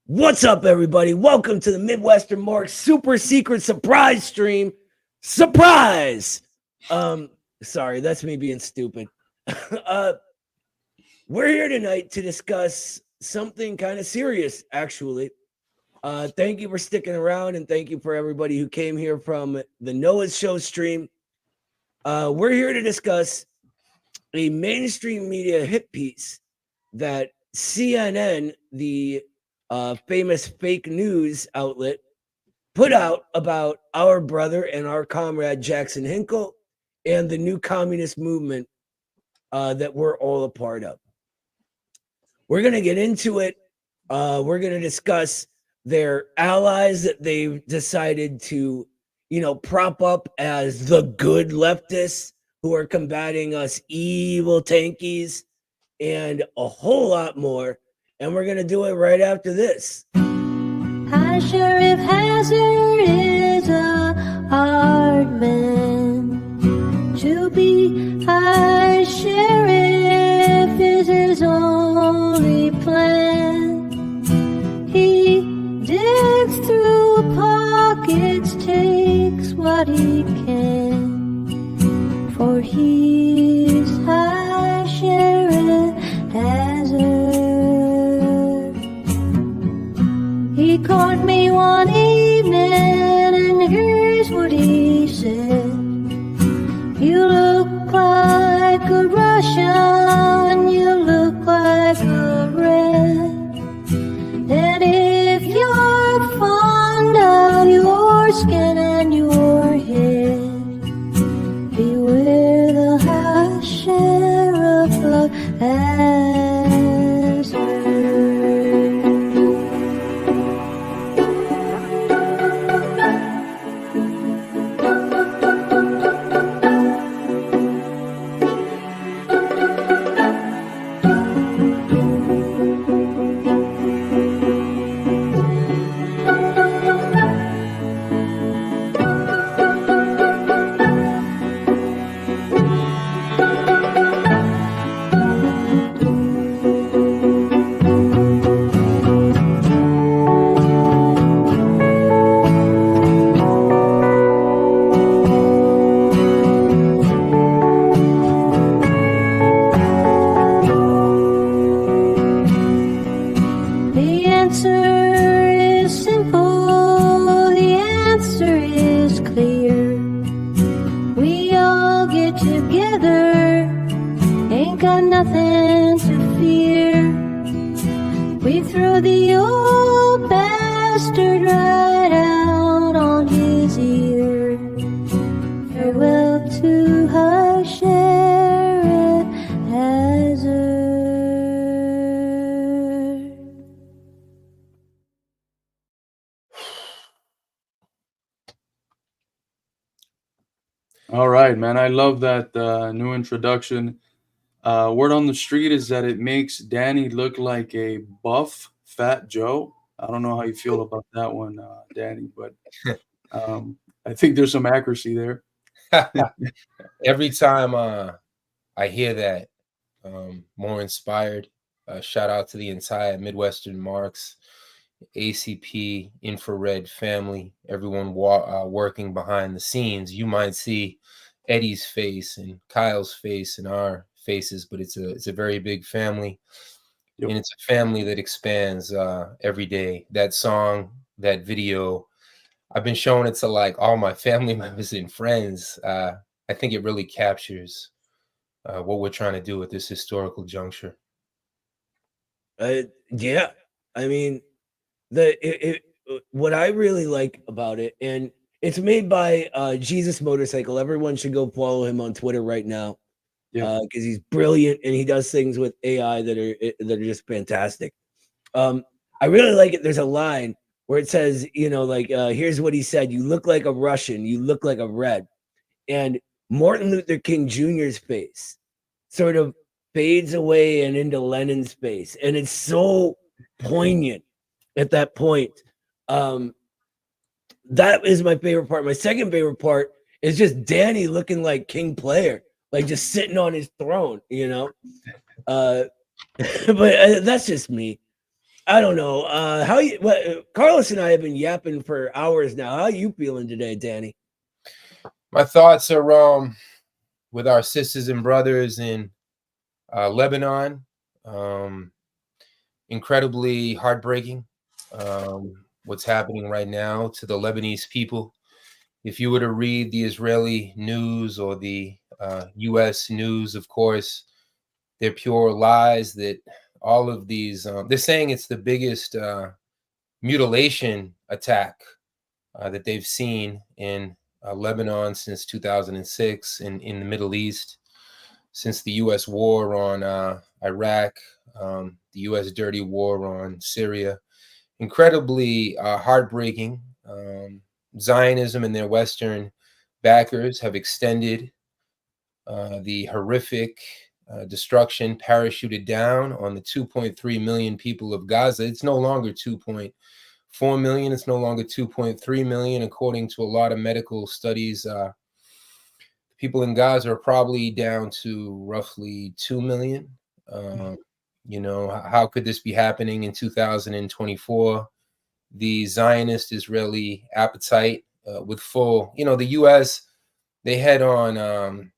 What's up, everybody? Welcome to the Midwestern Mark super secret surprise stream. Surprise! Sorry, that's me being stupid. We're here tonight to discuss something kind of serious, actually. Thank you for sticking around, and thank you for everybody who came here from the Noah's Show stream. We're here to discuss a mainstream media hit piece that CNN, the famous fake news outlet, put out about our brother and our comrade Jackson Hinkle and the new communist movement that we're all a part of. We're going to get into it. We're going to discuss their allies that they've decided to, prop up as the good leftists who are combating us evil tankies and a whole lot more. And we're going to do it right after this. High Sheriff Hazard is a hard man to be. High Sheriff is his only plan. He digs through pockets, takes what he can, for he's High Sheriff Hazard. He caught me one evening, and here's what he said. You look like a Russian, you look like a red. And if you're fond of your skin and your head, beware the High Sheriff of Hazard. All right, man. I love that new introduction. Word on the street is that it makes Danny look like a buff Fat Joe. I don't know how you feel about that one, Danny, but I think there's some accuracy there. Every time I hear that, more inspired. Shout out to the entire Midwestern Marks, ACP, Infrared family, everyone working behind the scenes. You might see Eddie's face and Kyle's face and our faces, but it's a very big family. Yep. And it's a family that expands every day. That song, that video, I've been showing it to like all my family members and friends. I think it really captures what we're trying to do at this historical juncture. Yeah, I mean, what I really like about it, and it's made by Jesus Motorcycle. Everyone should go follow him on Twitter right now, because he's brilliant and he does things with AI that are just fantastic. I really like it. There's a line where it says, here's what he said: "You look like a Russian. You look like a red," and Martin Luther King Jr.'s face sort of fades away and into Lenin's face, and it's so poignant at that point. That is my favorite part. My second favorite part is just Danny looking like King Player, like just sitting on his throne, But that's just me. I don't know. How you? Carlos and I have been yapping for hours now. How you feeling today, Danny? My thoughts are with our sisters and brothers in Lebanon. Incredibly heartbreaking what's happening right now to the Lebanese people. If you were to read the Israeli news or the U.S. news, of course, they're pure lies that all of these, they're saying it's the biggest mutilation attack that they've seen in Lebanon since 2006 in the Middle East, since the U.S. war on Iraq, the U.S. dirty war on Syria. Incredibly heartbreaking. Zionism and their Western backers have extended the horrific destruction parachuted down on the 2.3 million people of Gaza. It's no longer 2.4 million. It's no longer 2.3 million. According to a lot of medical studies, people in Gaza are probably down to roughly 2 million. You know, how could this be happening in 2024? The Zionist Israeli appetite with full, you know, the U.S., they had on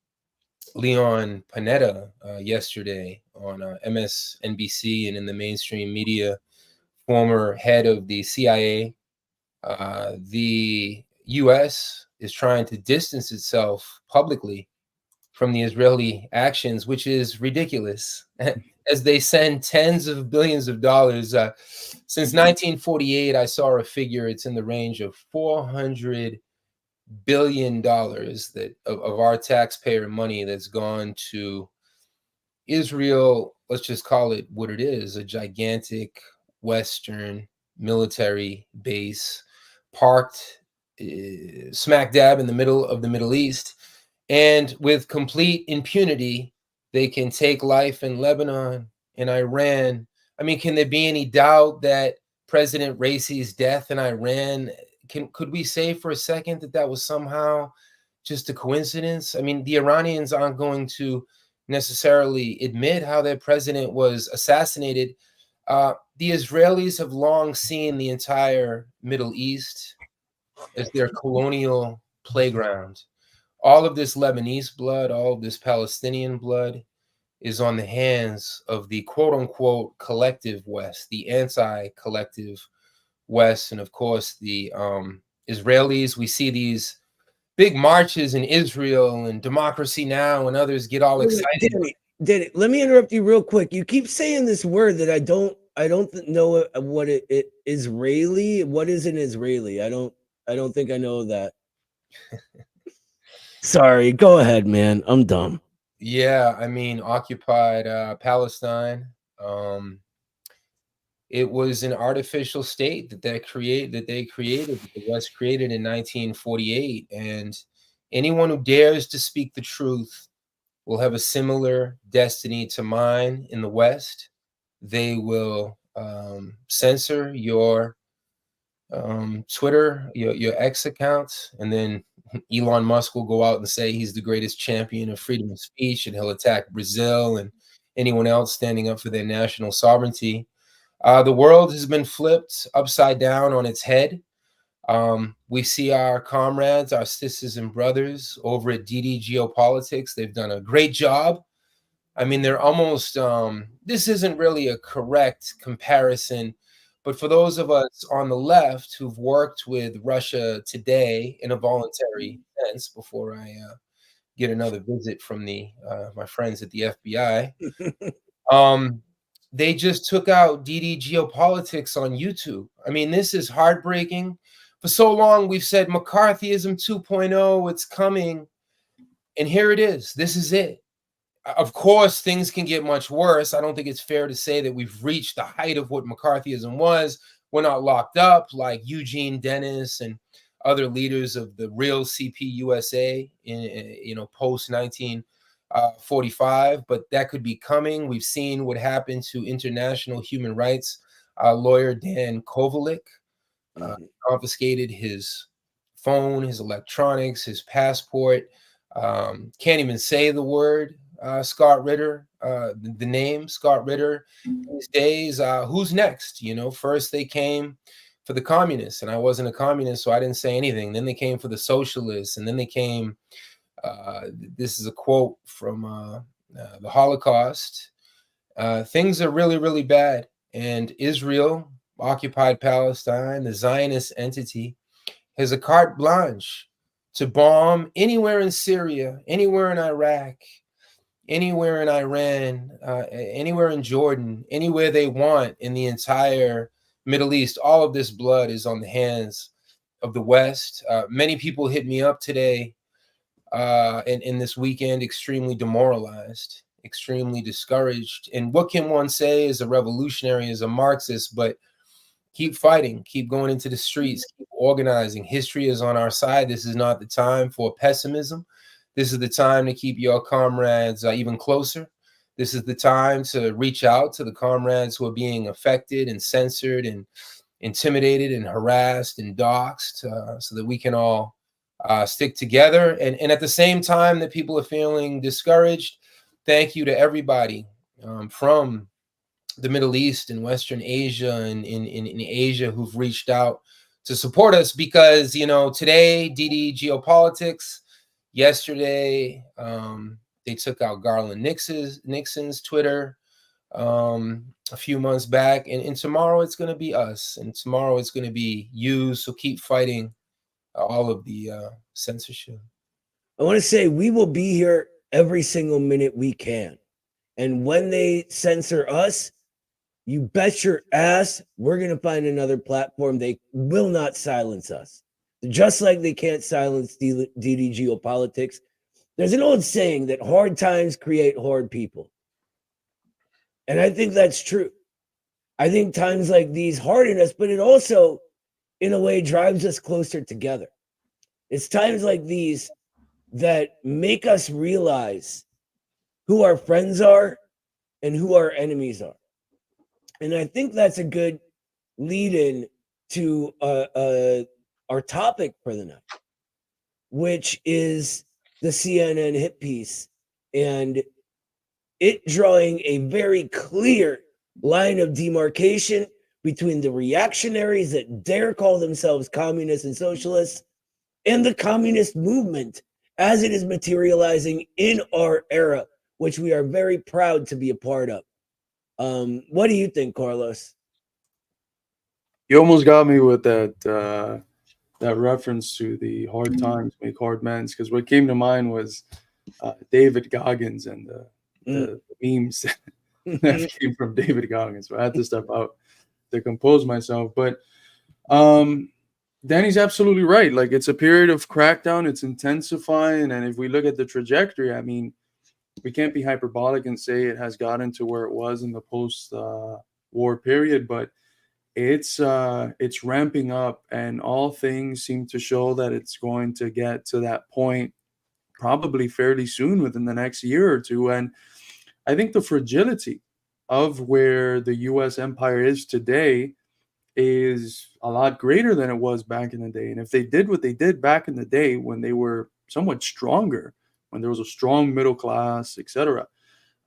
Leon Panetta yesterday on MSNBC and in the mainstream media, former head of the CIA. The U.S. is trying to distance itself publicly from the Israeli actions, which is ridiculous, as they send tens of billions of dollars. Since 1948, I saw a figure, it's in the range of $400 billion that of our taxpayer money that's gone to Israel. Let's just call it what it is, a gigantic Western military base parked smack dab in the middle of the Middle East. And with complete impunity, they can take life in Lebanon and Iran. I mean, can there be any doubt that President Raisi's death in Iran, could we say for a second that that was somehow just a coincidence? I mean, the Iranians aren't going to necessarily admit how their president was assassinated. The Israelis have long seen the entire Middle East as their colonial playground. All of this Lebanese blood, all of this Palestinian blood is on the hands of the quote unquote collective West, the anti-collective West. And of course, the Israelis. We see these big marches in Israel and Democracy Now! And others get all excited. Danny, let me interrupt you real quick. You keep saying this word that I don't know what it Israeli. What is an Israeli? I don't think I know that. Sorry, go ahead, man. I'm dumb. Yeah, I mean, occupied Palestine. It was an artificial state that they created, that the West created in 1948. And anyone who dares to speak the truth will have a similar destiny to mine in the West. They will censor your Twitter, your X account, and then Elon Musk will go out and say he's the greatest champion of freedom of speech, and he'll attack Brazil and anyone else standing up for their national sovereignty. The world has been flipped upside down on its head. We see our comrades, our sisters and brothers over at DD Geopolitics. They've done a great job. I mean, they're almost, this isn't really a correct comparison, but for those of us on the left who've worked with Russia Today in a voluntary sense, before I get another visit from my friends at the FBI, they just took out DD Geopolitics on YouTube. I mean, this is heartbreaking. For so long, we've said McCarthyism 2.0, it's coming. And here it is. This is it. Of course, things can get much worse. I don't think it's fair to say that we've reached the height of what McCarthyism was. We're not locked up like Eugene Dennis and other leaders of the real CPUSA in post 1945, but that could be coming. We've seen what happened to international human rights lawyer Dan Kovalik. Confiscated his phone, his electronics, his passport. Can't even say the word Scott Ritter, the name Scott Ritter these days. Who's next? You know, first they came for the communists, and I wasn't a communist, so I didn't say anything. Then they came for the socialists, and then they came. This is a quote from the Holocaust. Things are really, really bad, and Israel, occupied Palestine, the Zionist entity, has a carte blanche to bomb anywhere in Syria, anywhere in Iraq, anywhere in Iran, anywhere in Jordan, anywhere they want in the entire Middle East. All of this blood is on the hands of the West. Many people hit me up today in this weekend, extremely demoralized, extremely discouraged. And what can one say as a revolutionary, as a Marxist, but keep fighting, keep going into the streets, keep organizing. History is on our side. This is not the time for pessimism. This is the time to keep your comrades even closer. This is the time to reach out to the comrades who are being affected and censored and intimidated and harassed and doxxed, so that we can all stick together. And at the same time that people are feeling discouraged, thank you to everybody from the Middle East and Western Asia and in Asia who've reached out to support us, because, you know, today, DD Geopolitics, yesterday, they took out Garland Nixon's Twitter a few months back, and tomorrow it's going to be us, and tomorrow it's going to be you. So keep fighting all of the censorship. I want to say we will be here every single minute we can. And when they censor us, you bet your ass we're going to find another platform. They will not silence us. Just like they can't silence DD Geopolitics. There's an old saying that hard times create hard people. And I think that's true. I think times like these harden us, but it also, in a way, drives us closer together. It's times like these that make us realize who our friends are and who our enemies are. And I think that's a good lead-in to our topic for the night, which is the CNN hit piece and it drawing a very clear line of demarcation between the reactionaries that dare call themselves communists and socialists and the communist movement as it is materializing in our era, which we are very proud to be a part of. What do you think, Carlos? You almost got me with that reference to the hard times make hard men, because what came to mind was David Goggins and the memes that came from David Goggins. So I had to step out to compose myself. But Danny's absolutely right. Like, it's a period of crackdown. It's intensifying. And if we look at the trajectory, I mean, we can't be hyperbolic and say it has gotten to where it was in the post-war period, but it's ramping up, and all things seem to show that it's going to get to that point probably fairly soon, within the next year or two. And I think the fragility of where the U.S. empire is today is a lot greater than it was back in the day. And if they did what they did back in the day, when they were somewhat stronger, when there was a strong middle class, etc.,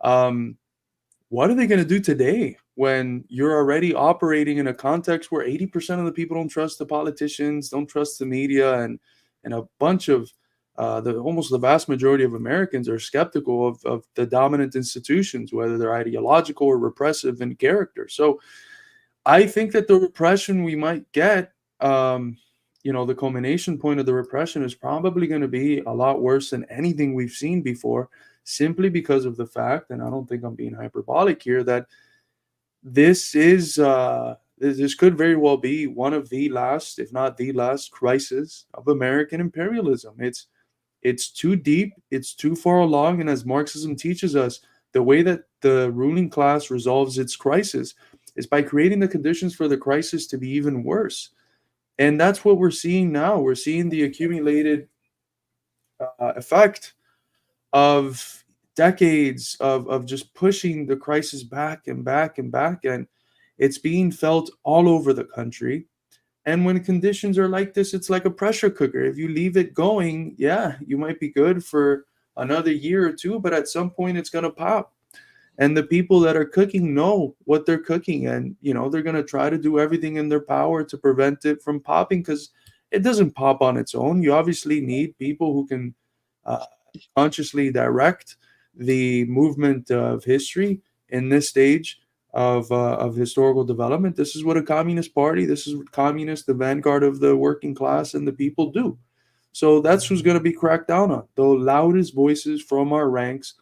what are they going to do today when you're already operating in a context where 80% of the people don't trust the politicians, don't trust the media, and a bunch of almost the vast majority of Americans are skeptical of the dominant institutions, whether they're ideological or repressive in character. So I think that the repression we might get, the culmination point of the repression is probably going to be a lot worse than anything we've seen before, simply because of the fact, and I don't think I'm being hyperbolic here, that this could very well be one of the last, if not the last, crisis of American imperialism. It's too deep, it's too far along, and as Marxism teaches us, the way that the ruling class resolves its crisis is by creating the conditions for the crisis to be even worse. And that's what we're seeing now. We're seeing the accumulated effect of decades of just pushing the crisis back and back and back, and it's being felt all over the country. And when conditions are like this, it's like a pressure cooker. If you leave it going, yeah, you might be good for another year or two, but at some point it's going to pop. And the people that are cooking know what they're cooking, and they're going to try to do everything in their power to prevent it from popping, because it doesn't pop on its own. You obviously need people who can consciously direct the movement of history in this stage of historical development. This is what a communist party, this is what communists, the vanguard of the working class and the people, do. So that's who's going to be cracked down on. The loudest voices from our ranks,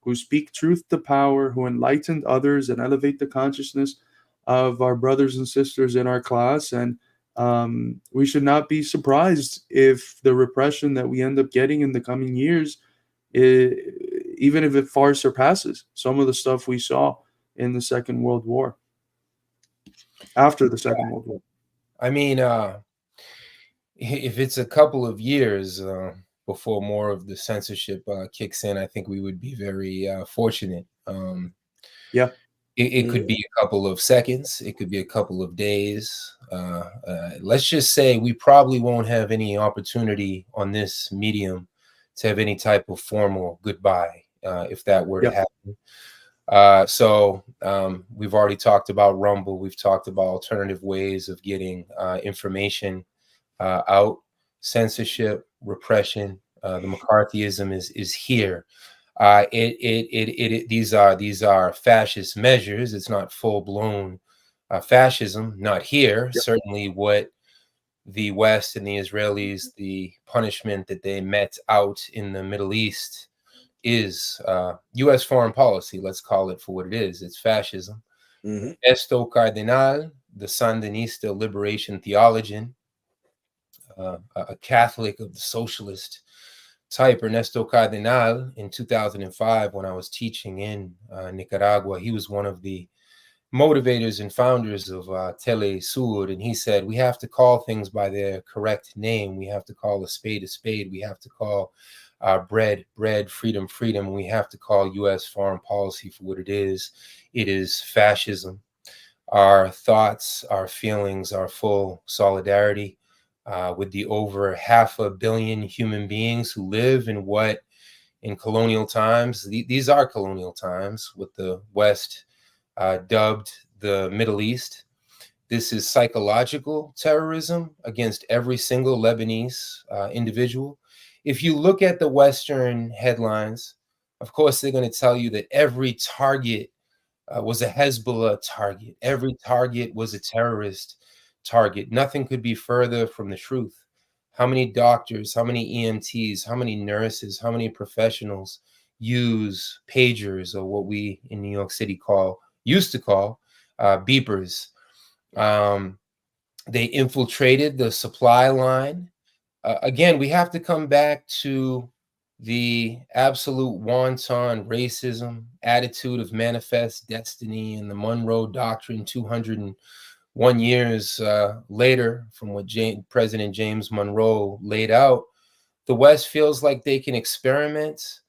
who speak truth to power, who enlighten others and elevate the consciousness of our brothers and sisters in our class. And we should not be surprised if the repression that we end up getting in the coming years, even if it far surpasses some of the stuff we saw in the Second World War, after the Second World War. I mean, if it's a couple of years before more of the censorship kicks in, I think we would be very fortunate. Yeah. It could be a couple of seconds. It could be a couple of days. Let's just say we probably won't have any opportunity on this medium to have any type of formal goodbye if that were to happen. So we've already talked about Rumble. We've talked about alternative ways of getting information out. Censorship, repression, the McCarthyism is here. These are fascist measures. It's not full-blown fascism, not here. Certainly what the West and the Israelis, the punishment that they met out in the Middle East is U.S. foreign policy. Let's call it for what it is. It's fascism. Ernesto Cardenal, the Sandinista liberation theologian, a Catholic of the socialist type, Ernesto Cardenal, in 2005, when I was teaching in Nicaragua, he was one of the motivators and founders of Telesur, and he said, we have to call things by their correct name. We have to call a spade a spade. We have to call bread, freedom, freedom. We have to call U.S. foreign policy for what it is. It is fascism. Our thoughts, our feelings, our full solidarity with the over 500 million human beings who live in what in colonial times, these are colonial times, with the West dubbed the Middle East. This is psychological terrorism against every single Lebanese individual. If you look at the Western headlines, of course, they're going to tell you that every target was a Hezbollah target. Every target was a terrorist target. Nothing could be further from the truth. How many doctors, how many EMTs, how many nurses, how many professionals use pagers, or what we in New York City used to call beepers? They infiltrated the supply line. Again, we have to come back to the absolute wanton racism attitude of manifest destiny and the Monroe Doctrine 201 years later from what President James Monroe laid out. The West feels like they can experiment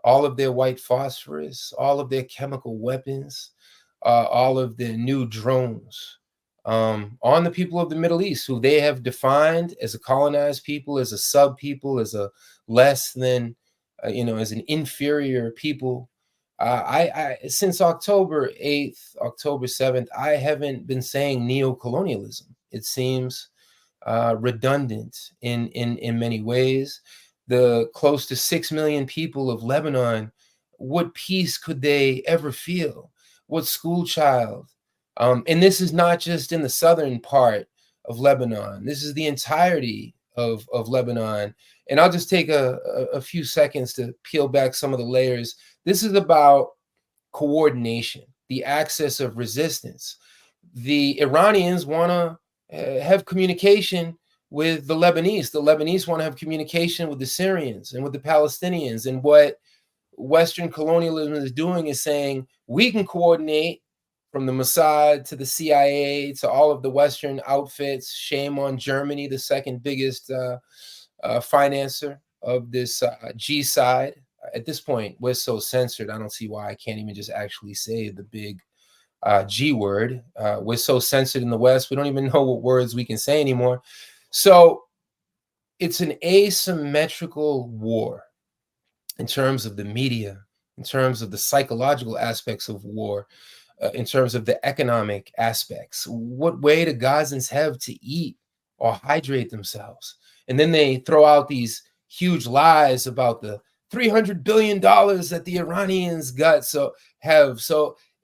all of their white phosphorus, all of their chemical weapons, all of their new drones on the people of the Middle East, who they have defined as a colonized people, as a sub people, as a less than, as an inferior people. I since October 8th, October 7th, I haven't been saying neocolonialism. It seems redundant in many ways. The close to 6 million people of Lebanon, what peace could they ever feel? What school child? And this is not just in the southern part of Lebanon. This is the entirety of Lebanon. And I'll just take a few seconds to peel back some of the layers. This is about coordination, the axis of resistance. The Iranians want to have communication with the Lebanese. The Lebanese want to have communication with the Syrians and with the Palestinians. And what Western colonialism is doing is saying, we can coordinate, from the Mossad to the CIA to all of the Western outfits. Shame on Germany, the second biggest financer of this G side. At this point, we're so censored, I don't see why I can't even just actually say the big G word. We're so censored in the West, we don't even know what words we can say anymore. So it's an asymmetrical war. in terms of the media, in terms of the psychological aspects of war, in terms of the economic aspects. What way do Gazans have to eat or hydrate themselves? And then they throw out these huge lies about the $300 billion that the Iranians got. So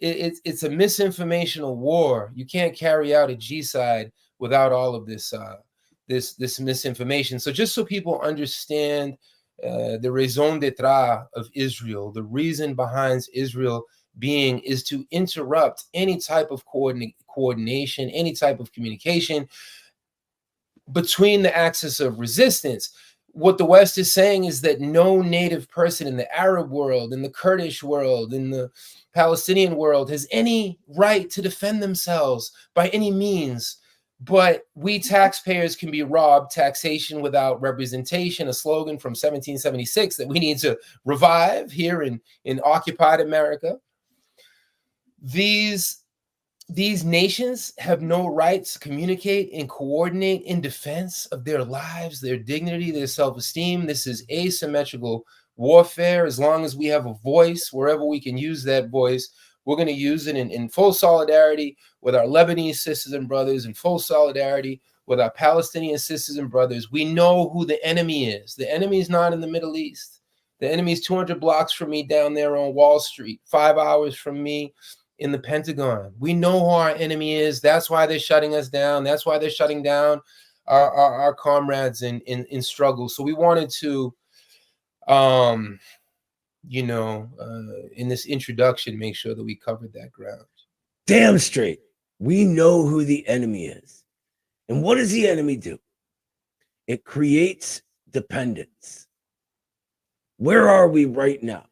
it's a misinformational war. You can't carry out a G-side without all of this this misinformation. So just so people understand the raison d'etre of Israel, the reason behind Israel being is to interrupt any type of coordination, any type of communication between the axis of resistance. What the West is saying is that no native person in the Arab world, in the Kurdish world, in the Palestinian world has any right to defend themselves by any means. But we taxpayers can be robbed. Taxation without representation, a slogan from 1776 that we need to revive here in occupied America. These nations have no right to communicate and coordinate in defense of their lives, their dignity, their self-esteem. This is asymmetrical warfare. As long as we have a voice, wherever we can use that voice, we're going to use it in full solidarity with our Lebanese sisters and brothers, in full solidarity with our Palestinian sisters and brothers. We know who the enemy is. The enemy is not in the Middle East. The enemy is 200 blocks from me down there on Wall Street, 5 hours from me in the Pentagon. We know who our enemy is. That's why they're shutting us down. That's why they're shutting down our comrades in struggle. So we wanted to, in this introduction, make sure that we covered that ground. Damn straight. We know who the enemy is. And what does the enemy do? It creates dependence. Where are we right now?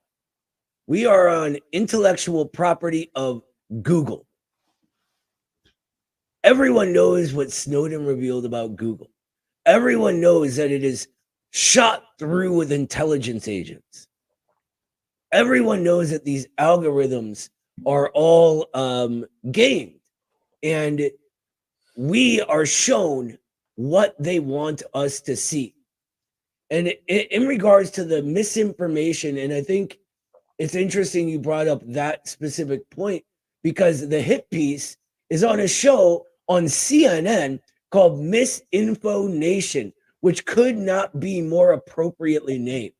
We are on intellectual property of Google. Everyone knows what Snowden revealed about Google. Everyone knows that it is shot through with intelligence agents. Everyone knows that these algorithms are all gamed, and we are shown what they want us to see. And in regards to the misinformation, and I think it's interesting you brought up that specific point, because the hit piece is on a show on CNN called Misinfo Nation, which could not be more appropriately named.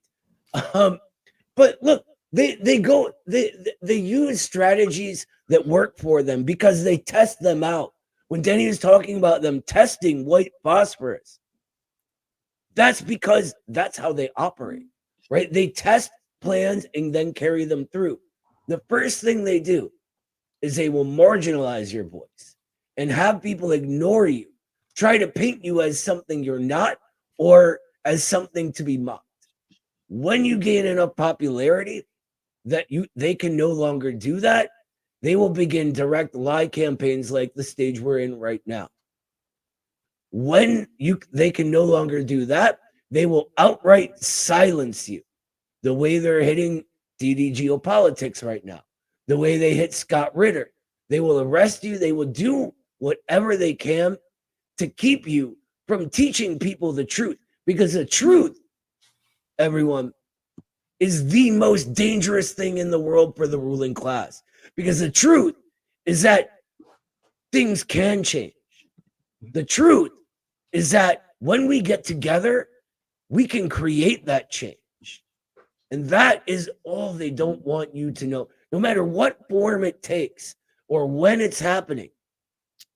But look, they use strategies that work for them because they test them out. When Denny was talking about them testing white phosphorus, that's because that's how they operate, right? They test plans and then carry them through. The first thing they do is they will marginalize your voice and have people ignore you, try to paint you as something you're not or as something to be mocked. When you gain enough popularity that they can no longer do that, they will begin direct lie campaigns like the stage we're in right now. When they can no longer do that, they will outright silence you. The way they're hitting DD Geopolitics right now, the way they hit Scott Ritter, they will arrest you. They will do whatever they can to keep you from teaching people the truth, because the truth, everyone, is the most dangerous thing in the world for the ruling class, because the truth is that things can change. The truth is that when we get together, we can create that change. And that is all they don't want you to know. No matter what form it takes or when it's happening,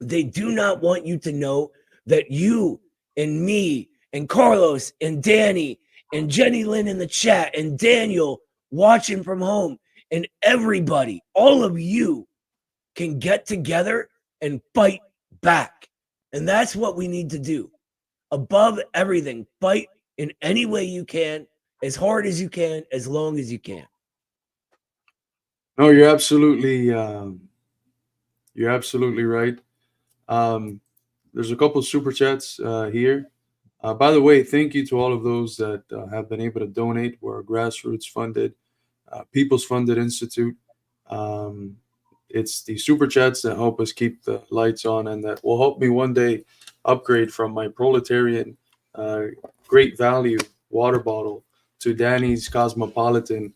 they do not want you to know that you and me and Carlos and Danny and Jenny Lynn in the chat and Daniel watching from home and everybody, all of you can get together and fight back. And that's what we need to do. Above everything, fight in any way you can, as hard as you can, as long as you can. No, you're absolutely right. There's a couple of super chats here. By the way, thank you to all of those that have been able to donate. We're a grassroots funded, people's funded institute. It's the super chats that help us keep the lights on and that will help me one day upgrade from my proletarian great value water bottle to Danny's Cosmopolitan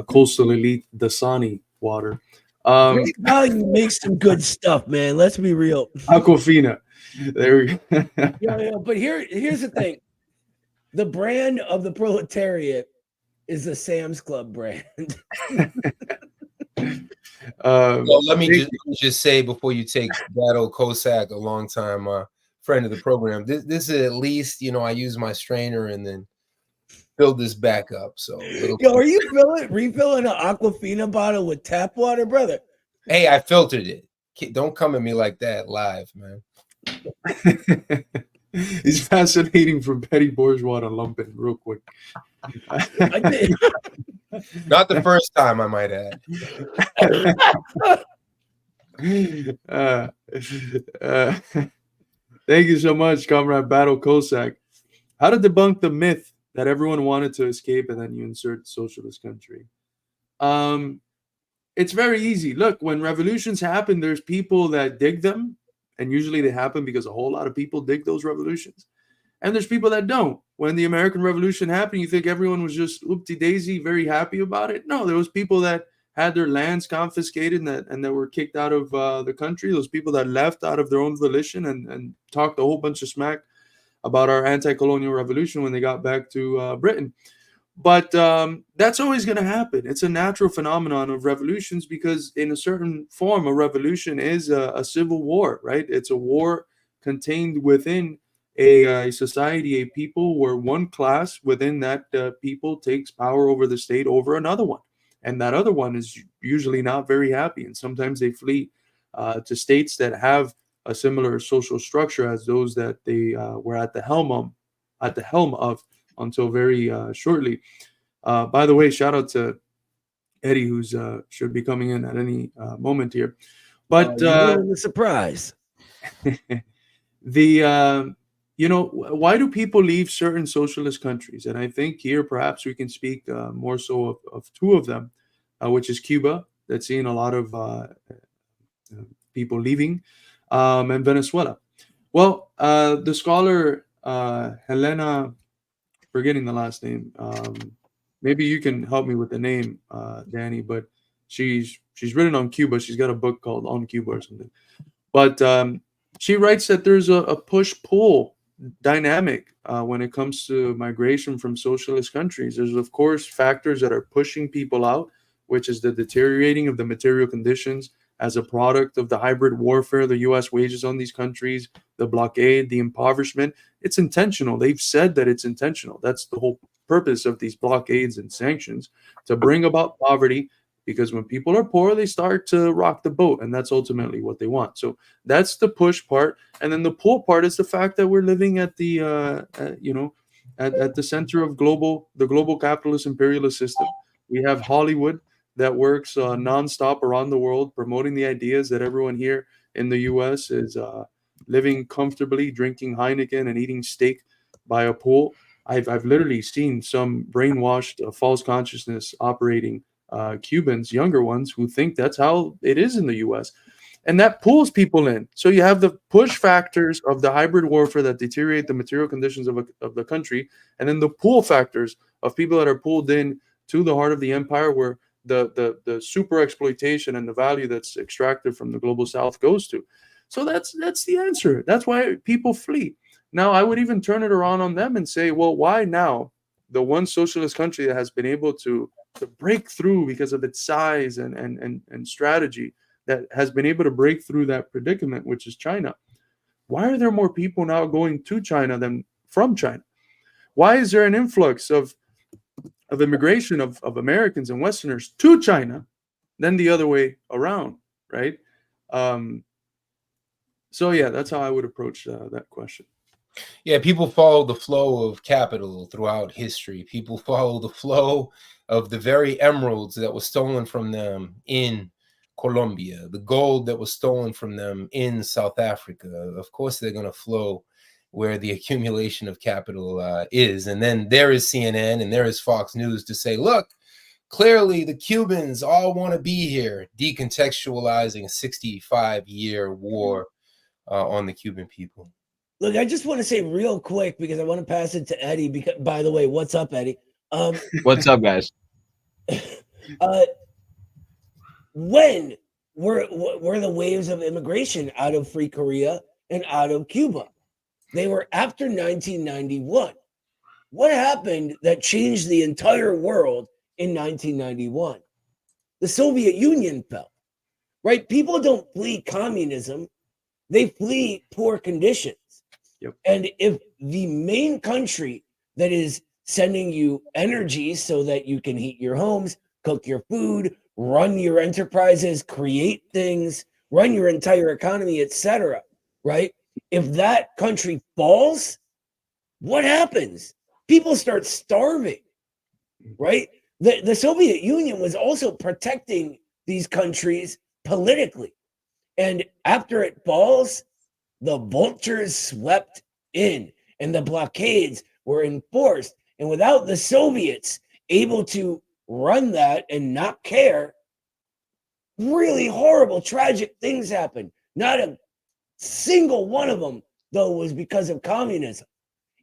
Coastal Elite Dasani water. Great Value makes some good stuff, man. Let's be real. Aquafina. There we go. Yeah, but here's the thing. The brand of the proletariat is the Sam's Club brand. Well, let me just say before you take Battle Kosak, a long time friend of the program, this is at least, you know, I use my strainer and then build this back up. So Yo, are you refilling an Aquafina bottle with tap water, brother? Hey, I filtered it. Don't come at me like that live, man. He's fascinating for Petty Bourgeois to lump in real quick. I did. Not the first time, I might add. Thank you so much, Comrade Battle Kosak. How to debunk the myth that everyone wanted to escape and then you insert socialist country? It's very easy. Look, when revolutions happen, there's people that dig them, and usually they happen because a whole lot of people dig those revolutions. And there's people that don't. When the American Revolution happened, you think everyone was just oopty-daisy, very happy about it? No, there was people that had their lands confiscated and that were kicked out of the country. Those people that left out of their own volition and talked a whole bunch of smack about our anti-colonial revolution when they got back to Britain. But that's always going to happen. It's a natural phenomenon of revolutions because in a certain form, a revolution is a civil war, right? It's a war contained within a society, a people where one class within that people takes power over the state over another one. And that other one is usually not very happy. And sometimes they flee to states that have a similar social structure as those that they were at the helm of until very shortly. By the way, shout out to Eddie, who's should be coming in at any moment here. But the surprise. Why do people leave certain socialist countries? And I think here perhaps we can speak more so of two of them, which is Cuba, that's seeing a lot of people leaving, and Venezuela. Well, the scholar Helena, forgetting the last name, maybe you can help me with the name, Danny, but she's written on Cuba. She's got a book called On Cuba or something. But she writes that there's a push-pull dynamic when it comes to migration from socialist countries. There's, of course, factors that are pushing people out, which is the deteriorating of the material conditions as a product of the hybrid warfare the U.S. wages on these countries, the blockade, the impoverishment. It's intentional. They've said that it's intentional. That's the whole purpose of these blockades and sanctions, to bring about poverty, because when people are poor, they start to rock the boat, and that's ultimately what they want. So that's the push part. And then the pull part is the fact that we're living at the, at the center of the global capitalist imperialist system. We have Hollywood that works nonstop around the world, promoting the ideas that everyone here in the U.S. is living comfortably, drinking Heineken and eating steak by a pool. I've literally seen some brainwashed, false consciousness operating Cubans, younger ones, who think that's how it is in the U.S. And that pulls people in. So you have the push factors of the hybrid warfare that deteriorate the material conditions of the country, and then the pull factors of people that are pulled in to the heart of the empire, where the super exploitation and the value that's extracted from the global south goes to. So that's the answer. That's why people flee. Now, I would even turn it around on them and say, well, why now the one socialist country that has been able to break through because of its size and strategy, that has been able to break through that predicament, which is China? Why are there more people now going to China than from China? Why is there an influx of immigration of Americans and Westerners to China than the other way around, right? So yeah, that's how I would approach that question. Yeah, people follow the flow of capital throughout history. People follow the flow of the very emeralds that was stolen from them in Colombia, the gold that was stolen from them in South Africa. Of course, they're going to flow where the accumulation of capital is. And then there is CNN and there is Fox News to say, look, clearly the Cubans all want to be here, decontextualizing a 65-year war on the Cuban people. Look, I just want to say real quick, because I want to pass it to Eddie. Because, by the way, what's up, Eddie? What's up, guys? When were the waves of immigration out of Free Korea and out of Cuba? They were after 1991. What happened that changed the entire world in 1991? The Soviet Union fell, right? People don't flee communism, they flee poor conditions. Yep. And if the main country that is sending you energy so that you can heat your homes, cook your food, run your enterprises, create things, run your entire economy, etc., right? If that country falls, what happens? People start starving, right? The Soviet Union was also protecting these countries politically. And after it falls, the vultures swept in and the blockades were enforced. And without the Soviets able to run that and not care, really horrible, tragic things happened. Not a single one of them, though, was because of communism.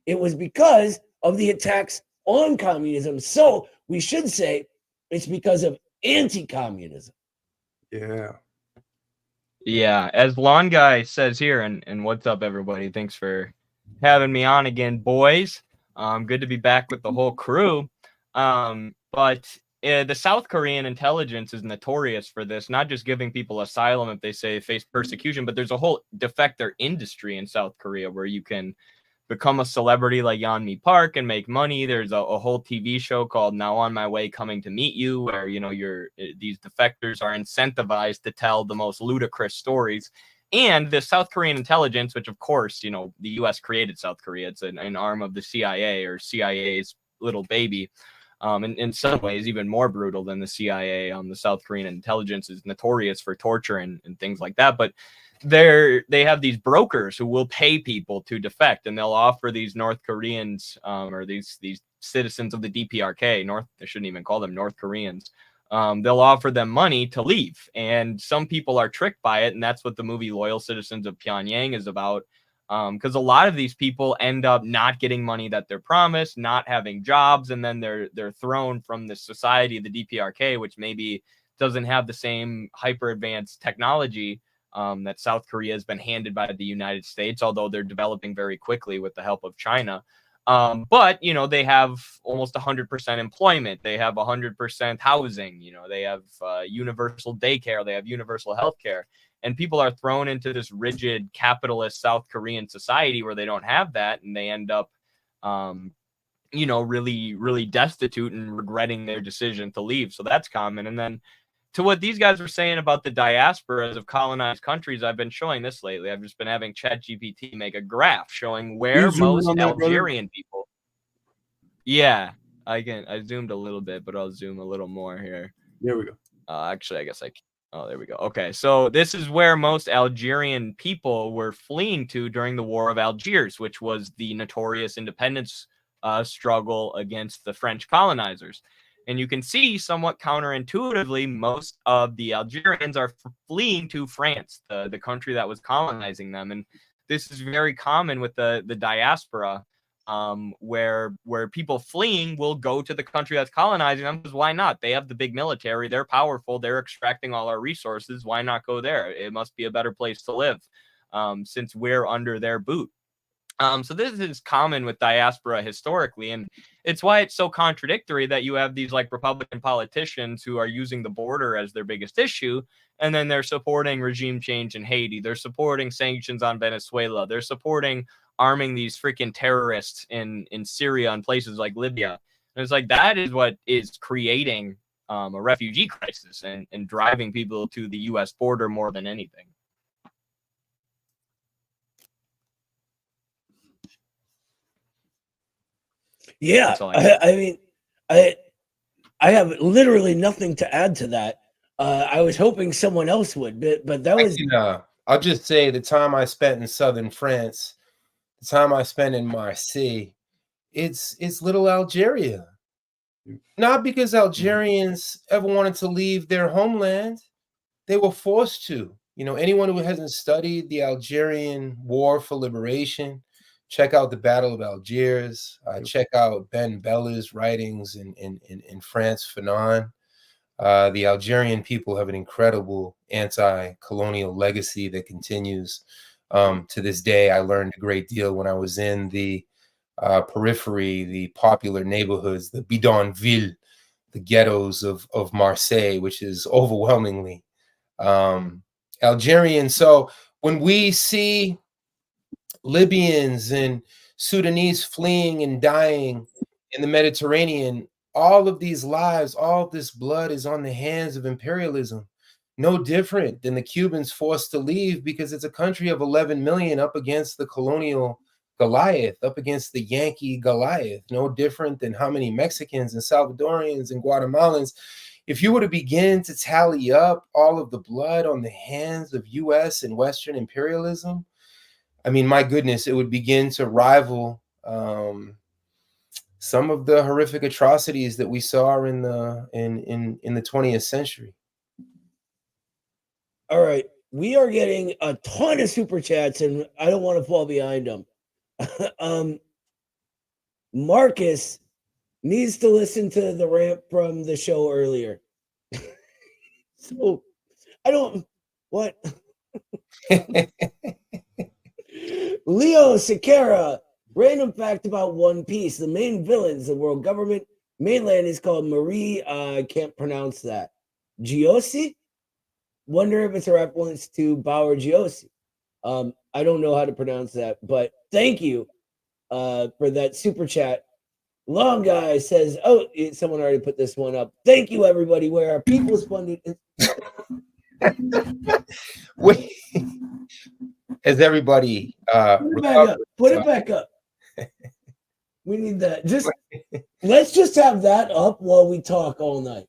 It was because of the attacks on communism. So we should say it's because of anti-communism. Yeah. Yeah, as Lawn Guy says here, and what's up, everybody? Thanks for having me on again, boys. Good to be back with the whole crew. But the South Korean intelligence is notorious for this, not just giving people asylum if they say face persecution, but there's a whole defector industry in South Korea where you can become a celebrity like Yeonmi Park and make money. There's a whole TV show called Now on My Way Coming to Meet You, where these defectors are incentivized to tell the most ludicrous stories. And the South Korean intelligence, which of course, the US created South Korea. It's an arm of the CIA, or CIA's little baby. In some ways, even more brutal than the CIA. The South Korean intelligence is notorious for torture and things like that. But they have these brokers who will pay people to defect, and they'll offer these North Koreans or these citizens of the DPRK, I shouldn't even call them North Koreans. They'll offer them money to leave, and some people are tricked by it, and that's what the movie Loyal Citizens of Pyongyang is about. Because a lot of these people end up not getting money that they're promised, not having jobs, and then they're thrown from the society of the DPRK, which maybe doesn't have the same hyper advanced technology that South Korea has been handed by the United States, although they're developing very quickly with the help of China. But they have almost 100% employment. They have 100% housing. They have universal daycare. They have universal healthcare. And people are thrown into this rigid capitalist South Korean society where they don't have that, and they end up, really, really destitute and regretting their decision to leave. So that's common. And then to what these guys were saying about the diasporas of colonized countries, I've been showing this lately. I've just been having ChatGPT make a graph showing where most Algerian people. Yeah, I zoomed a little bit, but I'll zoom a little more here. There we go. Actually, I guess oh, there we go. Okay, so this is where most Algerian people were fleeing to during the War of Algiers, which was the notorious independence struggle against the French colonizers. And you can see somewhat counterintuitively, most of the Algerians are fleeing to France, the country that was colonizing them. And this is very common with the diaspora, where people fleeing will go to the country that's colonizing them, because why not? They have the big military, they're powerful, they're extracting all our resources. Why not go there? It must be a better place to live, since we're under their boot. So this is common with diaspora historically, and it's why it's so contradictory that you have these like Republican politicians who are using the border as their biggest issue, and then they're supporting regime change in Haiti, they're supporting sanctions on Venezuela, they're supporting arming these freaking terrorists in Syria and places like Libya. And it's like, that is what is creating a refugee crisis and driving people to the US border more than anything. Yeah, I mean, I have literally nothing to add to that. I was hoping someone else would, but that was. I'll just say the time I spent in southern France, the time I spent in Marseille, it's little Algeria. Not because Algerians ever wanted to leave their homeland, they were forced to. Anyone who hasn't studied the Algerian War for Liberation, check out the Battle of Algiers. Check out Ben Bella's writings in France, Fanon. The Algerian people have an incredible anti-colonial legacy that continues to this day. I learned a great deal when I was in the periphery, the popular neighborhoods, the bidonville, the ghettos of Marseille, which is overwhelmingly Algerian. So when we see Libyans and Sudanese fleeing and dying in the Mediterranean, all of these lives, all of this blood is on the hands of imperialism. No different than the Cubans forced to leave because it's a country of 11 million up against the colonial Goliath, up against the Yankee Goliath. No different than how many Mexicans and Salvadorians and Guatemalans. If you were to begin to tally up all of the blood on the hands of US and Western imperialism, I mean, my goodness, it would begin to rival some of the horrific atrocities that we saw in the 20th century. All right, we are getting a ton of super chats, and I don't want to fall behind them. Marcus needs to listen to the rant from the show earlier. So I don't what. Leo Sakara, random fact about One Piece. The main villains, the world government mainland is called Marie. I can't pronounce that. Giosi? Wonder if it's a reference to Bauer Giosi. I don't know how to pronounce that, but thank you for that super chat. Long Guy says, oh, someone already put this one up. Thank you, everybody. Where our people's funded. Wait. As everybody put it back up. We need that. Let's just have that up while we talk all night.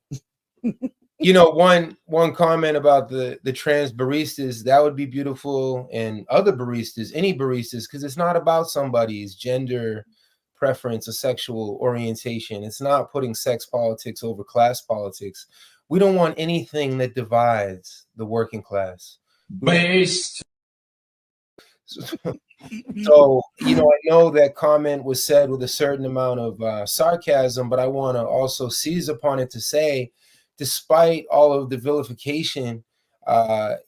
You know, one comment about the trans baristas, that would be beautiful, and other baristas, any baristas, because it's not about somebody's gender preference or sexual orientation. It's not putting sex politics over class politics. We don't want anything that divides the working class. Based. So, you know, I know that comment was said with a certain amount of sarcasm, but I want to also seize upon it to say, despite all of the vilification,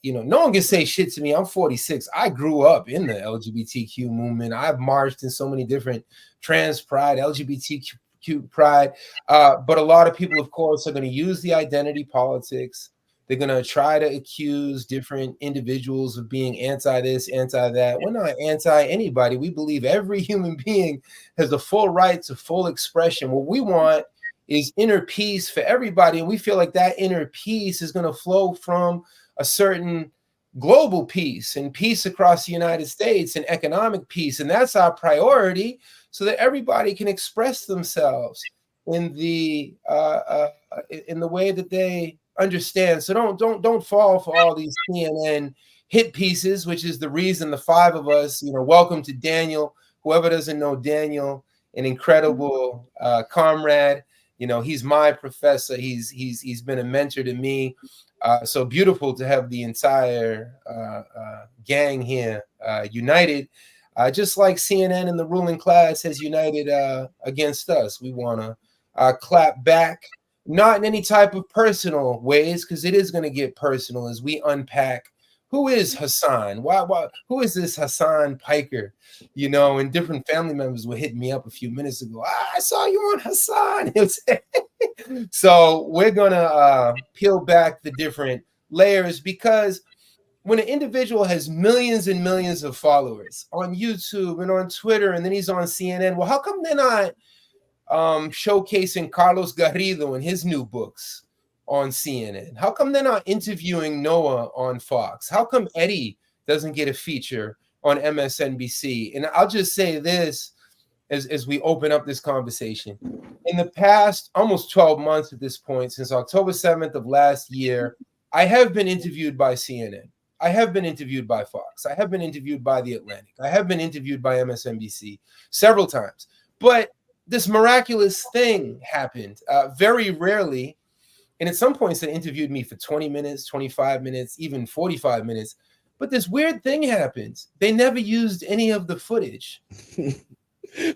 you know, no one can say shit to me. I'm 46. I grew up in the LGBTQ movement. I've marched in so many different trans pride, LGBTQ pride. But a lot of people, of course, are going to use the identity politics. They're going to try to accuse different individuals of being anti this, anti that. We're not anti anybody. We believe every human being has the full right to full expression. What we want is inner peace for everybody. And we feel like that inner peace is going to flow from a certain global peace and peace across the United States and economic peace. And that's our priority, so that everybody can express themselves in the way that they understand. So don't fall for all these CNN hit pieces, which is the reason the five of us, you know, welcome to Daniel. Whoever doesn't know Daniel, an incredible comrade. You know, he's my professor. He's been a mentor to me. So beautiful to have the entire gang here united, just like CNN and the ruling class has united against us. We want to clap back, not in any type of personal ways, because it is going to get personal as we unpack who is Hassan. Why? Who is this Hassan Piker? You know, and different family members were hitting me up a few minutes ago. I saw you on Hassan. So we're gonna peel back the different layers, because when an individual has millions and millions of followers on YouTube and on Twitter, and then he's on CNN, well, how come they're not showcasing Carlos Garrido and his new books on CNN? How come they're not interviewing Noah on Fox? How come Eddie doesn't get a feature on MSNBC? And I'll just say this as we open up this conversation. In the past almost 12 months at this point, since October 7th of last year, I have been interviewed by CNN. I have been interviewed by Fox. I have been interviewed by The Atlantic. I have been interviewed by MSNBC several times. But this miraculous thing happened very rarely. And at some points, they interviewed me for 20 minutes, 25 minutes, even 45 minutes. But this weird thing happens. They never used any of the footage.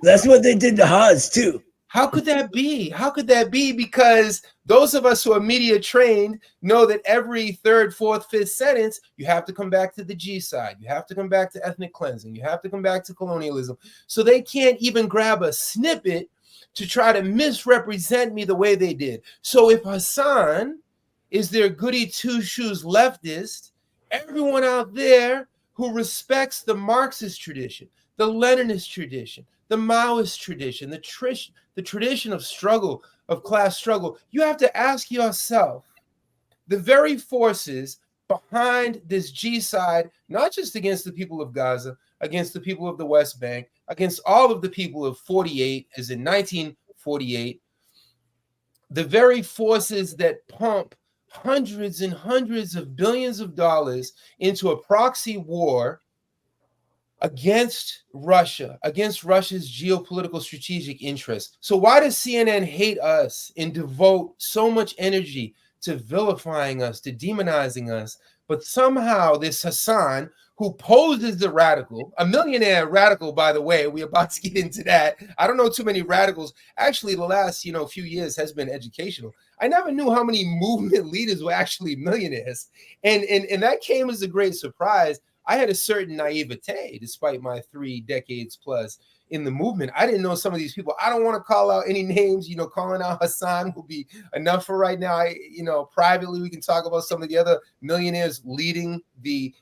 That's what they did to Haas too. How could that be? How could that be? Because those of us who are media trained know that every third, fourth, fifth sentence, you have to come back to the G side. You have to come back to ethnic cleansing. You have to come back to colonialism. So they can't even grab a snippet to try to misrepresent me the way they did. So if Hassan is their goody two-shoes leftist, everyone out there who respects the Marxist tradition, the Leninist tradition, the Maoist tradition, the tradition of struggle, of class struggle, you have to ask yourself, the very forces behind this G side, not just against the people of Gaza, against the people of the West Bank, against all of the people of 48, as in 1948, the very forces that pump hundreds and hundreds of billions of dollars into a proxy war against Russia, against Russia's geopolitical strategic interests. So why does CNN hate us and devote so much energy to vilifying us, to demonizing us? But somehow this Hassan, who posed as the radical, a millionaire radical, by the way, we're about to get into that. I don't know too many radicals. Actually, the last few years has been educational. I never knew how many movement leaders were actually millionaires. And that came as a great surprise. I had a certain naivete, despite my 3 decades plus in the movement. I didn't know some of these people. I don't want to call out any names. Calling out Hassan will be enough for right now. Privately, we can talk about some of the other millionaires leading the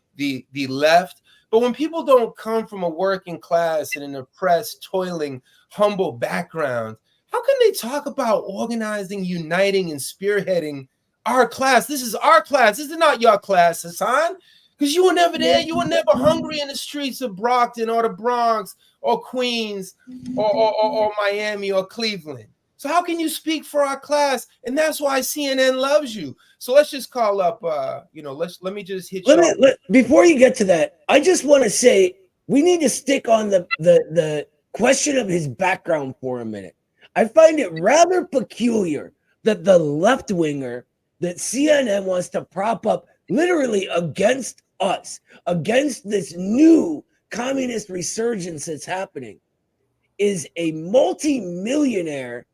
left. But when people don't come from a working class and an oppressed, toiling, humble background, how can they talk about organizing, uniting, and spearheading our class? This is our class. This is not your class, Hassan. Because you were never there. You were never hungry in the streets of Brockton or the Bronx or Queens or Miami or Cleveland. So how can you speak for our class? And that's why CNN loves you. So let's just call up, let me just hit you. Before you get to that, I just want to say we need to stick on the question of his background for a minute. I find it rather peculiar that the left winger that CNN wants to prop up literally against us, against this new communist resurgence that's happening, is a multi-millionaire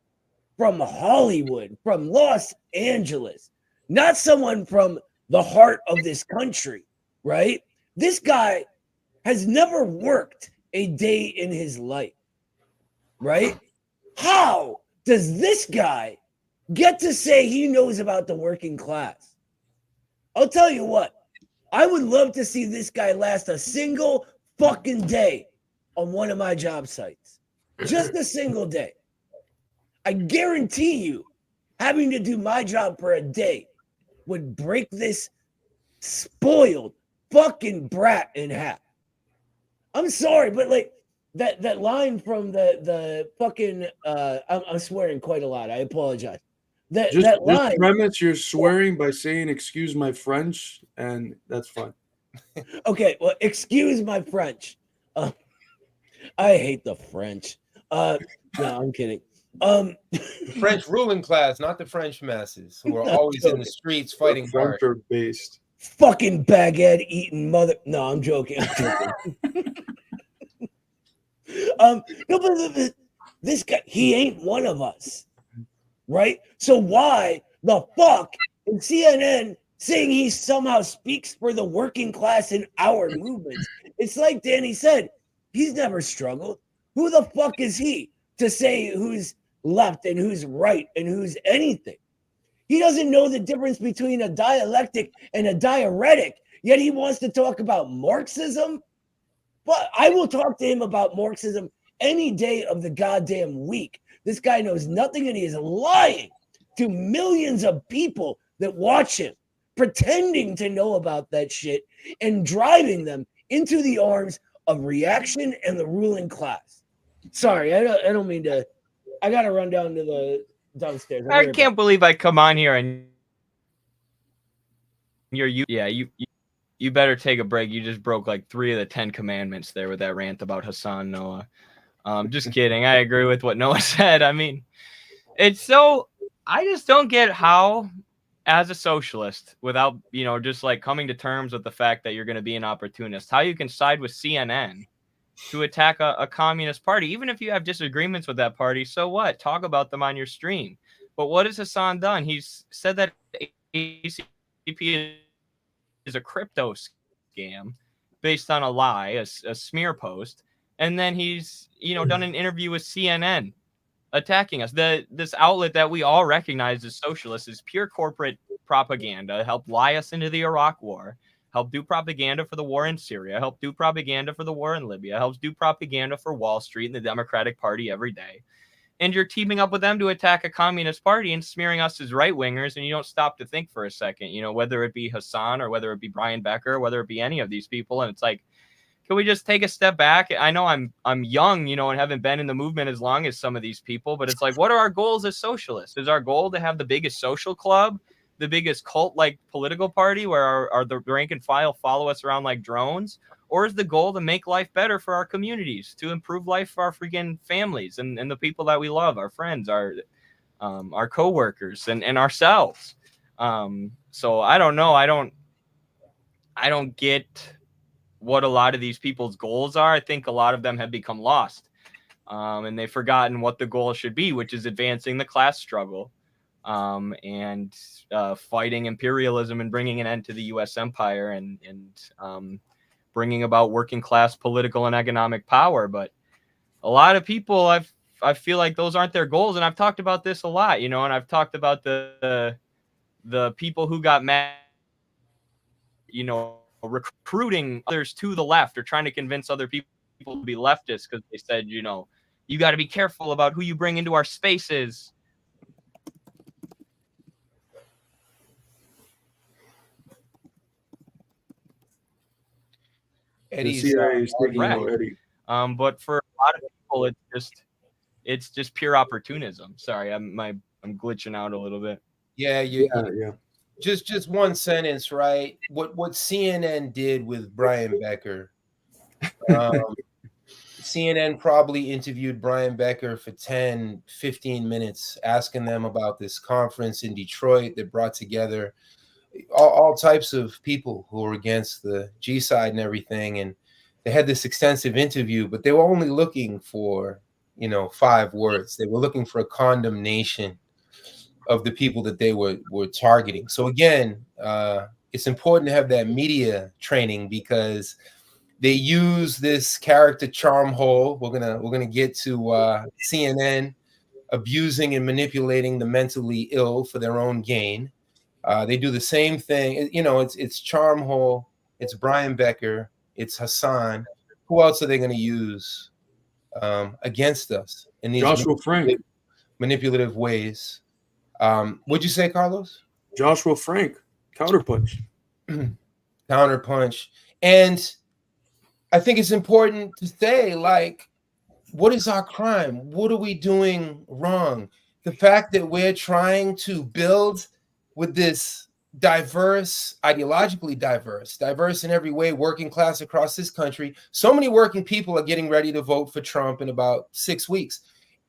from Hollywood, from Los Angeles, not someone from the heart of this country, right? This guy has never worked a day in his life, right? How does this guy get to say he knows about the working class? I'll tell you what, I would love to see this guy last a single fucking day on one of my job sites. Just a single day. I guarantee you, having to do my job for a day would break this spoiled fucking brat in half. I'm sorry, but like that line from the fucking I'm swearing quite a lot. I apologize. That line. Just premise you're swearing by saying "excuse my French," and that's fine. Okay, well, excuse my French. I hate the French. No, I'm kidding. French ruling class, not the French masses, who are always in the streets fighting hard. French based. Fucking baguette eating mother. No, I'm joking. No, but this guy, he ain't one of us, right? So why the fuck is CNN saying he somehow speaks for the working class in our movements? It's like Danny said, he's never struggled. Who the fuck is he to say who's left and who's right and who's anything? He doesn't know the difference between a dialectic and a diuretic, yet he wants to talk about Marxism. But I will talk to him about Marxism any day of the goddamn week. This guy knows nothing and he is lying to millions of people that watch him, pretending to know about that shit and driving them into the arms of reaction and the ruling class. Sorry, I don't mean to. I got to run down to the downstairs. I can't believe I come on here and you better take a break. You just broke like 3 of the 10 commandments there with that rant about Hassan Noah. Just kidding. I agree with what Noah said. I mean, it's so, I just don't get how as a socialist, without, just like coming to terms with the fact that you're going to be an opportunist, how you can side with CNN to attack a communist party, even if you have disagreements with that party. So what? Talk about them on your stream. But what has Hassan done? He's said that ACP is a crypto scam based on a lie, a smear post, and then he's done an interview with CNN attacking us. This outlet that we all recognize as socialist is pure corporate propaganda. Helped lie us into the Iraq War. Helped do propaganda for the war in Syria. Helped do propaganda for the war in Libya. Helps do propaganda for Wall Street and the Democratic Party every day. And you're teaming up with them to attack a communist party and smearing us as right wingers, and you don't stop to think for a second, whether it be Hassan or whether it be Brian Becker, or whether it be any of these people. And it's like, can we just take a step back? I know I'm young, and haven't been in the movement as long as some of these people, but it's like, what are our goals as socialists? Is our goal to have the biggest social club, the biggest cult-like political party where the rank and file follow us around like drones? Or is the goal to make life better for our communities, to improve life for our freaking families and the people that we love, our friends, our coworkers, and ourselves? So I don't know. I don't get what a lot of these people's goals are. I think a lot of them have become lost, and they've forgotten what the goal should be, which is advancing the class struggle, and fighting imperialism and bringing an end to the U.S. empire and bringing about working class political and economic power. But a lot of people, I feel like those aren't their goals. And I've talked about this a lot, and I've talked about the people who got mad, recruiting others to the left or trying to convince other people to be leftists because they said, you got to be careful about who you bring into our spaces. The CIA is taking out Eddie. But for a lot of people, it's just pure opportunism. Sorry, I'm glitching out a little bit. Yeah. Just one sentence, right? What CNN did with Brian Becker. CNN probably interviewed Brian Becker for 10, 15 minutes, asking them about this conference in Detroit that brought together all types of people who were against the G side and everything. And they had this extensive interview, but they were only looking for, 5 words. They were looking for a condemnation of the people that they were targeting. So again, it's important to have that media training because they use this character charm hole. We're gonna get to CNN abusing and manipulating the mentally ill for their own gain. They do the same thing. It's charm hole. It's Brian Becker. It's Hassan. Who else are they going to use against us in these Joshua Frank manipulative ways? What'd you say, Carlos? Joshua Frank, counterpunch. Counterpunch. And I think it's important to say, like, what is our crime? What are we doing wrong? The fact that we're trying to build with this ideologically diverse in every way, working class across this country. So many working people are getting ready to vote for Trump in about 6 weeks.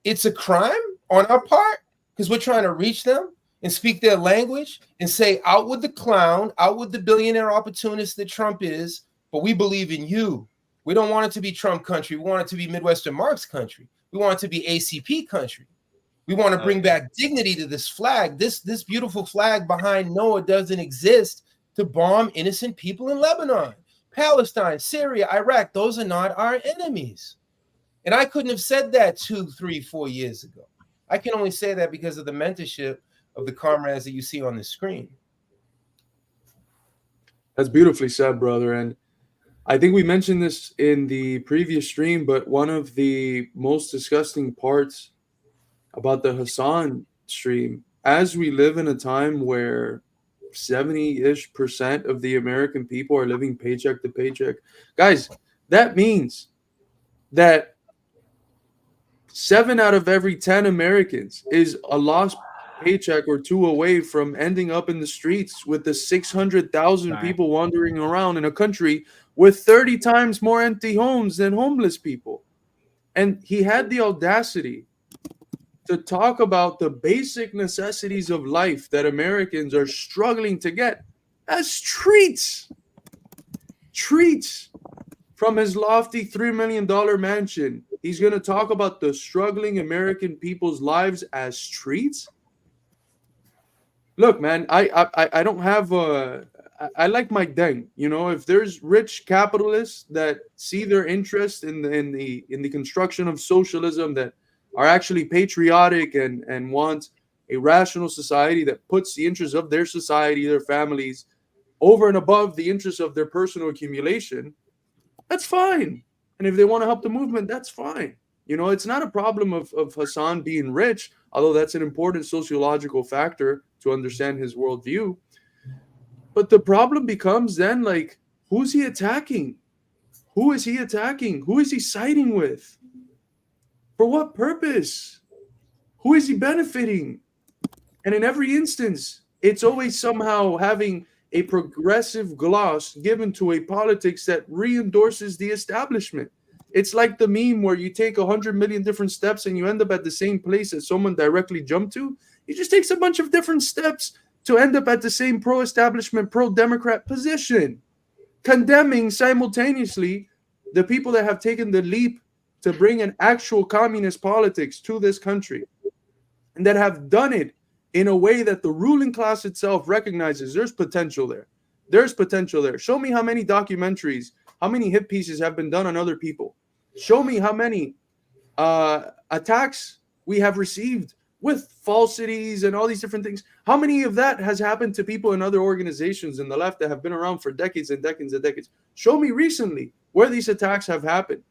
It's a crime on our part because we're trying to reach them and speak their language and say, out with the clown, out with the billionaire opportunist that Trump is, but we believe in you. We don't want it to be Trump country. We want it to be Midwestern Marx country. We want it to be ACP country. We want to bring back dignity to this flag. This beautiful flag behind Noah doesn't exist to bomb innocent people in Lebanon, Palestine, Syria, Iraq. Those are not our enemies. And I couldn't have said that 2, 3, 4 years ago. I can only say that because of the mentorship of the comrades that you see on the screen. That's beautifully said, brother. And I think we mentioned this in the previous stream, but one of the most disgusting parts about the Hassan stream, as we live in a time where 70-ish% of the American people are living paycheck to paycheck, guys, that means that 7 out of every 10 Americans is a lost paycheck or 2 away from ending up in the streets with the 600,000 people wandering around in a country with 30 times more empty homes than homeless people. And he had the audacity to talk about the basic necessities of life that Americans are struggling to get as treats. Treats from his lofty $3 million mansion. He's going to talk about the struggling American people's lives as treats. Look, man, I don't have I like Mike Deng. You know, if there's rich capitalists that see their interest in the construction of socialism, that are actually patriotic and want a rational society that puts the interests of their society, their families, over and above the interests of their personal accumulation, that's fine. And if they want to help the movement, that's fine. You know, it's not a problem of Hassan being rich, although that's an important sociological factor to understand his worldview. But the problem becomes then, like, who's he attacking? Who is he attacking? Who is he siding with? For what purpose? Who is he benefiting? And in every instance, it's always somehow having a progressive gloss given to a politics that re-endorses the establishment. It's like the meme where you take 100 million different steps and you end up at the same place that someone directly jumped to. He just takes a bunch of different steps to end up at the same pro-establishment, pro-democrat position, condemning simultaneously the people that have taken the leap to bring an actual communist politics to this country, and that have done it in a way that the ruling class itself recognizes there's potential there. There's potential there. Show me how many documentaries, how many hit pieces have been done on other people. Show me how many attacks we have received with falsities and all these different things. How many of that has happened to people in other organizations in the left that have been around for decades and decades and decades? Show me recently where these attacks have happened.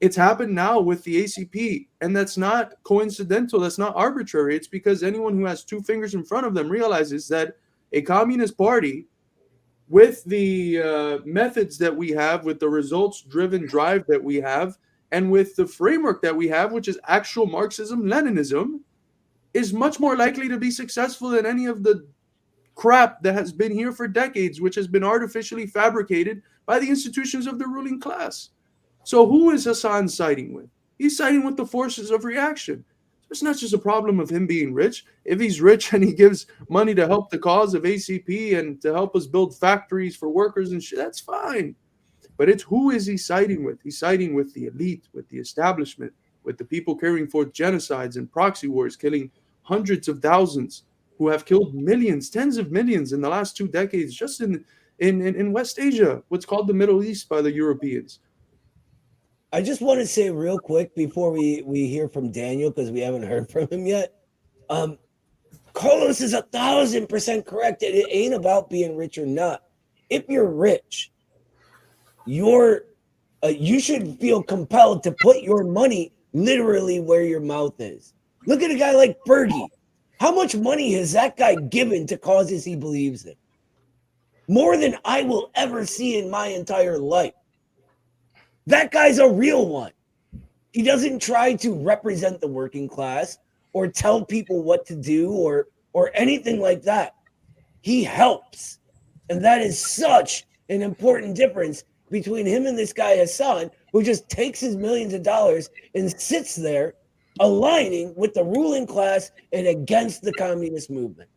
It's happened now with the ACP, and that's not coincidental. That's not arbitrary. It's because anyone who has two fingers in front of them realizes that a communist party, with the methods that we have, with the results-driven drive that we have, and with the framework that we have, which is actual Marxism-Leninism, is much more likely to be successful than any of the crap that has been here for decades, which has been artificially fabricated by the institutions of the ruling class. So who is Hassan siding with? He's siding with the forces of reaction. It's not just a problem of him being rich. If he's rich and he gives money to help the cause of ACP and to help us build factories for workers and shit, that's fine. But it's who is he siding with? He's siding with the elite, with the establishment, with the people carrying forth genocides and proxy wars, killing hundreds of thousands, who have killed millions, tens of millions in the last 2 decades, just in West Asia, what's called the Middle East by the Europeans. I just want to say real quick before we hear from Daniel, because we haven't heard from him yet. Carlos is 1,000% correct. It ain't about being rich or not. If you're rich, you should feel compelled to put your money literally where your mouth is. Look at a guy like Fergie. How much money has that guy given to causes he believes in? More than I will ever see in my entire life. That guy's a real one. He doesn't try to represent the working class or tell people what to do or anything like that. He helps. And that is such an important difference between him and this guy Hassan, who just takes his millions of dollars and sits there aligning with the ruling class and against the communist movement.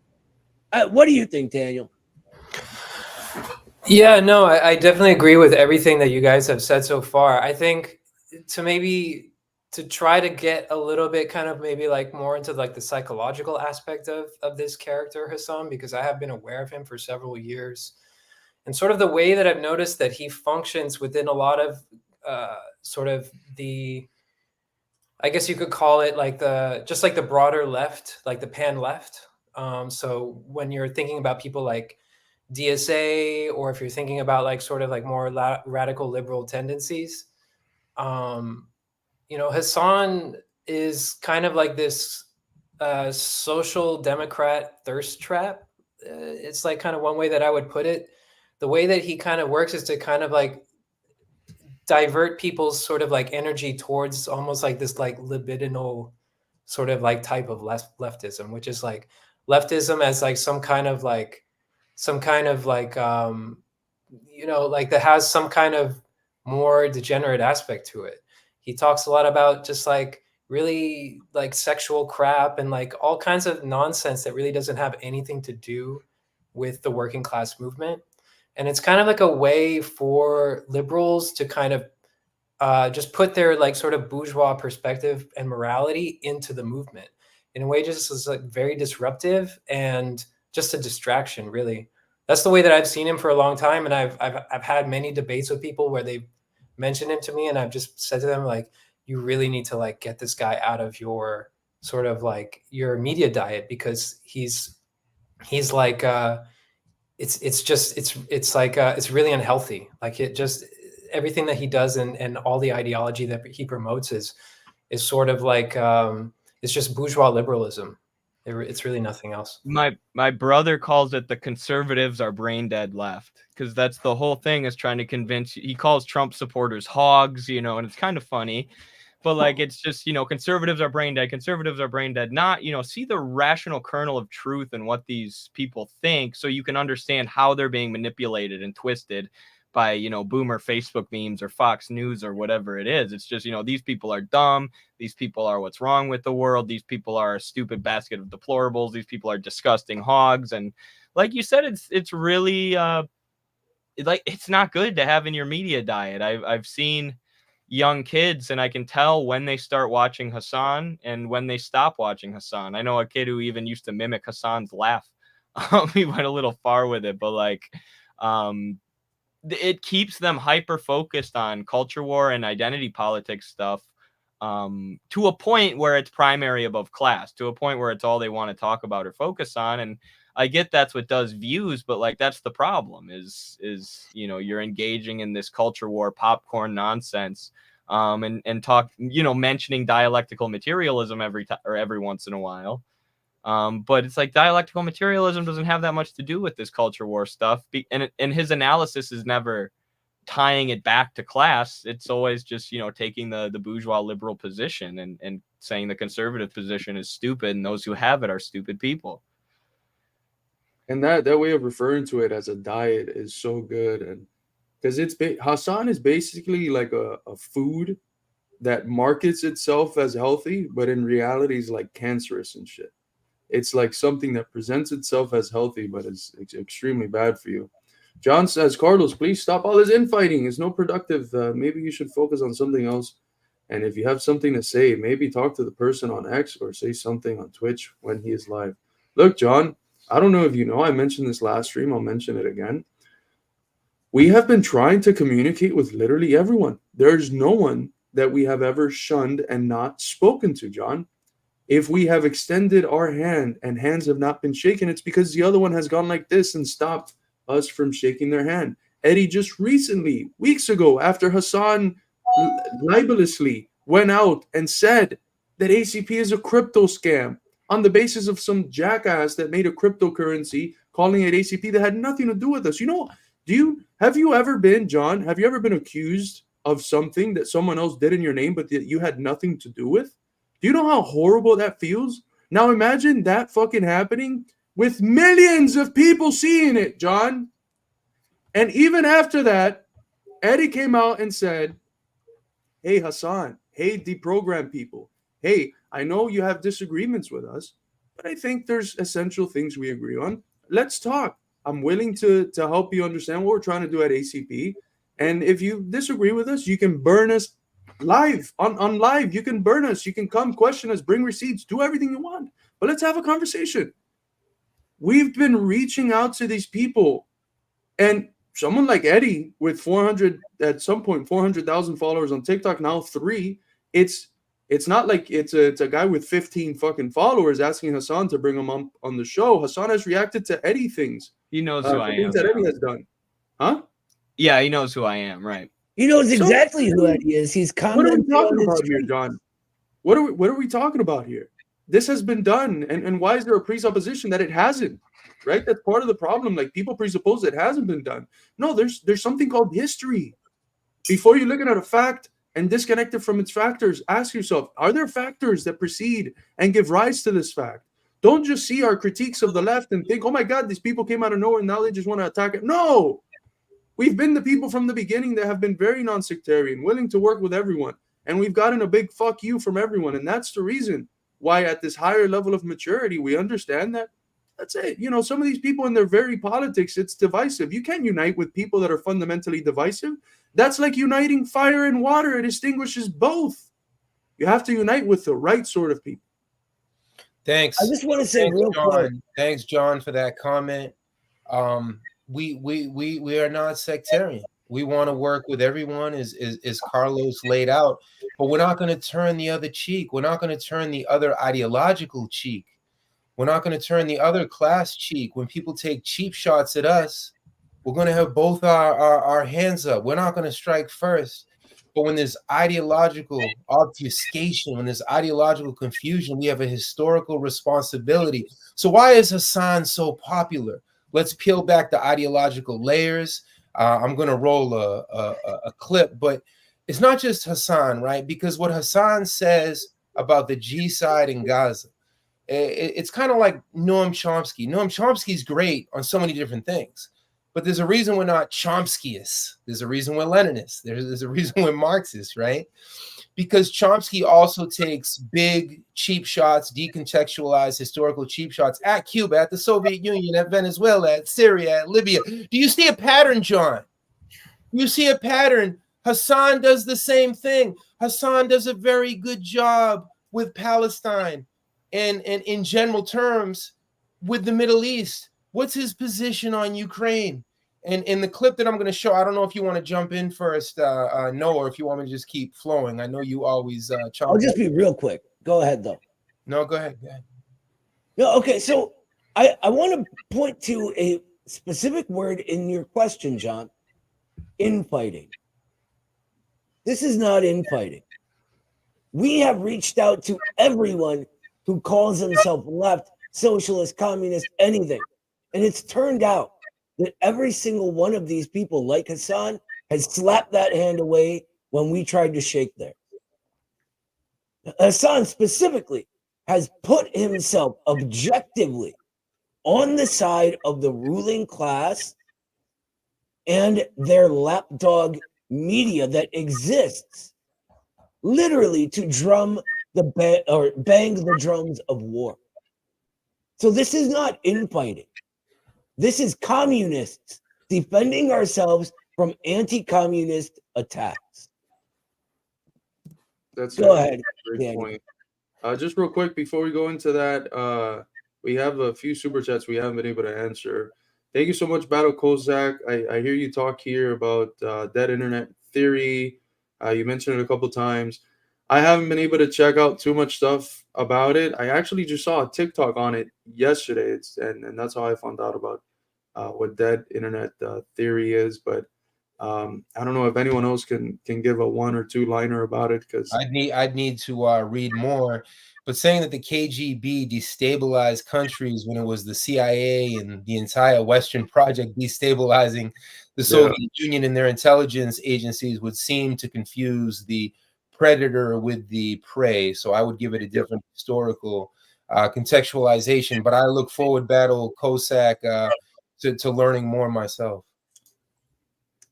What do you think, Daniel? Yeah, no, I definitely agree with everything that you guys have said so far. I think to try to get a little bit kind of maybe like more into like the psychological aspect of this character, Hassan, because I have been aware of him for several years. And sort of the way that I've noticed that he functions within a lot of sort of the, I guess you could call it like just like the broader left, like the pan left. So when you're thinking about people like DSA, or if you're thinking about like sort of like more radical liberal tendencies, Hassan is kind of like this social democrat thirst trap. It's like kind of one way that I would put it. The way that he kind of works is to kind of like divert people's sort of like energy towards almost like this like libidinal sort of like type of leftism, which is like leftism as like some kind of like like that has some kind of more degenerate aspect to it. He talks a lot about just like really like sexual crap and like all kinds of nonsense that really doesn't have anything to do with the working class movement. And it's kind of like a way for liberals to kind of just put their like sort of bourgeois perspective and morality into the movement in a way just is like very disruptive and just a distraction, really. That's the way that I've seen him for a long time. And I've had many debates with people where they've mentioned him to me, and I've just said to them, like, you really need to like get this guy out of your sort of like your media diet, because he's like it's like it's really unhealthy. Like it just everything that he does and all the ideology that he promotes is sort of like it's just bourgeois liberalism. It's really nothing else. My brother calls it the conservatives are brain dead left, because that's the whole thing, is trying to convince. He calls Trump supporters hogs, you know, and it's kind of funny. But like, it's just, you know, conservatives are brain dead. Conservatives are brain dead. Not, you know, see the rational kernel of truth and what these people think, so you can understand how they're being manipulated and twisted by, you know, boomer Facebook memes or Fox News or whatever it is. It's just, you know, these people are dumb. These people are what's wrong with the world. These people are a stupid basket of deplorables. These people are disgusting hogs. And like you said, it's really like, it's not good to have in your media diet. I've seen young kids, and I can tell when they start watching Hasan and when they stop watching Hasan. I know a kid who even used to mimic Hasan's laugh. He went a little far with it, but like, it keeps them hyper focused on culture war and identity politics stuff, to a point where it's primary above class, to a point where it's all they want to talk about or focus on. And I get that's what does views, but like, that's the problem is, you know, you're engaging in this culture war popcorn nonsense, and talk, you know, mentioning dialectical materialism every once in a while. But it's like, dialectical materialism doesn't have that much to do with this culture war stuff. And his analysis is never tying it back to class. It's always just, you know, taking the bourgeois liberal position and saying the conservative position is stupid, and those who have it are stupid people. And that way of referring to it as a diet is so good. And because Hasan is basically like a food that markets itself as healthy, but in reality is like cancerous and shit. It's like something that presents itself as healthy, but is extremely bad for you. John says, Carlos, please stop all this infighting. It's no productive. Maybe you should focus on something else. And if you have something to say, maybe talk to the person on X or say something on Twitch when he is live. Look, John, I don't know if you know, I mentioned this last stream. I'll mention it again. We have been trying to communicate with literally everyone. There's no one that we have ever shunned and not spoken to, John. If we have extended our hand and hands have not been shaken, it's because the other one has gone like this and stopped us from shaking their hand. Eddie just recently, weeks ago, after Hasan libelously went out and said that ACP is a crypto scam on the basis of some jackass that made a cryptocurrency calling it ACP that had nothing to do with us. You know, have you ever been, John, have you ever been accused of something that someone else did in your name, but that you had nothing to do with? Do you know how horrible that feels? Now imagine that fucking happening with millions of people seeing it, John. And even after that, Eddie came out and said, hey, Hasan, hey, deprogram people. Hey, I know you have disagreements with us, but I think there's essential things we agree on. Let's talk. I'm willing to help you understand what we're trying to do at ACP. And if you disagree with us, you can burn us live on live. You can burn us. You can come question us, bring receipts, do everything you want. But let's have a conversation. We've been reaching out to these people, and someone like Eddie with 400,000 followers on TikTok, now 3. It's not like it's a guy with 15 fucking followers asking Hasan to bring him on the show. Hasan has reacted to Eddie things. He knows who I am. Things that Eddie has done. Huh? Yeah, he knows who I am, right? He knows exactly who Eddie is. He's commenting. What are we talking about here, John? What are we talking about here? This has been done, and why is there a presupposition that it hasn't? Right? That's part of the problem. Like, people presuppose it hasn't been done. No, there's something called history. Before you're looking at a fact and disconnect it from its factors, ask yourself, are there factors that precede and give rise to this fact? Don't just see our critiques of the left and think, oh my God, these people came out of nowhere and now they just want to attack it. No! We've been the people from the beginning that have been very non-sectarian, willing to work with everyone. and we've gotten a big fuck you from everyone. And that's the reason why at this higher level of maturity, we understand that that's it. You know, some of these people in their very politics, it's divisive. You can't unite with people that are fundamentally divisive. That's like uniting fire and water. It extinguishes both. You have to unite with the right sort of people. Thanks. I just want to say Thanks, real quick. John. Thanks, John, for that comment. We are not sectarian. We want to work with everyone, as Carlos laid out, but we're not going to turn the other cheek. We're not going to turn the other ideological cheek. We're not going to turn the other class cheek. When people take cheap shots at us, we're going to have both our hands up. We're not going to strike first. But when there's ideological obfuscation, when there's ideological confusion, we have a historical responsibility. So why is Hassan so popular? Let's peel back the ideological layers. I'm going to roll a clip, but it's not just Hassan, right? Because what Hassan says about the G side in Gaza, it's kind of like Noam Chomsky. Noam Chomsky's great on so many different things, but there's a reason we're not Chomskyists. There's a reason we're Leninists. There's a reason we're Marxists, right? Because Chomsky also takes big, cheap shots, decontextualized historical cheap shots at Cuba, at the Soviet Union, at Venezuela, at Syria, at Libya. Do you see a pattern, John? You see a pattern. Hassan does the same thing. Hassan does a very good job with Palestine and in general terms with the Middle East. What's his position on Ukraine? And in the clip that I'm going to show, I don't know if you want to jump in first, Noah, or if you want me to just keep flowing. I know you always I'll just be real quick. Go ahead, though. No, go ahead. No, okay. So I want to point to a specific word in your question, John. Infighting. This is not infighting. We have reached out to everyone who calls himself left, socialist, communist, anything. And it's turned out that every single one of these people, like Hassan, has slapped that hand away when we tried to shake theirs. Hassan specifically has put himself objectively on the side of the ruling class and their lapdog media that exists literally to drum the bang the drums of war. So this is not infighting. This is communists defending ourselves from anti-communist attacks. Go ahead, Great Danny. point. Just real quick before we go into that, we have a few super chats we haven't been able to answer. Thank you so much, Battle Kozak. I hear you talk here about dead internet theory. You mentioned it a couple times. I haven't been able to check out too much stuff about it. I actually just saw a TikTok on it yesterday, and that's how I found out about what dead internet theory is. But I don't know if anyone else can give a one or two liner about it, because I'd need to read more. But saying that the KGB destabilized countries when it was the CIA and the entire Western project destabilizing the Soviet Union and their intelligence agencies would seem to confuse the predator with the prey. So I would give it a different historical contextualization. But I look forward, Battle Cossack, to learning more myself.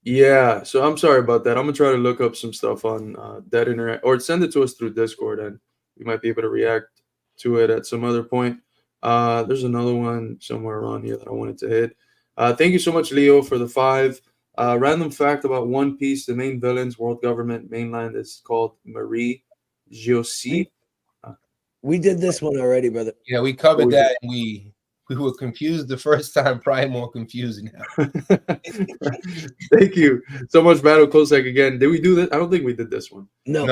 Yeah, so I'm sorry about that. I'm gonna try to look up some stuff on dead internet, or send it to us through Discord, and we might be able to react to it at some other point. There's another one somewhere around here that I wanted to hit. Thank you so much, Leo, for the 5. Random fact about One Piece: the main villain's world government mainland is called Marie Josée. We did this one already, brother. Yeah, we covered that, and we were confused the first time, probably more confused now. Thank you so much, Battle Cossack. Again, did we do this? I don't think we did this one. No.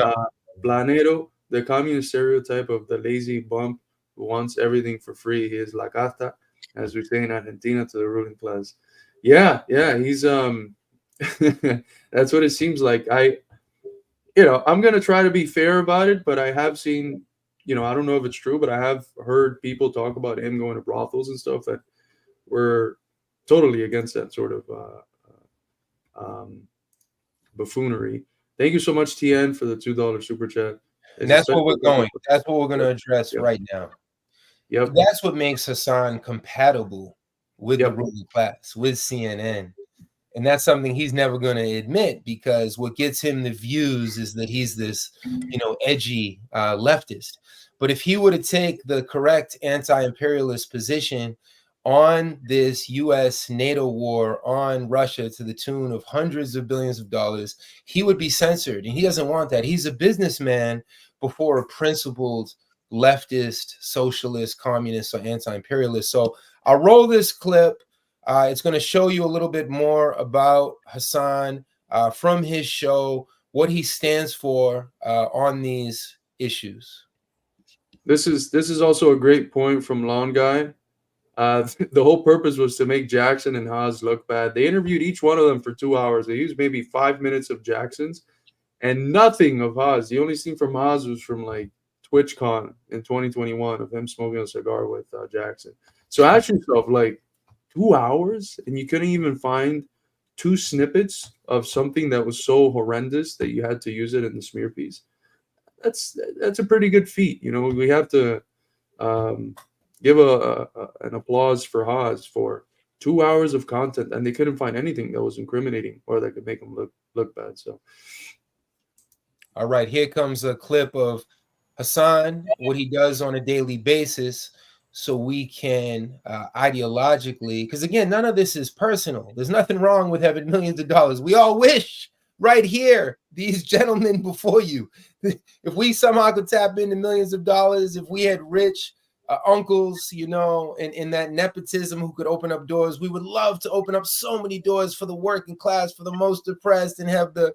Planero, the communist stereotype of the lazy bump who wants everything for free. He is la casta, as we say in Argentina, to the ruling class. Yeah, he's that's what it seems like. I'm gonna try to be fair about it, but I have seen, I don't know if it's true, but I have heard people talk about him going to brothels and stuff that were totally against that sort of buffoonery. Thank you so much, TN, for the $2 super chat. And that's where we're going. That's what we're going to address right now. Yep. That's what makes Hassan compatible with the ruling class, with CNN, And that's something he's never going to admit, because what gets him the views is that he's this, edgy leftist. But if he were to take the correct anti-imperialist position on this U.S. NATO war on Russia to the tune of hundreds of billions of dollars, he would be censored. And he doesn't want that. He's a businessman before a principled leftist, socialist, communist, or anti-imperialist. So I'll roll this clip. It's going to show you a little bit more about Hasan from his show, what he stands for on these issues. This is also a great point from Lawn Guy. The whole purpose was to make Jackson and Haas look bad. They interviewed each one of them for 2 hours. They used maybe 5 minutes of Jackson's and nothing of Haas. The only scene from Haas was from like TwitchCon in 2021 of him smoking a cigar with Jackson. So ask yourself, like, 2 hours and you couldn't even find 2 snippets of something that was so horrendous that you had to use it in the smear piece. That's a pretty good feat. We have to give an applause for Haas for 2 hours of content, and they couldn't find anything that was incriminating or that could make them look bad. So, all right, here comes a clip of Hasan, what he does on a daily basis, so we can ideologically, because again, none of this is personal. There's nothing wrong with having millions of dollars. We all wish right here, these gentlemen before you, if we somehow could tap into millions of dollars, if we had rich uncles, and that nepotism who could open up doors, we would love to open up so many doors for the working class, for the most oppressed, and have the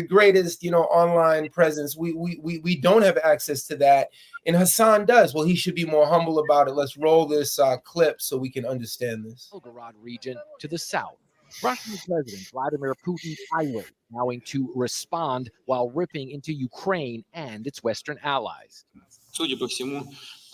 greatest, online presence. We don't have access to that, and Hasan does. Well, he should be more humble about it. Let's roll this clip so we can understand this. Volgograd region to the south. Russian President Vladimir Putin irate, vowing to respond while ripping into Ukraine and its Western allies.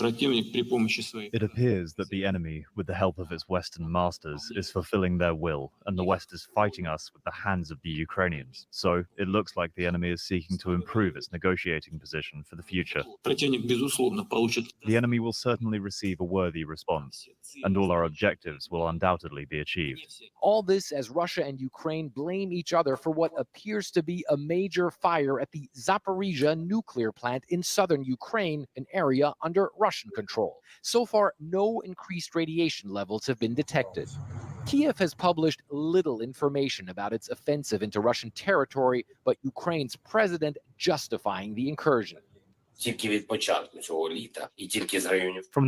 It appears that the enemy, with the help of its Western masters, is fulfilling their will, and the West is fighting us with the hands of the Ukrainians. So it looks like the enemy is seeking to improve its negotiating position for the future. The enemy will certainly receive a worthy response, and all our objectives will undoubtedly be achieved. All this as Russia and Ukraine blame each other for what appears to be a major fire at the Zaporizhzhia nuclear plant in southern Ukraine, an area under Russian control. So far, no increased radiation levels have been detected. Kiev has published little information about its offensive into Russian territory, but Ukraine's president justifying the incursion. From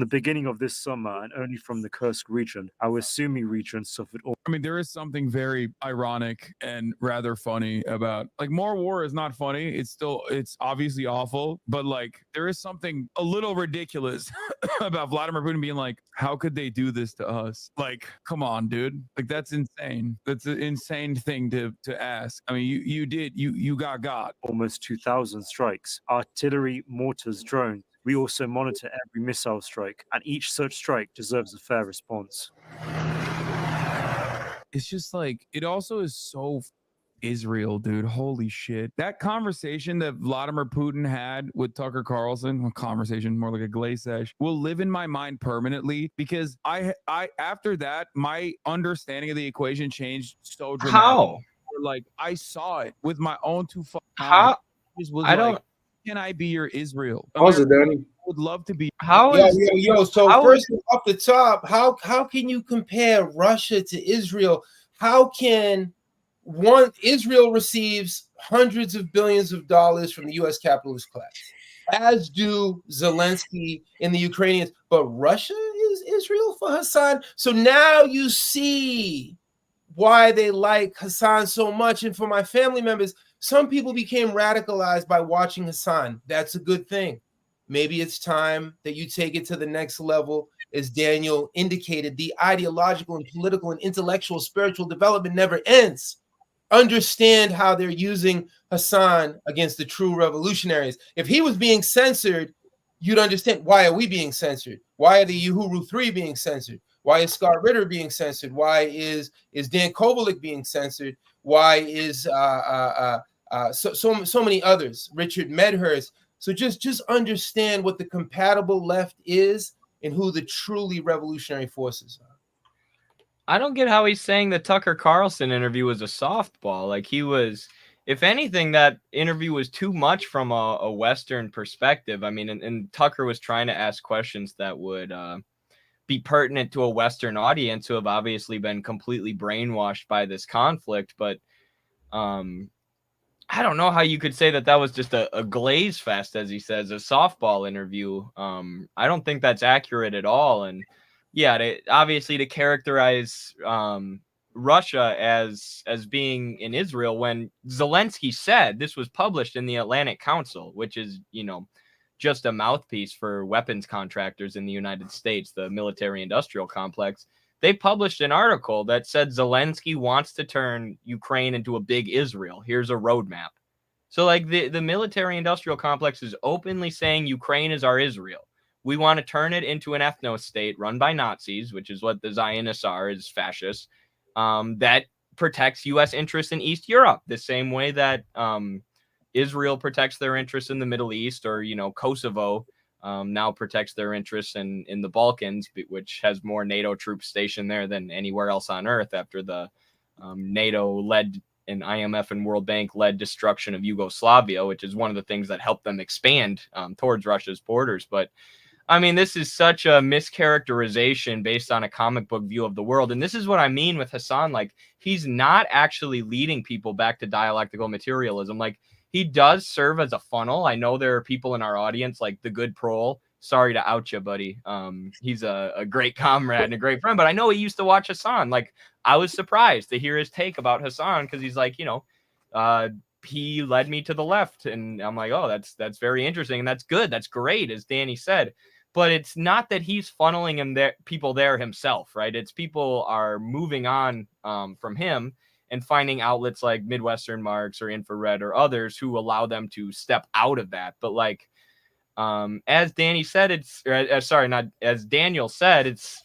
the beginning of this summer and only from the Kursk region, our Sumy region suffered all. I mean, there is something very ironic and rather funny about, like, more war is not funny. It's obviously awful, but like there is something a little ridiculous about Vladimir Putin being like, how could they do this to us? Like, come on, dude. Like, that's insane. That's an insane thing to ask. I mean, you got Almost 2,000 strikes, artillery, mortars, drones. We also monitor every missile strike, and each such strike deserves a fair response. It's just like, it also is so Israel, dude. Holy shit. That conversation that Vladimir Putin had with Tucker Carlson, conversation more like a glaze sesh, will live in my mind permanently, because I after that, my understanding of the equation changed so dramatically. How? Like, I saw it with my own two fucking How? eyes. Was I like, don't. can I be your Israel? how's it, Danny? Would love to be. How Yo, is so how first off the top, how can you compare Russia to Israel? How can Israel receives hundreds of billions of dollars from the U.S. capitalist class, as do Zelensky and the Ukrainians, but Russia is Israel for Hasan? So now you see why they like Hasan so much. And for my family members, some people became radicalized by watching Hasan. That's a good thing. Maybe it's time that you take it to the next level. As Daniel indicated, the ideological and political and intellectual spiritual development never ends. Understand how they're using Hasan against the true revolutionaries. If he was being censored, you'd understand, why are we being censored? Why are the Uhuru 3 being censored? Why is Scott Ritter being censored? Why is Dan Kovalik being censored? Why is so many others? Richard Medhurst. So just understand what the compatible left is and who the truly revolutionary forces are. I don't get how he's saying the Tucker Carlson interview was a softball. Like, he was, if anything, that interview was too much from a Western perspective. I mean, and Tucker was trying to ask questions that would be pertinent to a Western audience who have obviously been completely brainwashed by this conflict. But I don't know how you could say that that was just a glaze fest, as he says, a softball interview. I don't think that's accurate at all. And yeah, obviously to characterize Russia as being in Israel, when Zelensky said, this was published in the Atlantic Council, which is, you know, just a mouthpiece for weapons contractors in the United States, the military industrial complex. They published an article that said Zelensky wants to turn Ukraine into a big Israel. Here's a roadmap. So like the military industrial complex is openly saying Ukraine is our Israel. We want to turn it into an ethno state run by Nazis, which is what the Zionists are, is fascists, that protects U.S. interests in East Europe, the same way that Israel protects their interests in the Middle East, or, you know, Kosovo now protects their interests in the Balkans, which has more NATO troops stationed there than anywhere else on earth after the NATO-led and IMF and World Bank-led destruction of Yugoslavia, which is one of the things that helped them expand towards Russia's borders. But I mean, this is such a mischaracterization based on a comic book view of the world. And this is what I mean with Hassan. Like, he's not actually leading people back to dialectical materialism. Like, he does serve as a funnel. I know there are people in our audience like the Good Prole. Sorry to out you, buddy. He's a great comrade and a great friend, but I know he used to watch Hassan. Like, I was surprised to hear his take about Hassan, because he's like, you know, he led me to the left. And I'm like, oh, that's very interesting. And that's good. That's great, as Danny said. But it's not that he's funneling him there, people there himself, right? It's people are moving on from him and finding outlets like Midwestern Marks or Infrared or others who allow them to step out of that. But like, as Danny said, as Daniel said, it's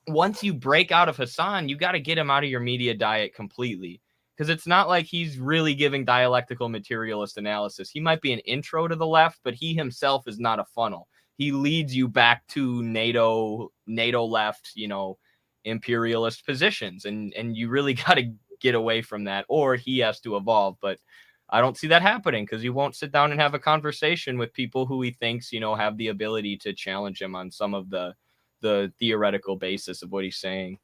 once you break out of Hassan, you got to get him out of your media diet completely. Because it's not like he's really giving dialectical materialist analysis. He might be an intro to the left, but he himself is not a funnel. He leads you back to NATO left, you know, imperialist positions. And you really got to get away from that, or he has to evolve. But I don't see that happening, because he won't sit down and have a conversation with people who he thinks, you know, have the ability to challenge him on some of the theoretical basis of what he's saying.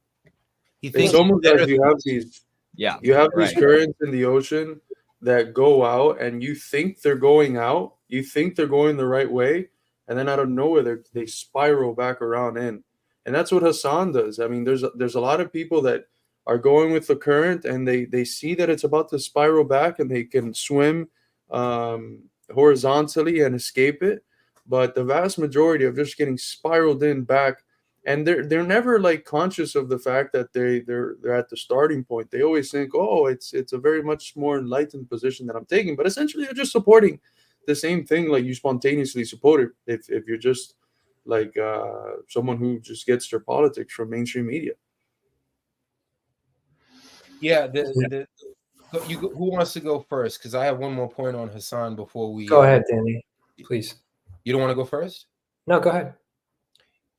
He thinks It's almost like you have these right. currents in the ocean that go out, and you think they're going out, you think they're going the right way, and then out of nowhere they spiral back around in. And that's what Hassan does. I mean, there's a lot of people that are going with the current, and they see that it's about to spiral back, and they can swim horizontally and escape it. But the vast majority of just getting spiraled in back, and they're never like conscious of the fact that they're at the starting point. They always think, oh, it's a very much more enlightened position that I'm taking, but essentially they're just supporting the same thing like you spontaneously supported if you're just like someone who just gets their politics from mainstream media. Yeah, who wants to go first? Because I have one more point on Hassan before we go ahead, Danny, please. You don't want to go first? No, go ahead.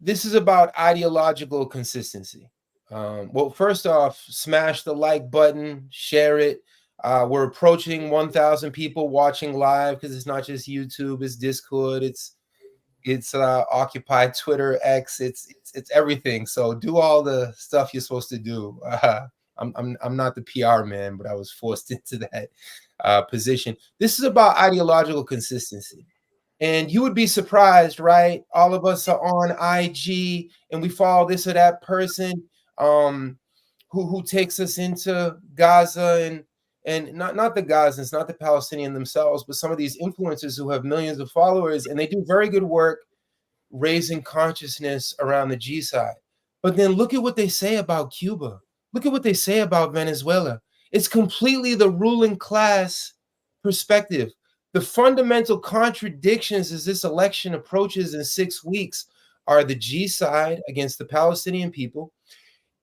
This is about ideological consistency. Well, first off, smash the like button, share it. We're approaching 1,000 people watching live, because it's not just YouTube, it's Discord, it's Occupy, Twitter, X, it's everything. So do all the stuff you're supposed to do. I'm not the PR man, but I was forced into that position. This is about ideological consistency. And you would be surprised, right? All of us are on IG and we follow this or that person who takes us into Gaza and not the Gazans, not the Palestinians themselves, but some of these influencers who have millions of followers, and they do very good work raising consciousness around the G side. But then look at what they say about Cuba. Look at what they say about Venezuela. It's completely the ruling class perspective. The fundamental contradictions as this election approaches in 6 weeks are the G side against the Palestinian people.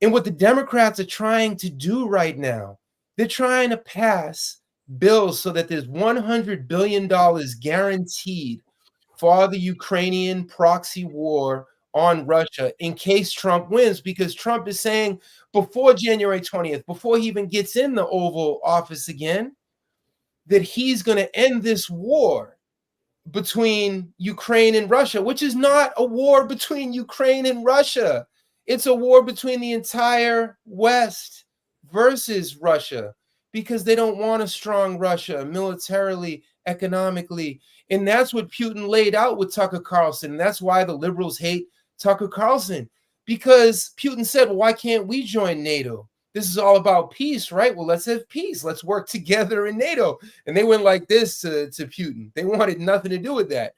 And what the Democrats are trying to do right now, they're trying to pass bills so that there's $100 billion guaranteed for the Ukrainian proxy war on Russia in case Trump wins, because Trump is saying before January 20th, before he even gets in the Oval Office again, that he's going to end this war between Ukraine and Russia, which is not a war between Ukraine and Russia. It's a war between the entire West versus Russia, because they don't want a strong Russia militarily, economically. And that's what Putin laid out with Tucker Carlson. And that's why the liberals hate Tucker Carlson, because Putin said, well, why can't we join NATO? This is all about peace, right? Well, let's have peace. Let's work together in NATO. And they went like this to Putin. They wanted nothing to do with that.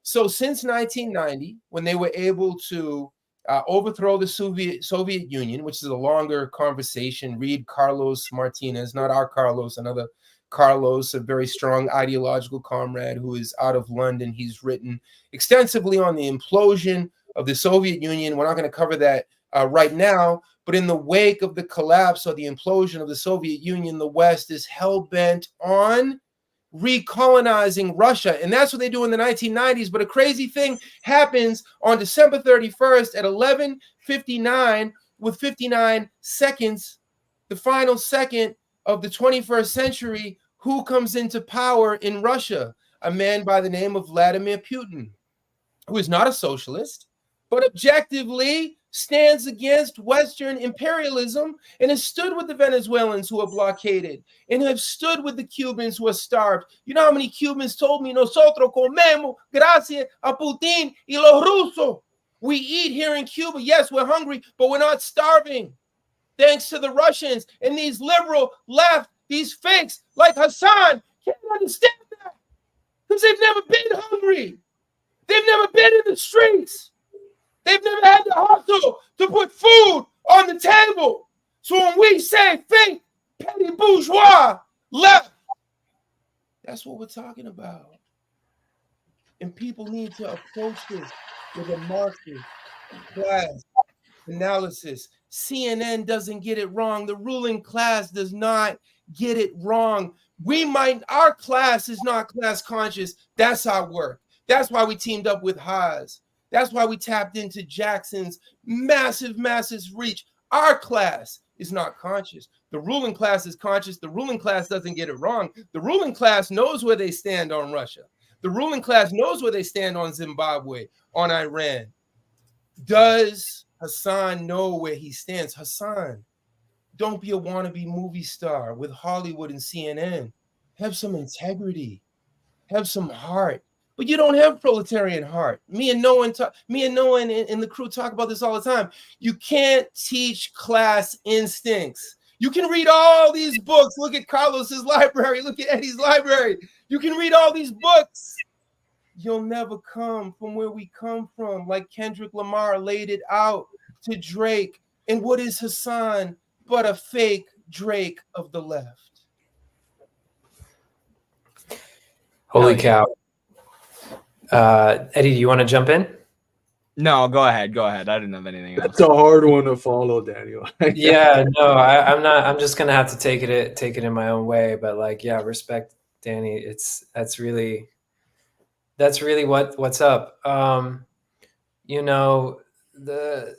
So since 1990, when they were able to overthrow the Soviet Union, which is a longer conversation, read Carlos Martinez, not our Carlos, another Carlos, a very strong ideological comrade who is out of London. He's written extensively on the implosion of the Soviet Union. We're not going to cover that right now, but in the wake of the collapse or the implosion of the Soviet Union, the West is hell-bent on recolonizing Russia. And that's what they do in the 1990s. But a crazy thing happens on December 31st at 11:59 with 59 seconds, the final second of the 21st century. Who comes into power in Russia? A man by the name of Vladimir Putin, who is not a socialist, but objectively stands against Western imperialism and has stood with the Venezuelans who are blockaded and have stood with the Cubans who are starved. You know how many Cubans told me, nosotros comemos gracias a Putin y los rusos. We eat here in Cuba. Yes, we're hungry, but we're not starving, thanks to the Russians. And these liberal left, these fakes like Hassan can't understand that, because they've never been hungry. They've never been in the streets. They've never had the hustle to put food on the table. So when we say fake, petty bourgeois left, that's what we're talking about. And people need to approach this with a Marxist class analysis. CNN doesn't get it wrong. The ruling class does not get it wrong. Our class is not class conscious. That's our work. That's why we teamed up with Haas. That's why we tapped into Jackson's massive reach. Our class is not conscious. The ruling class is conscious. The ruling class doesn't get it wrong. The ruling class knows where they stand on Russia. The ruling class knows where they stand on Zimbabwe, on Iran. Does Hassan know where he stands? Hassan, don't be a wannabe movie star with Hollywood and CNN. Have some integrity. Have some heart. But you don't have proletarian heart. Me and Noah and the crew talk about this all the time. You can't teach class instincts. You can read all these books. Look at Carlos's library. Look at Eddie's library. You can read all these books. You'll never come from where we come from, like Kendrick Lamar laid it out to Drake. And what is Hassan but a fake Drake of the left? Holy cow. Eddie, do you want to jump in? No, go ahead. I didn't have anything else. That's a hard one to follow, Daniel. Yeah, no, I'm not. I'm just gonna have to take it in my own way. But like, yeah, respect, Danny. That's really what's up. You know, the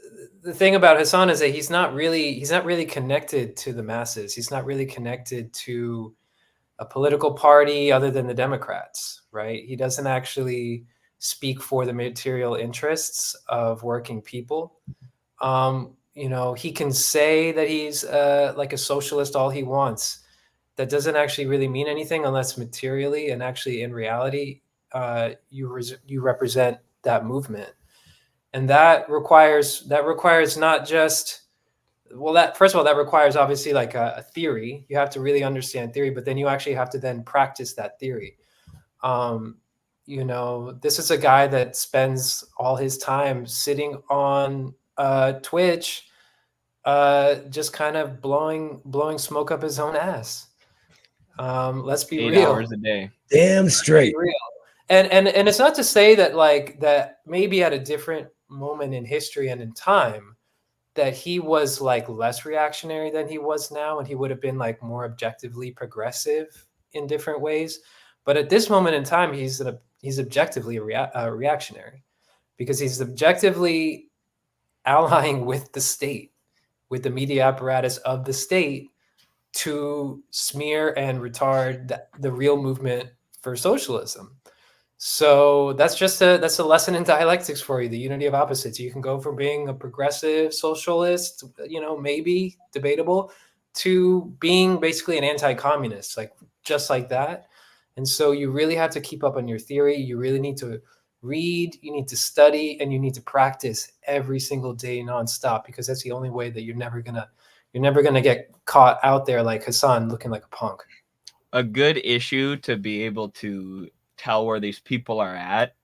thing about Hassan is that he's not really connected to the masses. He's not really connected to a political party other than the Democrats, right? He doesn't actually speak for the material interests of working people. You know, he can say that he's like a socialist all he wants. That doesn't actually really mean anything unless materially and actually in reality, you represent that movement. And that requires not just, well, that first of all, that requires obviously like a theory. You have to really understand theory, but then you actually have to then practice that theory. You know, this is a guy that spends all his time sitting on Twitch, just kind of blowing smoke up his own ass. Let's be 8 real. hours a day. Damn straight. And it's not to say that like that maybe at a different moment in history and in time that he was like less reactionary than he was now, and he would have been like more objectively progressive in different ways. But at this moment in time, he's objectively reactionary. because he's objectively allying with the state, with the media apparatus of the state, to smear and retard the real movement for socialism. So that's a lesson in dialectics for you, the unity of opposites. You can go from being a progressive socialist, maybe debatable, to being basically an anti-communist, like just like that. And so you really have to keep up on your theory. You really need to read, you need to study, and you need to practice every single day nonstop, because that's the only way that you're never gonna get caught out there like Hassan looking like a punk. A good issue to be able to tell where these people are at,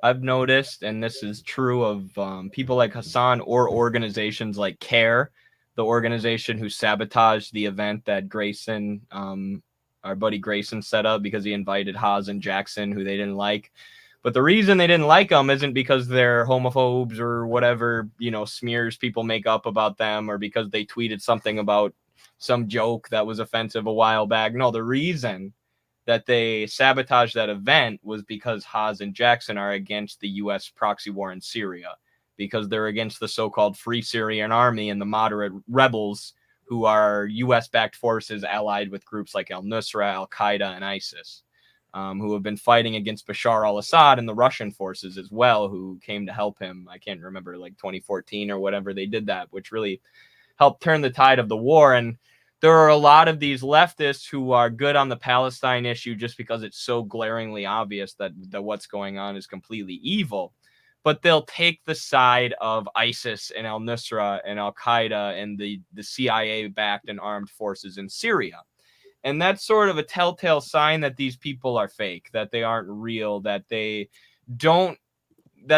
I've noticed, and this is true of people like Hassan or organizations like CARE, the organization who sabotaged the event that Grayson, our buddy Grayson, set up because he invited Haas and Jackson, who they didn't like. But the reason they didn't like them isn't because they're homophobes or whatever, smears people make up about them, or because they tweeted something about some joke that was offensive a while back. No, the reason that they sabotaged that event was because Haas and Jackson are against the U.S. proxy war in Syria, because they're against the so-called Free Syrian Army and the moderate rebels who are U.S.-backed forces allied with groups like al-Nusra, al-Qaeda, and ISIS. Who have been fighting against Bashar al-Assad and the Russian forces as well, who came to help him. I can't remember, like 2014 or whatever they did that, which really helped turn the tide of the war. And there are a lot of these leftists who are good on the Palestine issue just because it's so glaringly obvious that what's going on is completely evil. But they'll take the side of ISIS and al-Nusra and al-Qaeda and the CIA-backed and armed forces in Syria. And that's sort of a telltale sign that these people are fake, that they aren't real, that that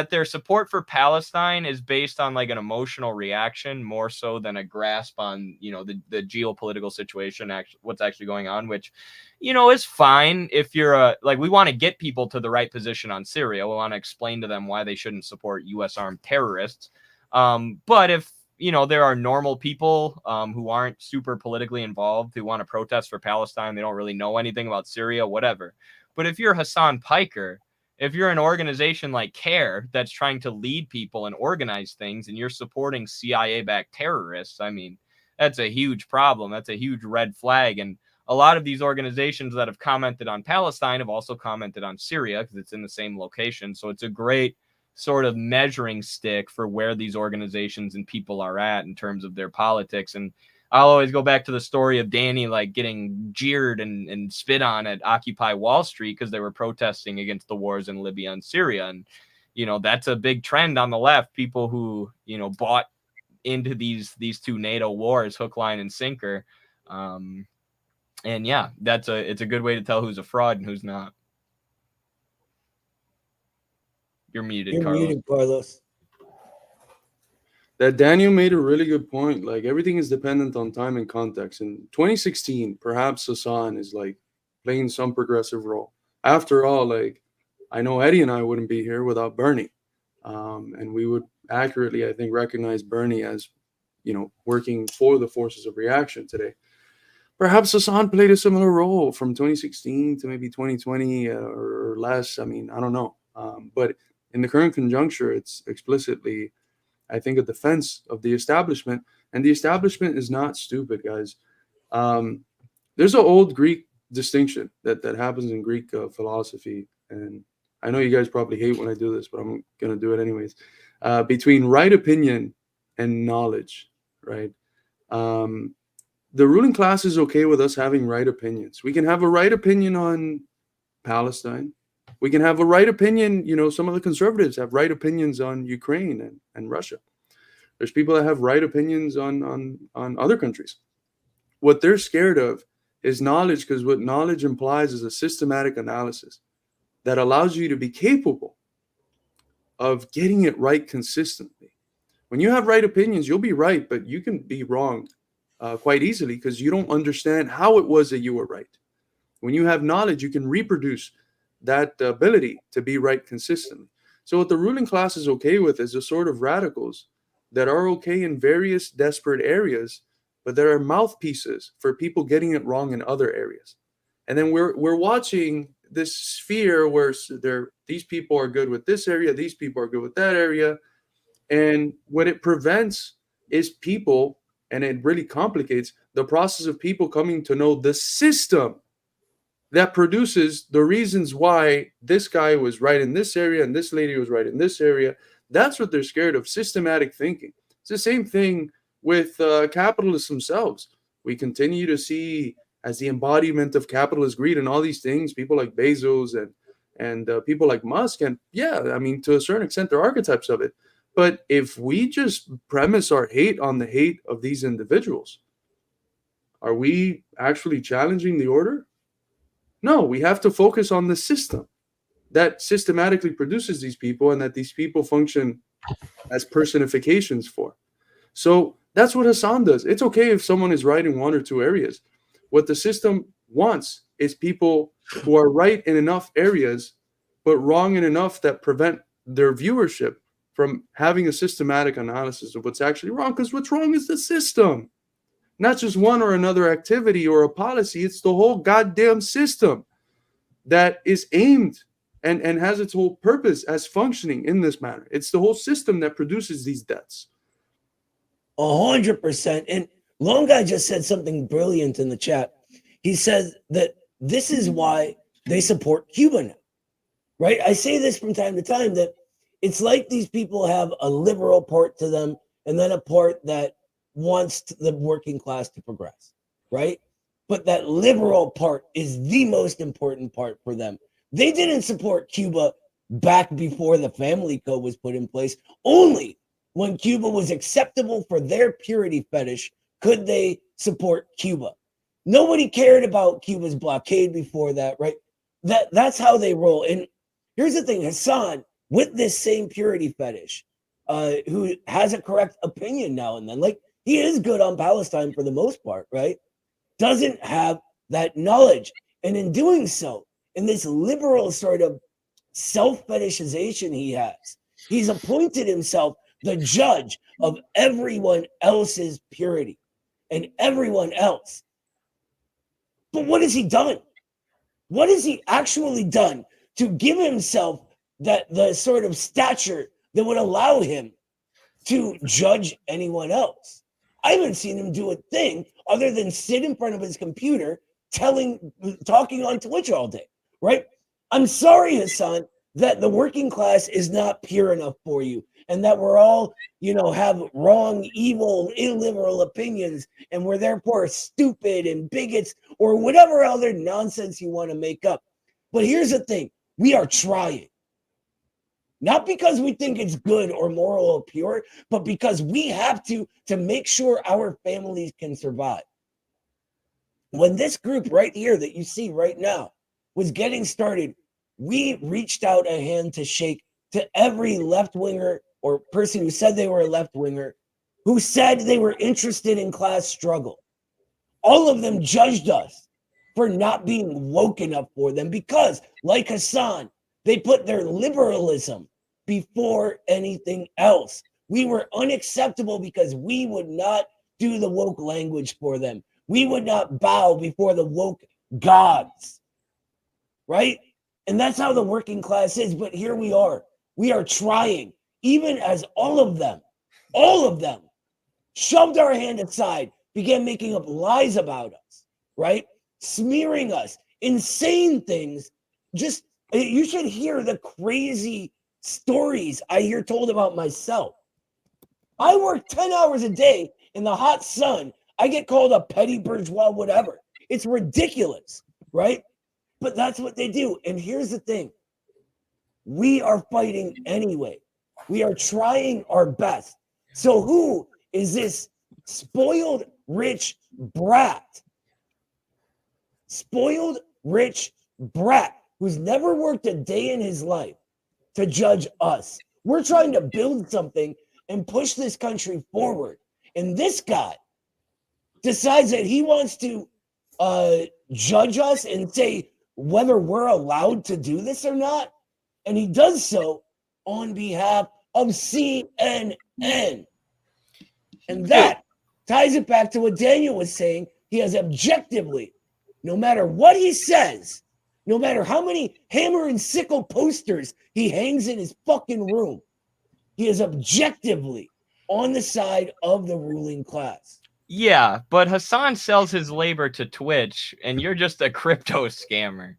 their support for Palestine is based on like an emotional reaction more so than a grasp on, the geopolitical situation, what's actually going on, which, is fine if you're we want to get people to the right position on Syria. We want to explain to them why they shouldn't support U.S. armed terrorists. But if, there are normal people who aren't super politically involved, who want to protest for Palestine, they don't really know anything about Syria, whatever. But if you're Hassan Piker, if you're an organization like CARE that's trying to lead people and organize things, and you're supporting CIA-backed terrorists, I mean, that's a huge problem. That's a huge red flag. And a lot of these organizations that have commented on Palestine have also commented on Syria because it's in the same location. So it's a great sort of measuring stick for where these organizations and people are at in terms of their politics. And I'll always go back to the story of Danny getting jeered and spit on at Occupy Wall Street because they were protesting against the wars in Libya and Syria. And that's a big trend on the left, people who bought into these two NATO wars hook, line, and sinker. And yeah, it's a good way to tell who's a fraud and who's not. You're muted, Carlos. That Daniel made a really good point. Like, everything is dependent on time and context. In 2016, perhaps Hassan is playing some progressive role. After all, I know Eddie and I wouldn't be here without Bernie. And we would accurately, I think, recognize Bernie as, working for the forces of reaction today. Perhaps Hassan played a similar role from 2016 to maybe 2020 or less. I mean, I don't know. But in the current conjuncture, it's explicitly, I think, a defense of the establishment. And the establishment is not stupid, guys. There's an old Greek distinction that happens in Greek philosophy. And I know you guys probably hate when I do this, but I'm going to do it anyways. Between right opinion and knowledge, right? The ruling class is okay with us having right opinions. We can have a right opinion on Palestine. We can have a right opinion. Some of the conservatives have right opinions on Ukraine and Russia. There's people that have right opinions on other countries. What they're scared of is knowledge, because what knowledge implies is a systematic analysis that allows you to be capable of getting it right consistently. When you have right opinions, you'll be right, but you can be wrong quite easily because you don't understand how it was that you were right. When you have knowledge, you can reproduce that ability to be right consistently. So what the ruling class is okay with is the sort of radicals that are okay in various desperate areas, but there are mouthpieces for people getting it wrong in other areas. And then we're watching this sphere where these people are good with this area, these people are good with that area, and what it prevents is people, and it really complicates the process of people coming to know the system that produces the reasons why this guy was right in this area and this lady was right in this area. That's what they're scared of, systematic thinking. It's the same thing with capitalists themselves. We continue to see, as the embodiment of capitalist greed and all these things, people like Bezos and people like Musk. And yeah, I mean, to a certain extent, they're archetypes of it. But if we just premise our hate on the hate of these individuals, are we actually challenging the order? No, we have to focus on the system that systematically produces these people and that these people function as personifications for. So that's what Hassan does. It's okay if someone is right in one or two areas. What the system wants is people who are right in enough areas, but wrong in enough that prevent their viewership from having a systematic analysis of what's actually wrong. Because what's wrong is the system, not just one or another activity or a policy. It's the whole goddamn system that is aimed and has its whole purpose as functioning in this manner. It's the whole system that produces these deaths. 100%. And Long Guy just said something brilliant in the chat. He says that this is why they support Cuba now, right? I say this from time to time, that it's like these people have a liberal part to them and then a part that wants the working class to progress, right? But that liberal part is the most important part for them. They didn't support Cuba back before the family code was put in place. Only when Cuba was acceptable for their purity fetish could they support Cuba. Nobody cared about Cuba's blockade before that, right? That's how they roll. And here's the thing, Hassan, with this same purity fetish, who has a correct opinion now and then, like he is good on Palestine for the most part, right? Doesn't have that knowledge. And in doing so, in this liberal sort of self-fetishization he has, he's appointed himself the judge of everyone else's purity and everyone else. But what has he done? What has he actually done to give himself the sort of stature that would allow him to judge anyone else? I haven't seen him do a thing other than sit in front of his computer talking on Twitch all day, right? I'm sorry, Hassan, that the working class is not pure enough for you and that we're all, have wrong, evil, illiberal opinions and we're therefore stupid and bigots or whatever other nonsense you want to make up. But here's the thing, we are trying. Not because we think it's good or moral or pure, but because we have to make sure our families can survive. When this group right here that you see right now was getting started, we reached out a hand to shake to every left-winger or person who said they were a left-winger, who said they were interested in class struggle. All of them judged us for not being woke enough for them because, like Hassan, they put their liberalism before anything else. We were unacceptable because we would not do the woke language for them. We would not bow before the woke gods, right? And that's how the working class is. But here we are trying, even as all of them shoved our hand aside, began making up lies about us, right? Smearing us, insane things. Just, you should hear the crazy stories I hear told about myself. I work 10 hours a day in the hot sun. I get called a petty bourgeois, whatever. It's ridiculous, right? But that's what they do. And here's the thing. We are fighting anyway. We are trying our best. So who is this spoiled rich brat? Spoiled rich brat who's never worked a day in his life to judge us. We're trying to build something and push this country forward. And this guy decides that he wants to judge us and say whether we're allowed to do this or not. And he does so on behalf of CNN. And that ties it back to what Daniel was saying. He has objectively, no matter what he says, No matter how many hammer and sickle posters he hangs in his fucking room, he is objectively on the side of the ruling class. Yeah, but Hassan sells his labor to Twitch, and you're just a crypto scammer.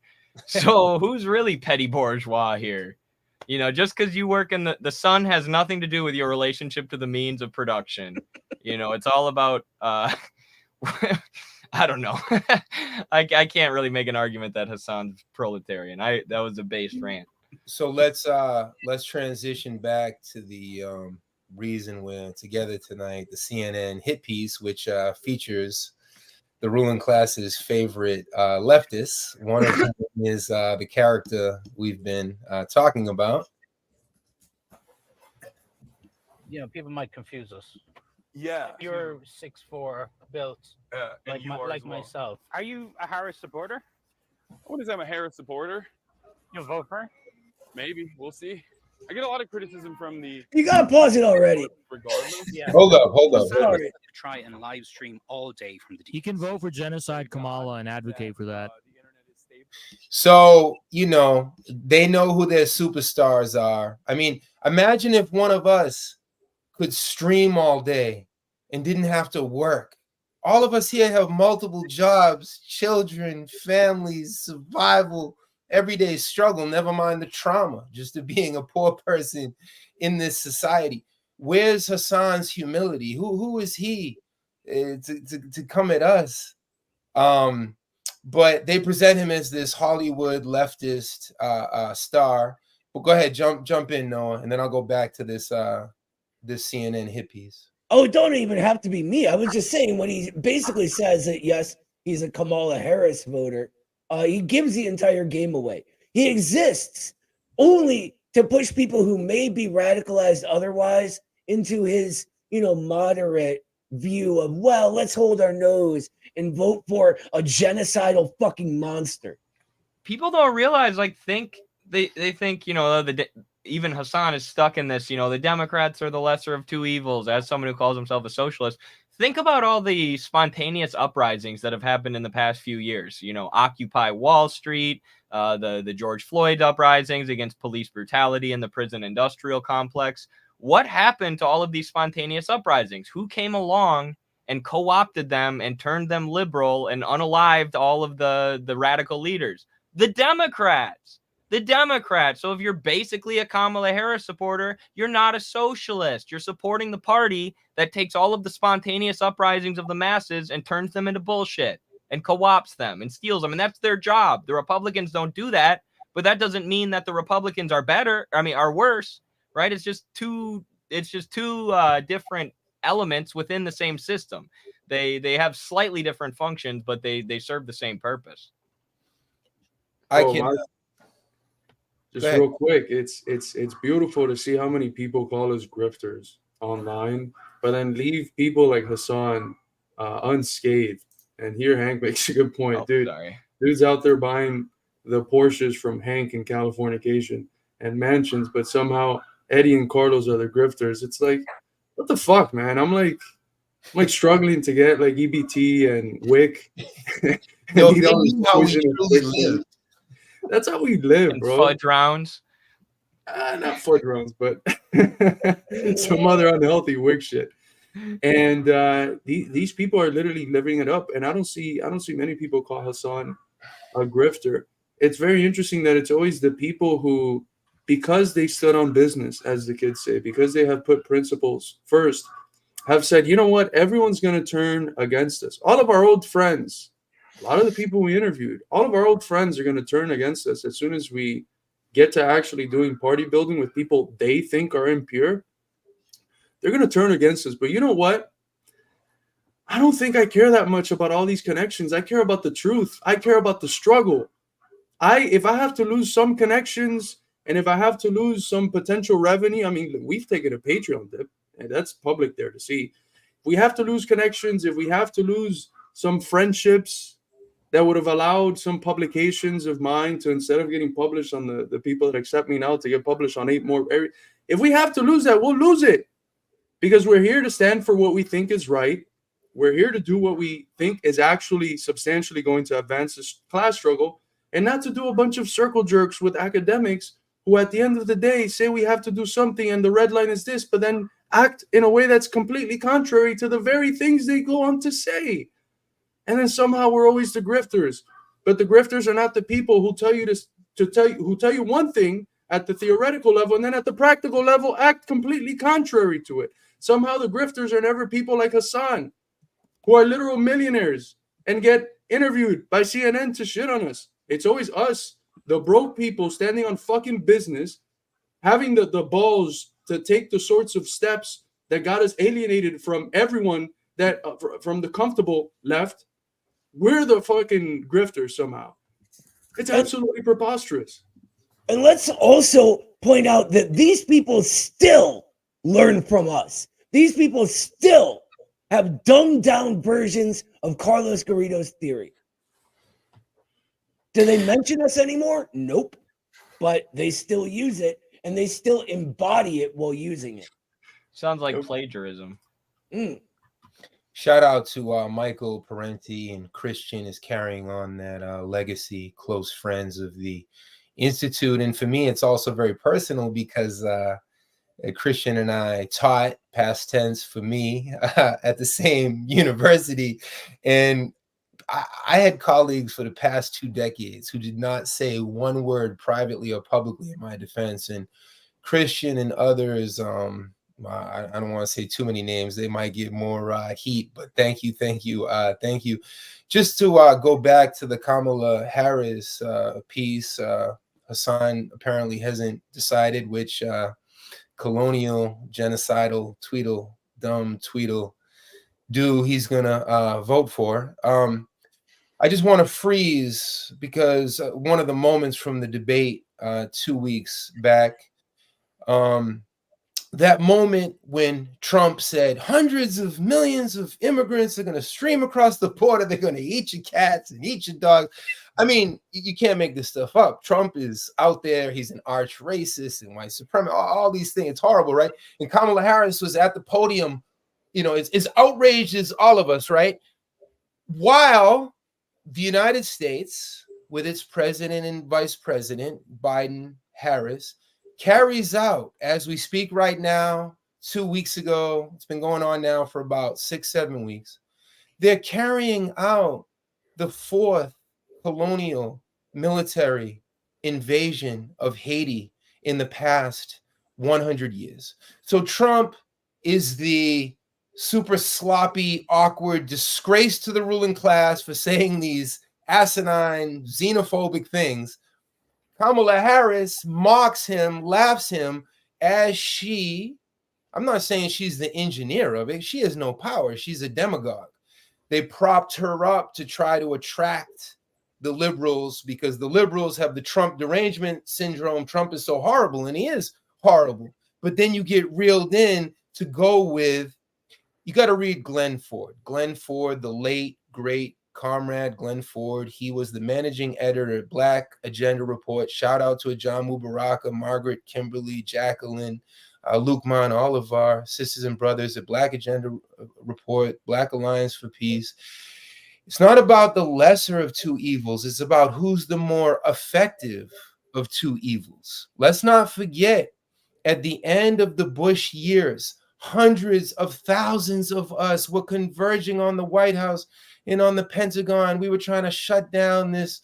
So who's really petty bourgeois here? You know, just because you work in the sun has nothing to do with your relationship to the means of production. You know, it's all about I don't know. I can't really make an argument that Hassan's proletarian. That was a base rant. So let's transition back to the reason we're together tonight, the CNN hit piece, which features the ruling class's favorite leftists. One of them is the character we've been talking about. You know, people might confuse us. Yeah, You're 6'4", built like myself. Are you a Harris supporter? What is I'm a Harris supporter? You'll vote for her? Maybe. We'll see. I get a lot of criticism from the. You gotta pause it already. Regardless. Yeah. Hold up. Sorry. Try and live stream all day from the. He can vote for genocide Kamala and advocate for that. So, you know, they know who their superstars are. I mean, imagine if one of us could stream all day and didn't have to work. All of us here have multiple jobs, children, families, survival, everyday struggle, never mind the trauma, just of being a poor person in this society. Where's Hassan's humility? Who is he to come at us? But they present him as this Hollywood leftist star. But go ahead, jump in, Noah, and then I'll go back to this this CNN hit piece. Oh, it don't even have to be me. I was just saying when he basically says that, yes, he's a Kamala Harris voter, he gives the entire game away. He exists only to push people who may be radicalized otherwise into his, moderate view of, well, let's hold our nose and vote for a genocidal fucking monster. People don't realize, they think, even Hassan is stuck in this, the Democrats are the lesser of two evils, as someone who calls himself a socialist. Think about all the spontaneous uprisings that have happened in the past few years. Occupy Wall Street, the George Floyd uprisings against police brutality in the prison industrial complex. What happened to all of these spontaneous uprisings? Who came along and co-opted them and turned them liberal and unalived all of the radical leaders? The Democrats. So if you're basically a Kamala Harris supporter, you're not a socialist. You're supporting the party that takes all of the spontaneous uprisings of the masses and turns them into bullshit and co-ops them and steals them. And that's their job. The Republicans don't do that, but that doesn't mean that the Republicans are are worse, right? It's just two different elements within the same system. They have slightly different functions, but they serve the same purpose. Just real quick, it's beautiful to see how many people call us grifters online, but then leave people like Hassan unscathed. And here Hank makes a good point, dude. Sorry. Dude's out there buying the Porsches from Hank in Californication and mansions, but somehow Eddie and Carlos are the grifters. It's like, what the fuck, man? I'm like struggling to get like EBT and WIC. That's how we live, and bro. Fudge rounds. Not fudge rounds, but some other unhealthy WIC shit. And these people are literally living it up. And I don't see many people call Hassan a grifter. It's very interesting that it's always the people who, because they stood on business, as the kids say, because they have put principles first, have said, you know what, everyone's going to turn against us. All of our old friends, a lot of the people we interviewed, all of our old friends are going to turn against us as soon as we get to actually doing party building with people they think are impure. They're going to turn against us. But you know what? I don't think I care that much about all these connections. I care about the truth. I care about the struggle. If I have to lose some connections and if I have to lose some potential revenue, I mean, we've taken a Patreon dip, and that's public there to see. If we have to lose connections, if we have to lose some friendships that would have allowed some publications of mine to, instead of getting published on the people that accept me now, to get published on 8 more. If we have to lose that, we'll lose it. Because we're here to stand for what we think is right. We're here to do what we think is actually substantially going to advance this class struggle. and not to do a bunch of circle jerks with academics who at the end of the day say we have to do something and the red line is this, but then act in a way that's completely contrary to the very things they go on to say. And then somehow we're always the grifters. But the grifters are not the people who tell you who tell you one thing at the theoretical level, and then at the practical level act completely contrary to it. Somehow the grifters are never people like Hassan, who are literal millionaires and get interviewed by CNN to shit on us. It's always us, the broke people standing on fucking business, having the balls to take the sorts of steps that got us alienated from everyone, that from the comfortable left. We're the fucking grifters somehow. It's absolutely preposterous. And let's also point out that these people still learn from us. These people still have dumbed down versions of Carlos Garrido's theory. Do they mention us anymore? Nope. But they still use it, and they still embody it while using it. Sounds like plagiarism. Shout out to Michael Parenti, and Christian is carrying on that legacy, close friends of the Institute. And for me, it's also very personal because Christian and I taught, past tense for me, at the same university. And I had colleagues for the past 2 decades who did not say one word privately or publicly in my defense. And Christian and others, I don't want to say too many names, they might get more heat, but thank you. Just to go back to the Kamala Harris piece, Hassan apparently hasn't decided which colonial, genocidal, dumb Tweedle do he's gonna vote for. I just want to freeze because one of the moments from the debate 2 weeks back, that moment when Trump said hundreds of millions of immigrants are going to stream across the border, they're going to eat your cats and eat your dogs. I mean, you can't make this stuff up. Trump is out there. He's an arch racist and white supremacist, all these things. It's horrible, right? And Kamala Harris was at the podium, it's outraged as all of us, right? While the United States, with its president and vice president, Biden, Harris, carries out, as we speak right now, 2 weeks ago, it's been going on now for about 6-7 weeks, they're carrying out the 4th colonial military invasion of Haiti in the past 100 years. So Trump is the super sloppy, awkward disgrace to the ruling class for saying these asinine, xenophobic things. Kamala Harris mocks him, laughs him as I'm not saying she's the engineer of it. She has no power. She's a demagogue. They propped her up to try to attract the liberals because the liberals have the Trump derangement syndrome. Trump is so horrible, and he is horrible. But then you get reeled in to go with, you got to read Glenn Ford. Glenn Ford, the late, great comrade Glenn Ford. He was the managing editor at Black Agenda Report. Shout out to John Mubaraka, Margaret, Kimberly, Jacqueline, Luke Mann, all of our sisters and brothers at Black Agenda Report, Black Alliance for Peace. It's not about the lesser of two evils. It's about who's the more effective of two evils. Let's not forget, at the end of the Bush years, hundreds of thousands of us were converging on the White House and on the Pentagon. We were trying to shut down this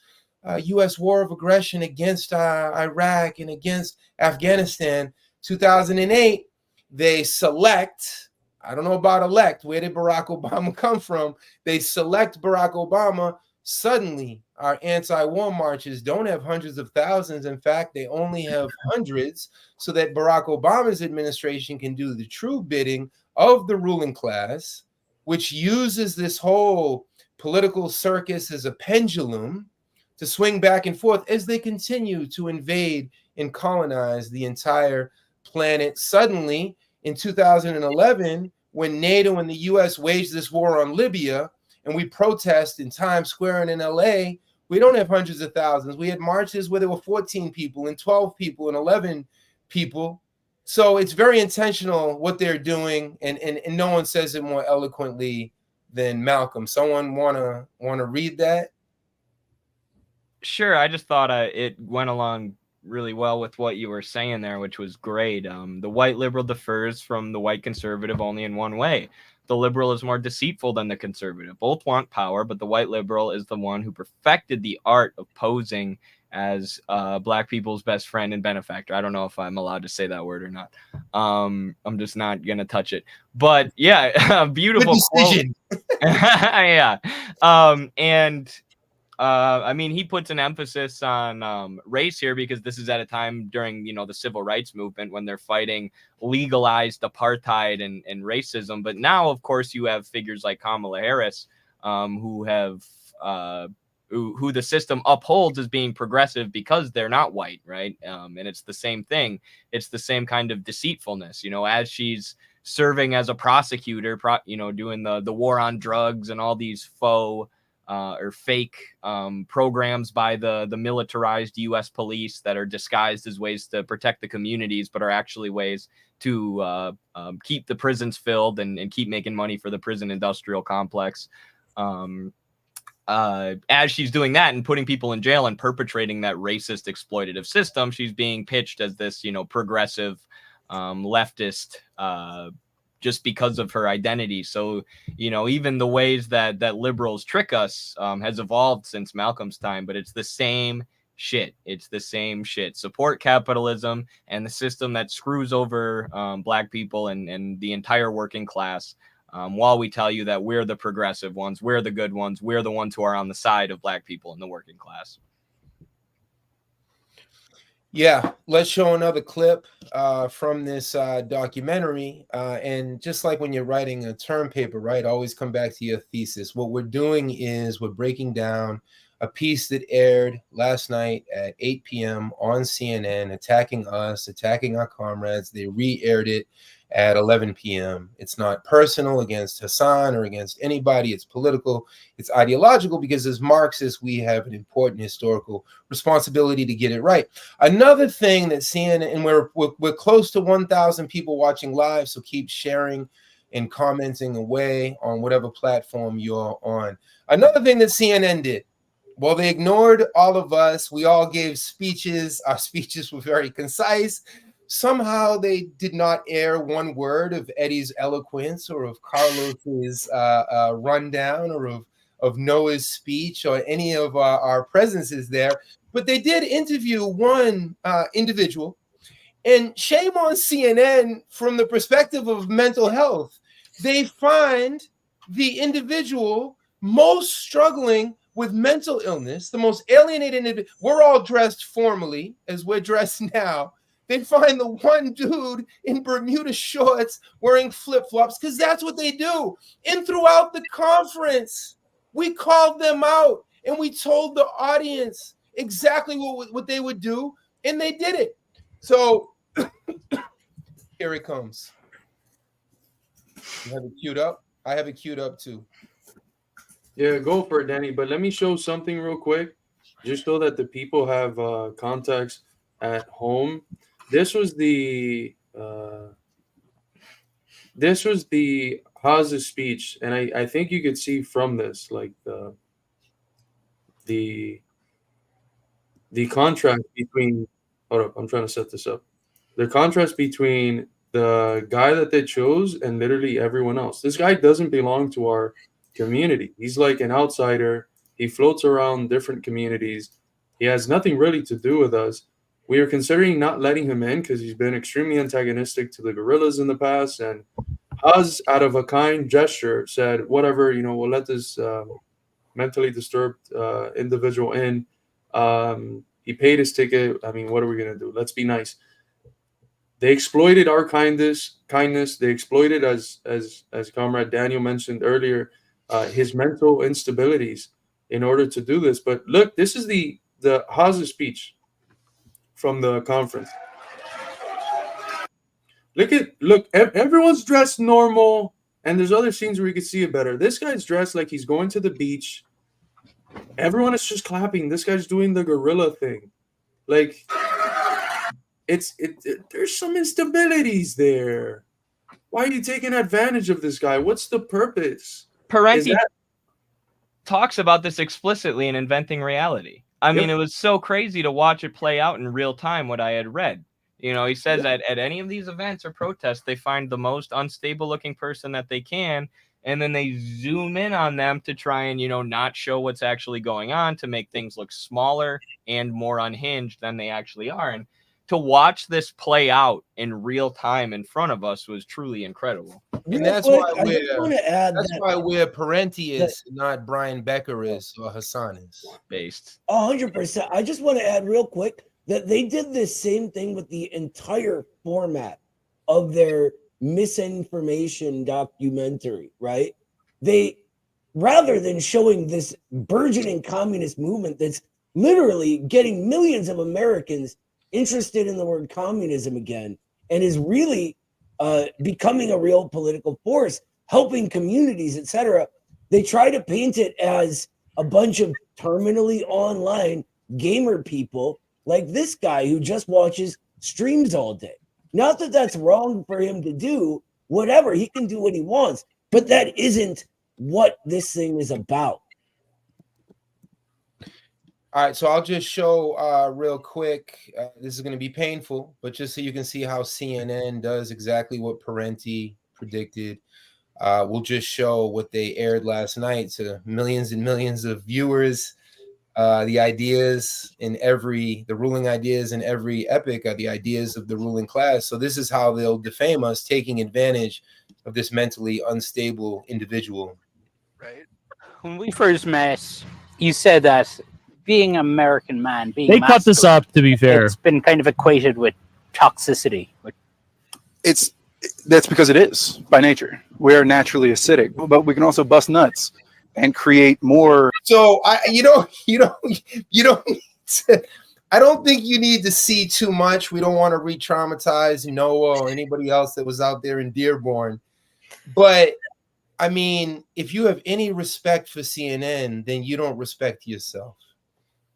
U.S. war of aggression against Iraq and against Afghanistan. 2008, they select, I don't know about elect, where did Barack Obama come from? They select Barack Obama. Suddenly, our anti-war marches don't have hundreds of thousands. In fact, they only have hundreds, so that Barack Obama's administration can do the true bidding of the ruling class, which uses this whole political circus as a pendulum to swing back and forth as they continue to invade and colonize the entire planet. Suddenly, in 2011, when NATO and the U.S. waged this war on Libya, and we protest in Times Square and in LA, we don't have hundreds of thousands. We had marches where there were 14 people and 12 people and 11 people. So it's very intentional what they're doing, and no one says it more eloquently than Malcolm. Someone wanna read that? Sure. I just thought it went along really well with what you were saying there, which was great. The white liberal differs from the white conservative only in one way. The liberal is more deceitful than the conservative. Both want power, but the white liberal is the one who perfected the art of posing as black people's best friend and benefactor. I don't know if I'm allowed to say that word or not. I'm just not gonna touch it. But yeah, beautiful decision. Yeah. I mean, he puts an emphasis on race here because this is at a time during, the civil rights movement when they're fighting legalized apartheid and racism. But now, of course, you have figures like Kamala Harris, who have who the system upholds as being progressive because they're not white, right? And it's the same thing. It's the same kind of deceitfulness, as she's serving as a prosecutor, doing the war on drugs and all these faux or fake programs by the militarized U.S. police that are disguised as ways to protect the communities, but are actually ways to keep the prisons filled and keep making money for the prison industrial complex. As she's doing that and putting people in jail and perpetrating that racist exploitative system, she's being pitched as this, progressive leftist just because of her identity. So, even the ways that liberals trick us has evolved since Malcolm's time, but it's the same shit. It's the same shit. Support capitalism and the system that screws over black people and the entire working class. While we tell you that we're the progressive ones, we're the good ones, we're the ones who are on the side of black people in the working class. Yeah, let's show another clip from this documentary. And just like when you're writing a term paper, right, always come back to your thesis. What we're doing is we're breaking down a piece that aired last night at 8 p.m. on CNN, attacking us, attacking our comrades. They re-aired it at 11 p.m. It's not personal against Hassan or against anybody. It's political. It's ideological because as Marxists, we have an important historical responsibility to get it right. Another thing that CNN, and we're close to 1,000 people watching live, so keep sharing and commenting away on whatever platform you're on. Another thing that CNN did, well, they ignored all of us. We all gave speeches. Our speeches were very concise. Somehow they did not air one word of Eddie's eloquence or of Carlos's rundown or of Noah's speech or any of our presences there. But they did interview one individual. And shame on CNN from the perspective of mental health. They find the individual most struggling with mental illness, the most alienated. We're all dressed formally as we're dressed now. They find the one dude in Bermuda shorts wearing flip-flops because that's what they do. And throughout the conference, we called them out and we told the audience exactly what they would do, and they did it. So here it comes. You have it queued up? I have it queued up too. Yeah, go for it, Danny. But let me show something real quick, just so that the people have context at home. This was the Haas's speech, and I think you could see from this like the contrast between. Hold up, I'm trying to set this up. The contrast between the guy that they chose and literally everyone else. This guy doesn't belong to our community. He's like an outsider. He floats around different communities. He has nothing really to do with us. We are considering not letting him in because he's been extremely antagonistic to the guerrillas in the past. And Haas, out of a kind gesture, said, whatever, we'll let this mentally disturbed individual in. He paid his ticket. I mean, what are we going to do? Let's be nice. They exploited our kindness. They exploited, as Comrade Daniel mentioned earlier, his mental instabilities in order to do this. But look, this is the Haas speech from the conference. Look, everyone's dressed normal, and there's other scenes where you can see it better. This guy's dressed like he's going to the beach. Everyone is just clapping. This guy's doing the gorilla thing. Like, there's some instabilities there. Why are you taking advantage of this guy? What's the purpose? Parenti talks about this explicitly in Inventing Reality. I mean, it was so crazy to watch it play out in real time, what I had read. You know, he says that at any of these events or protests, they find the most unstable looking person that they can, and then they zoom in on them to try and, you know, not show what's actually going on, to make things look smaller and more unhinged than they actually are. And to watch this play out in real time in front of us was truly incredible. And that's why where Parenti is, not Brian Becker is or Hassan is. Based. 100%. I just want to add real quick that they did this same thing with the entire format of their misinformation documentary, right? They, rather than showing this burgeoning communist movement that's literally getting millions of Americans interested in the word communism again, and is really becoming a real political force, helping communities, etc. They try to paint it as a bunch of terminally online gamer people like this guy who just watches streams all day. Not that that's wrong for him to do, whatever, he can do what he wants, but that isn't what this thing is about. All right, so I'll just show real quick. This is going to be painful, but just so you can see how CNN does exactly what Parenti predicted. We'll just show what they aired last night to millions and millions of viewers. The ideas in the ruling ideas in every epic are the ideas of the ruling class. So this is how they'll defame us, taking advantage of this mentally unstable individual. Right. When we first met, you said that being an American man, being They cut this up, to be fair. it's been kind of equated with toxicity. That's because it is by nature. We're naturally acidic, but we can also bust nuts and create more. So I don't think you need to see too much. We don't want to re-traumatize Noah or anybody else that was out there in Dearborn. But I mean, if you have any respect for CNN, then you don't respect yourself.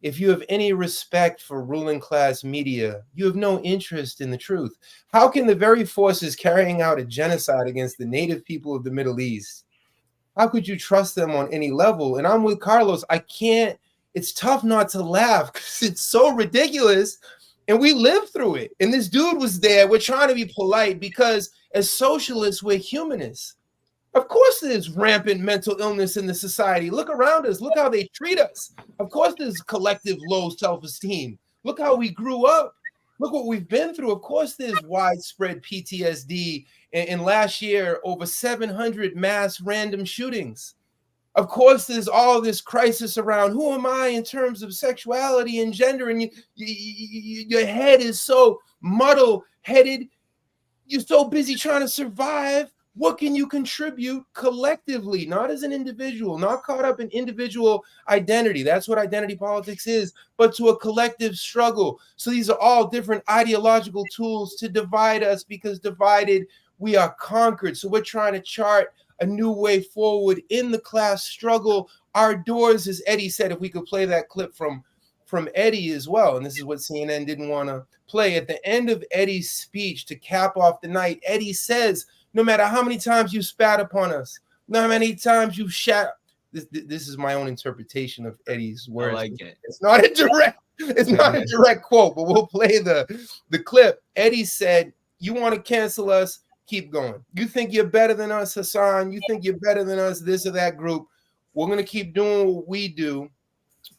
If you have any respect for ruling class media, you have no interest in the truth. How can the very forces carrying out a genocide against the native people of the Middle East, how could you trust them on any level? And I'm with Carlos. It's tough not to laugh because it's so ridiculous. And we lived through it. And this dude was there. We're trying to be polite because as socialists, we're humanists. Of course there's rampant mental illness in the society. Look around us. Look how they treat us. Of course there's collective low self-esteem. Look how we grew up. Look what we've been through. Of course there's widespread PTSD. And last year, over 700 mass random shootings. Of course there's all this crisis around who am I in terms of sexuality and gender. And your head is so muddle-headed. You're so busy trying to survive. What can you contribute collectively, not as an individual, not caught up in individual identity? That's what identity politics is, but to a collective struggle. So these are all different ideological tools to divide us, because divided, we are conquered. So we're trying to chart a new way forward in the class struggle. Our doors, as Eddie said, if we could play that clip from Eddie as well, and this is what CNN didn't want to play. At the end of Eddie's speech to cap off the night, Eddie says, no matter how many times you spat upon us, no matter how many times you shat. This is my own interpretation of Eddie's words. I like it. It's not a direct quote, but we'll play the clip. Eddie said, you want to cancel us, keep going. You think you're better than us, Hassan. You think you're better than us, this or that group. We're going to keep doing what we do.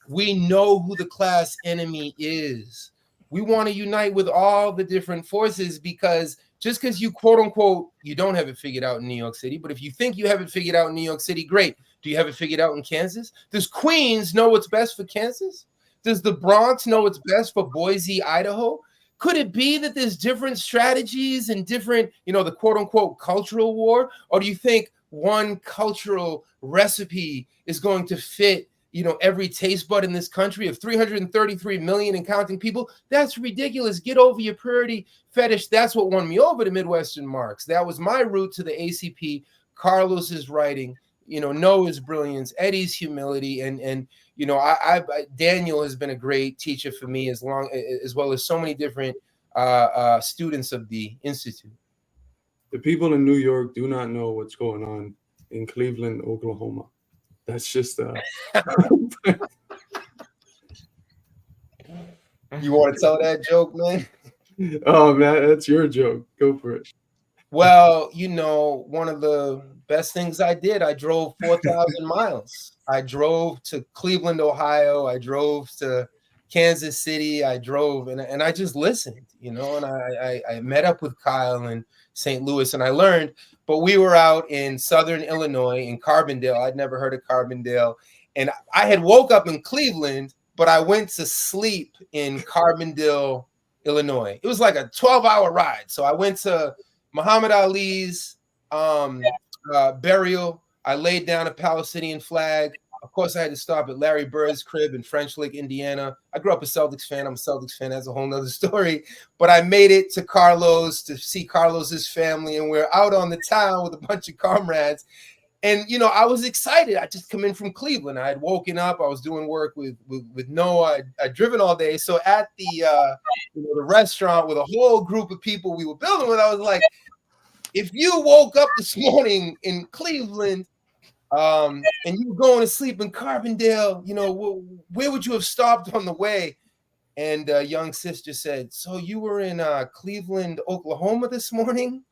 We know who the class enemy is. We want to unite with all the different forces, because just because you quote unquote, you don't have it figured out in New York City, but if you think you have it figured out in New York City, great. Do you have it figured out in Kansas? Does Queens know what's best for Kansas? Does the Bronx know what's best for Boise, Idaho? Could it be that there's different strategies and different, the quote unquote cultural war? Or do you think one cultural recipe is going to fit every taste bud in this country of 333 million and counting people? That's ridiculous. Get over your purity fetish. That's what won me over to Midwestern Marks. That was my route to the ACP. Carlos's writing, Noah's brilliance, Eddie's humility, and Daniel has been a great teacher for me, as well as so many different students of the Institute. The people in New York do not know what's going on in Cleveland, Oklahoma. That's just You want to tell that joke, man? Oh man, that's your joke. Go for it. Well, you know, one of the best things I did, I drove 4,000 miles. I drove to Cleveland, Ohio. I drove to Kansas City. I drove and I just listened, you know, and I met up with Kyle in St. Louis and I learned, but we were out in Southern Illinois in Carbondale. I'd never heard of Carbondale. And I had woke up in Cleveland, but I went to sleep in Carbondale, Illinois. It was like a 12-hour ride. So I went to Muhammad Ali's burial. I laid down a Palestinian flag. Of course, I had to stop at Larry Bird's crib in French Lick, Indiana. I grew up a Celtics fan. I'm a Celtics fan. That's a whole nother story. But I made it to Carlos to see Carlos's family, and we're out on the town with a bunch of comrades. And, you know, I was excited. I just come in from Cleveland. I had woken up. I was doing work with Noah. I'd driven all day. So at the the restaurant with a whole group of people we were building with, I was like, if you woke up this morning in Cleveland and you were going to sleep in Carbondale, you know, where would you have stopped on the way? And young sister said, so you were in Cleveland, Oklahoma this morning?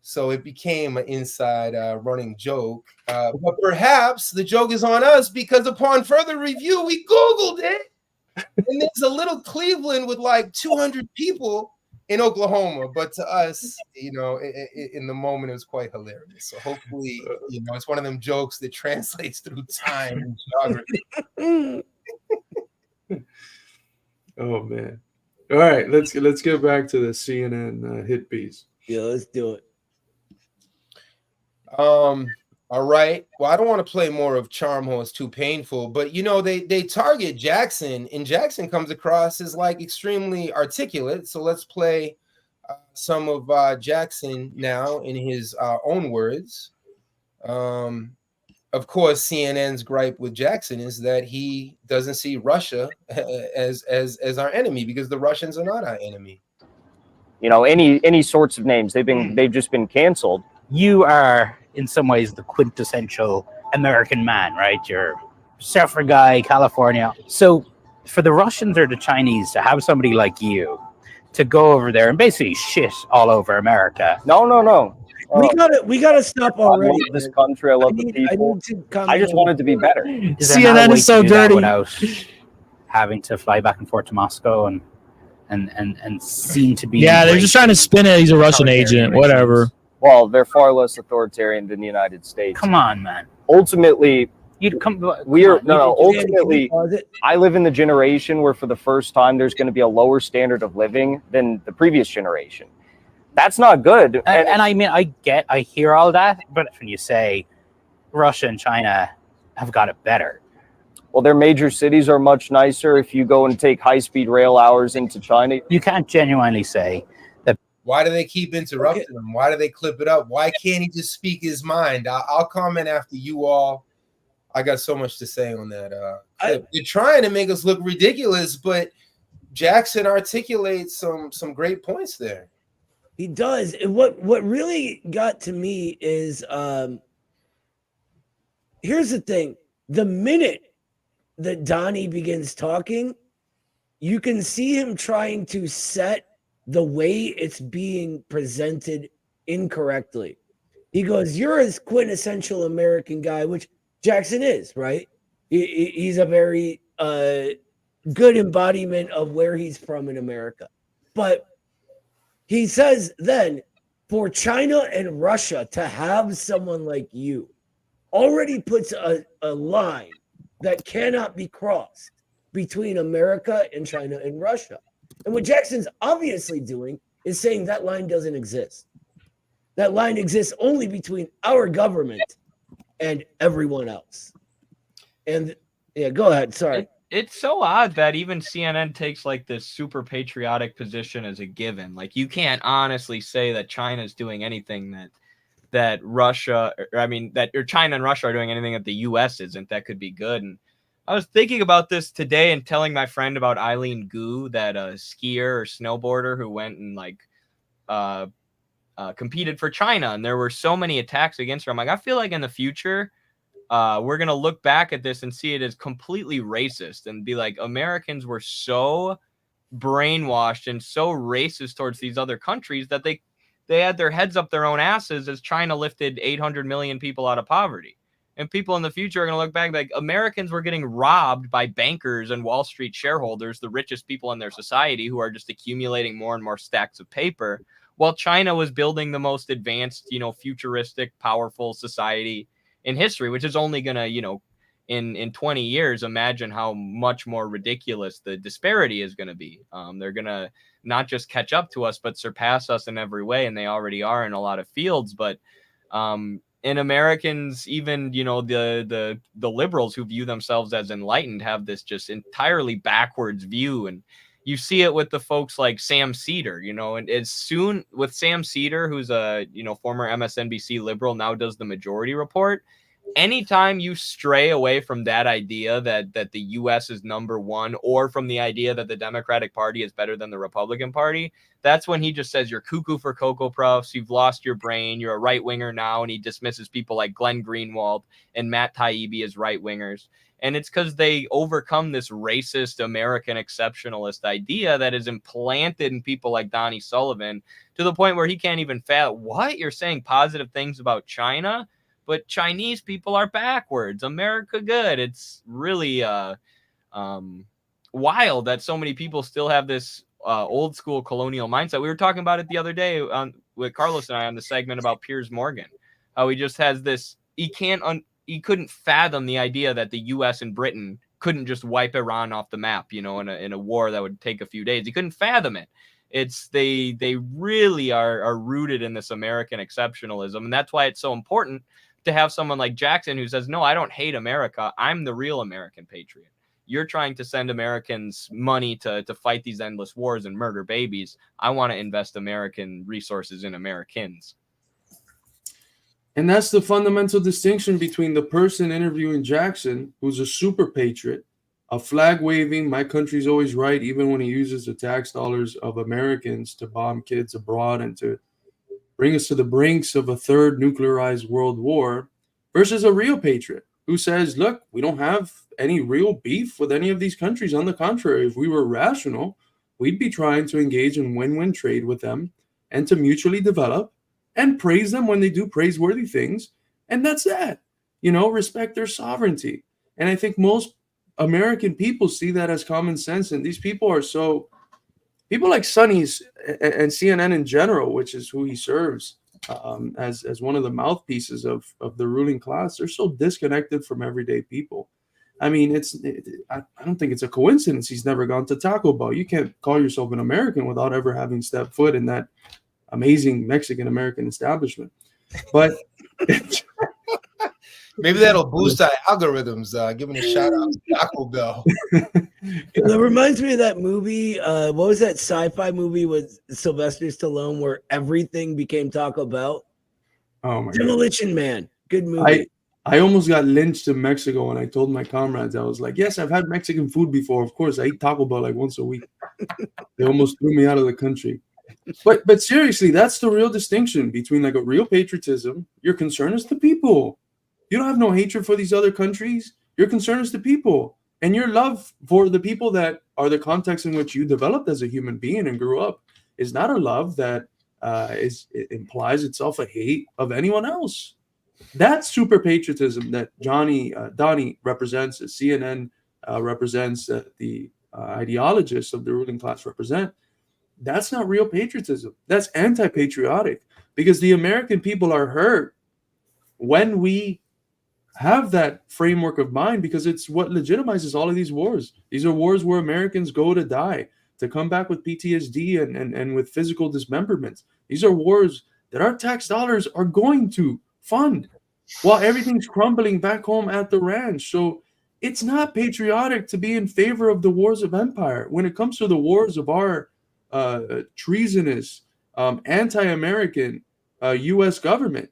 So it became an inside running joke. But perhaps the joke is on us because upon further review, we Googled it. And there's a little Cleveland with like 200 people in Oklahoma. But to us, you know, in the moment, it was quite hilarious. So hopefully, you know, it's one of them jokes that translates through time and geography. Oh, man. All right, let's get back to the CNN hit piece. Yeah, let's do it. All right. Well, I don't want to play more of Charmho. It's too painful. But, you know, they target Jackson, and Jackson comes across as, like, extremely articulate. So let's play some of Jackson now in his own words. Of course, CNN's gripe with Jackson is that he doesn't see Russia as our enemy because the Russians are not our enemy. You know, any sorts of names, they've just been canceled. You are in some ways the quintessential American man, right? You're surfer guy, California. So for the Russians or the Chinese to have somebody like you to go over there and basically shit all over America. No. We gotta stop already. I love this country. I love the people. I just want it to be better. CNN is so dirty. Without having to fly back and forth to Moscow and seem to be. Yeah, they're just trying to spin it. He's a Russian agent. Whatever. Well, they're far less authoritarian than the United States. Come on, man. Ultimately, Ultimately, I live in the generation where for the first time there's going to be a lower standard of living than the previous generation. That's not good. And I mean, I hear all that, but when you say Russia and China have got it better. Well, their major cities are much nicer. If you go and take high-speed rail hours into China, you can't genuinely say that. Why do they keep interrupting him? Why do they clip it up? Why can't he just speak his mind? I'll comment after you all. I got so much to say on that clip. They're trying to make us look ridiculous, but Jackson articulates some great points there. He does. And what really got to me is here's the thing. The minute that Donnie begins talking, you can see him trying to set the way it's being presented incorrectly. He goes, you're a quintessential American guy, which Jackson is, right? He's a very good embodiment of where he's from in America. But he says then, for China and Russia to have someone like you already puts a line that cannot be crossed between America and China and Russia. And what Jackson's obviously doing is saying that line doesn't exist. That line exists only between our government and everyone else. And yeah, go ahead. Sorry. It's so odd that even CNN takes like this super patriotic position as a given. Like you can't honestly say that China's doing anything that Russia, that China and Russia are doing anything that the U.S. isn't. That could be good. And I was thinking about this today and telling my friend about Eileen Gu, that skier or snowboarder who went and competed for China, and there were so many attacks against her. I'm like, I feel like in the future, we're gonna look back at this and see it as completely racist and be like, Americans were so brainwashed and so racist towards these other countries that they had their heads up their own asses as China lifted 800 million people out of poverty. And people in the future are going to look back like Americans were getting robbed by bankers and Wall Street shareholders, the richest people in their society, who are just accumulating more and more stacks of paper, while China was building the most advanced, futuristic, powerful society in history, which is only going to, in 20 years, imagine how much more ridiculous the disparity is going to be. They're going to not just catch up to us, but surpass us in every way. And they already are in a lot of fields. But in Americans, even, the liberals who view themselves as enlightened have this just entirely backwards view. And you see it with the folks like Sam Cedar, and as soon with Sam Cedar, who's a, former MSNBC liberal, now does the Majority Report. Anytime you stray away from that idea that the U.S. is number one, or from the idea that the Democratic Party is better than the Republican Party, that's when he just says you're cuckoo for Cocoa Puffs, you've lost your brain, you're a right-winger now, and he dismisses people like Glenn Greenwald and Matt Taibbi as right-wingers. And it's because they overcome this racist American exceptionalist idea that is implanted in people like Donnie Sullivan to the point where he can't even fathom, what? You're saying positive things about China? But Chinese people are backwards. America good. It's really wild that so many people still have this old school colonial mindset. We were talking about it the other day with Carlos and I on the segment about Piers Morgan. How he just has this, he couldn't fathom the idea that the U.S. and Britain couldn't just wipe Iran off the map, in a war that would take a few days. He couldn't fathom it. It's they really are rooted in this American exceptionalism. And that's why it's so important to have someone like Jackson who says, no, I don't hate America. I'm the real American patriot. You're trying to send Americans money to fight these endless wars and murder babies. I want to invest American resources in Americans. And that's the fundamental distinction between the person interviewing Jackson, who's a super patriot, a flag waving, my country's always right, even when he uses the tax dollars of Americans to bomb kids abroad and to bring us to the brinks of a third nuclearized world war, versus a real patriot who says, look, we don't have any real beef with any of these countries. On the contrary, if we were rational, we'd be trying to engage in win-win trade with them and to mutually develop and praise them when they do praiseworthy things. And that's that, respect their sovereignty. And I think most American people see that as common sense. And these people are so, people like Sonny's and CNN in general, which is who he serves as one of the mouthpieces of the ruling class, they're so disconnected from everyday people. I mean, I don't think it's a coincidence he's never gone to Taco Bell. You can't call yourself an American without ever having stepped foot in that amazing Mexican-American establishment. But maybe that'll boost our algorithms, giving a shout out to Taco Bell. It reminds me of that movie. What was that sci-fi movie with Sylvester Stallone where everything became Taco Bell? Oh my Demolition God. Man. Good movie. I almost got lynched in Mexico when I told my comrades, I was like, yes, I've had Mexican food before. Of course, I eat Taco Bell like once a week. They almost threw me out of the country. But seriously, that's the real distinction between like a real patriotism. Your concern is the people. You don't have no hatred for these other countries. Your concern is the people. And your love for the people that are the context in which you developed as a human being and grew up is not a love that it implies itself a hate of anyone else. That super patriotism that Donnie represents, as CNN represents, the ideologists of the ruling class represent, that's not real patriotism. That's anti-patriotic, because the American people are hurt when we have that framework of mind, because it's what legitimizes all of these wars. These are wars where Americans go to die, to come back with PTSD and with physical dismemberment. These are wars that our tax dollars are going to fund while everything's crumbling back home at the ranch. So it's not patriotic to be in favor of the wars of empire. When it comes to the wars of our treasonous, anti-American U.S. government,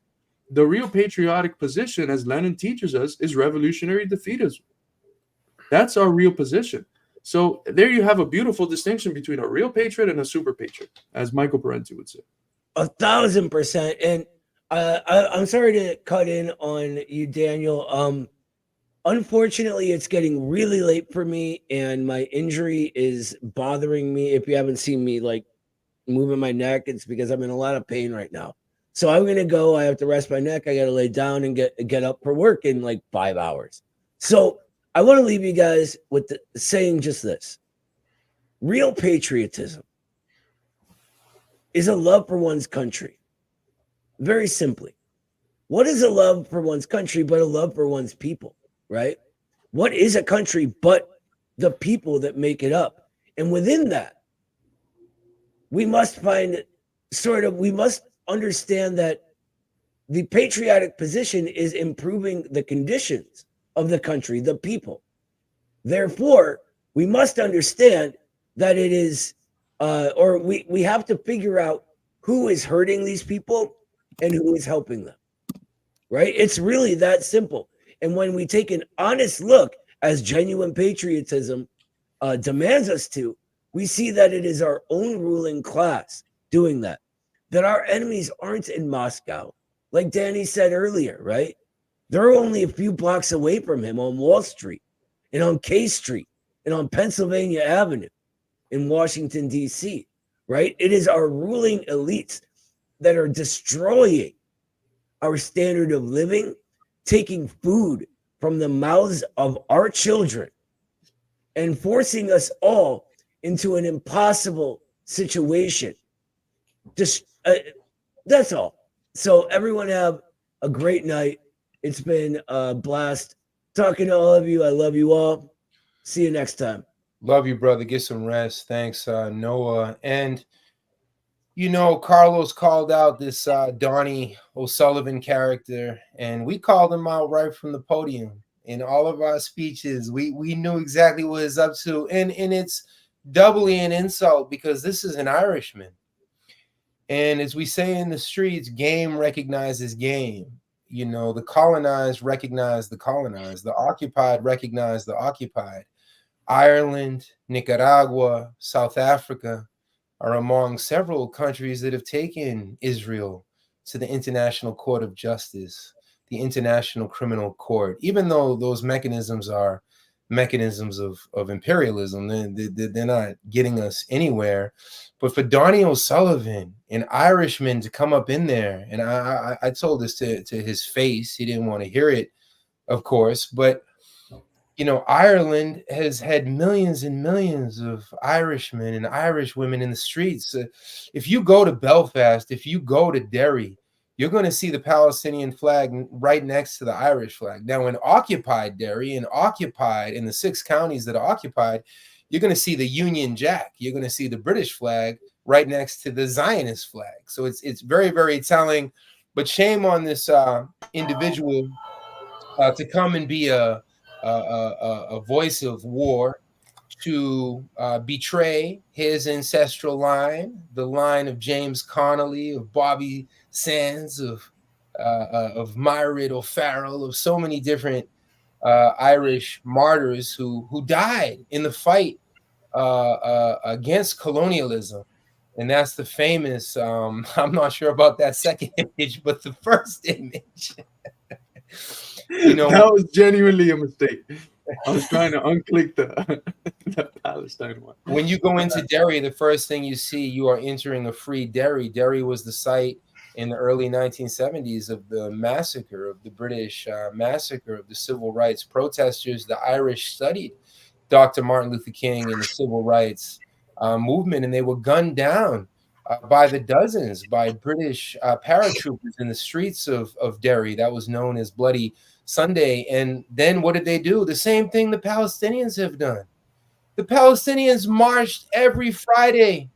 the real patriotic position, as Lenin teaches us, is revolutionary defeatism. That's our real position. So there you have a beautiful distinction between a real patriot and a super patriot, as Michael Parenti would say. 1,000%. And I'm sorry to cut in on you, Daniel. Unfortunately, it's getting really late for me, and my injury is bothering me. If you haven't seen me like moving my neck, it's because I'm in a lot of pain right now. So I'm gonna go. I have to rest my neck. I gotta lay down and get up for work in like 5 hours. So I want to leave you guys with saying just this: real patriotism is a love for one's country. Very simply, what is a love for one's country but a love for one's people? Right? What is a country but the people that make it up? And within that, we must we must understand that the patriotic position is improving the conditions of the country, the people. Therefore, we must understand that it is, we have to figure out who is hurting these people and who is helping them. Right? It's really that simple. And when we take an honest look, as genuine patriotism demands us to, we see that it is our own ruling class doing that. That our enemies aren't in Moscow. Like Danny said earlier, right? They're only a few blocks away from him on Wall Street and on K Street and on Pennsylvania Avenue in Washington, D.C., right? It is our ruling elites that are destroying our standard of living, taking food from the mouths of our children and forcing us all into an impossible situation. Just that's all. So everyone have a great night. It's been a blast talking to all of you. I love you all. See you next time. Love you, brother. Get some rest. Thanks, Noah. And Carlos called out this Donnie O'Sullivan character, and we called him out right from the podium in all of our speeches. We knew exactly what he's up to, and it's doubly an insult because this is an Irishman. And as we say in the streets, game recognizes game. The colonized recognize the colonized. The occupied recognize the occupied. Ireland, Nicaragua, South Africa are among several countries that have taken Israel to the International Court of Justice, the International Criminal Court, even though those mechanisms are mechanisms of imperialism. They're not getting us anywhere. But for Donnie O'Sullivan, an Irishman, to come up in there, and I told this to his face. He didn't want to hear it, of course, but Ireland has had millions and millions of Irishmen and Irish women in the streets. If you go to Belfast, if you go to Derry, you're going to see the Palestinian flag right next to the Irish flag. Now, in occupied Derry and occupied in the 6 counties that are occupied, you're going to see the Union Jack. You're going to see the British flag right next to the Zionist flag. So it's very, very telling. But shame on this individual to come and be a voice of war, to betray his ancestral line, the line of James Connolly, of Bobby Sands, of Myriad O'Farrell, of so many different Irish martyrs who died in the fight against colonialism. And that's the famous, I'm not sure about that second image, but the first image. That was genuinely a mistake. I was trying to unclick the Palestine one. When you go into Derry, the first thing you see, you are entering a free Derry. Derry was the site in the early 1970s of the massacre, of the British massacre of the civil rights protesters. The Irish studied Dr. Martin Luther King and the civil rights movement, and they were gunned down by the dozens by British paratroopers in the streets of Derry. That was known as Bloody Sunday. And then what did they do? The same thing the Palestinians have done. The Palestinians marched every Friday,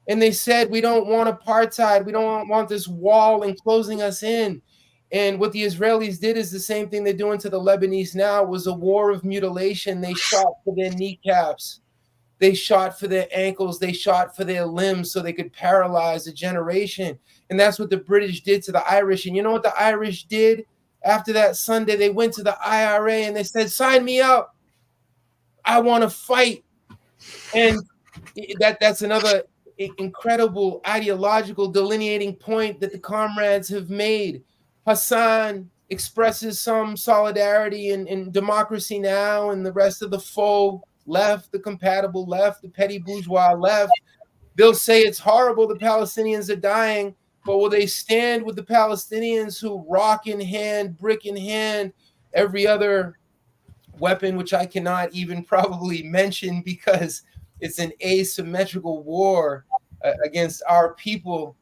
and they said, we don't want apartheid. We don't want this wall enclosing us in. And what the Israelis did is the same thing they're doing to the Lebanese now. It was a war of mutilation. They shot for their kneecaps. They shot for their ankles. They shot for their limbs so they could paralyze a generation. And that's what the British did to the Irish. And you know what the Irish did after that Sunday? They went to the IRA and they said, sign me up. I want to fight. And that's another incredible ideological delineating point that the comrades have made. Hassan expresses some solidarity and democracy now, and the rest of the faux left, the compatible left, the petty bourgeois left, they'll say it's horrible, the Palestinians are dying, but will they stand with the Palestinians who rock in hand, brick in hand, every other weapon, which I cannot even probably mention because it's an asymmetrical war against our people?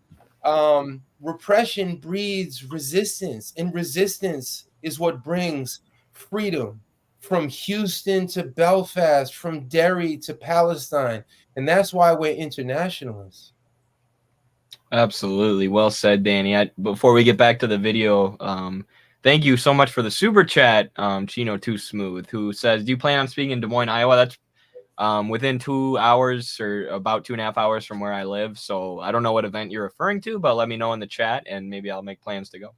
Repression breeds resistance, and resistance is what brings freedom from Houston to Belfast, from Derry to Palestine. And that's why we're internationalists. Absolutely. Well said, Danny. Before we get back to the video, thank you so much for the super chat, Chino Too Smooth, who says, do you plan on speaking in Des Moines, Iowa? That's within 2 hours or about 2.5 hours from where I live. So I don't know what event you're referring to, but let me know in the chat and maybe I'll make plans to go.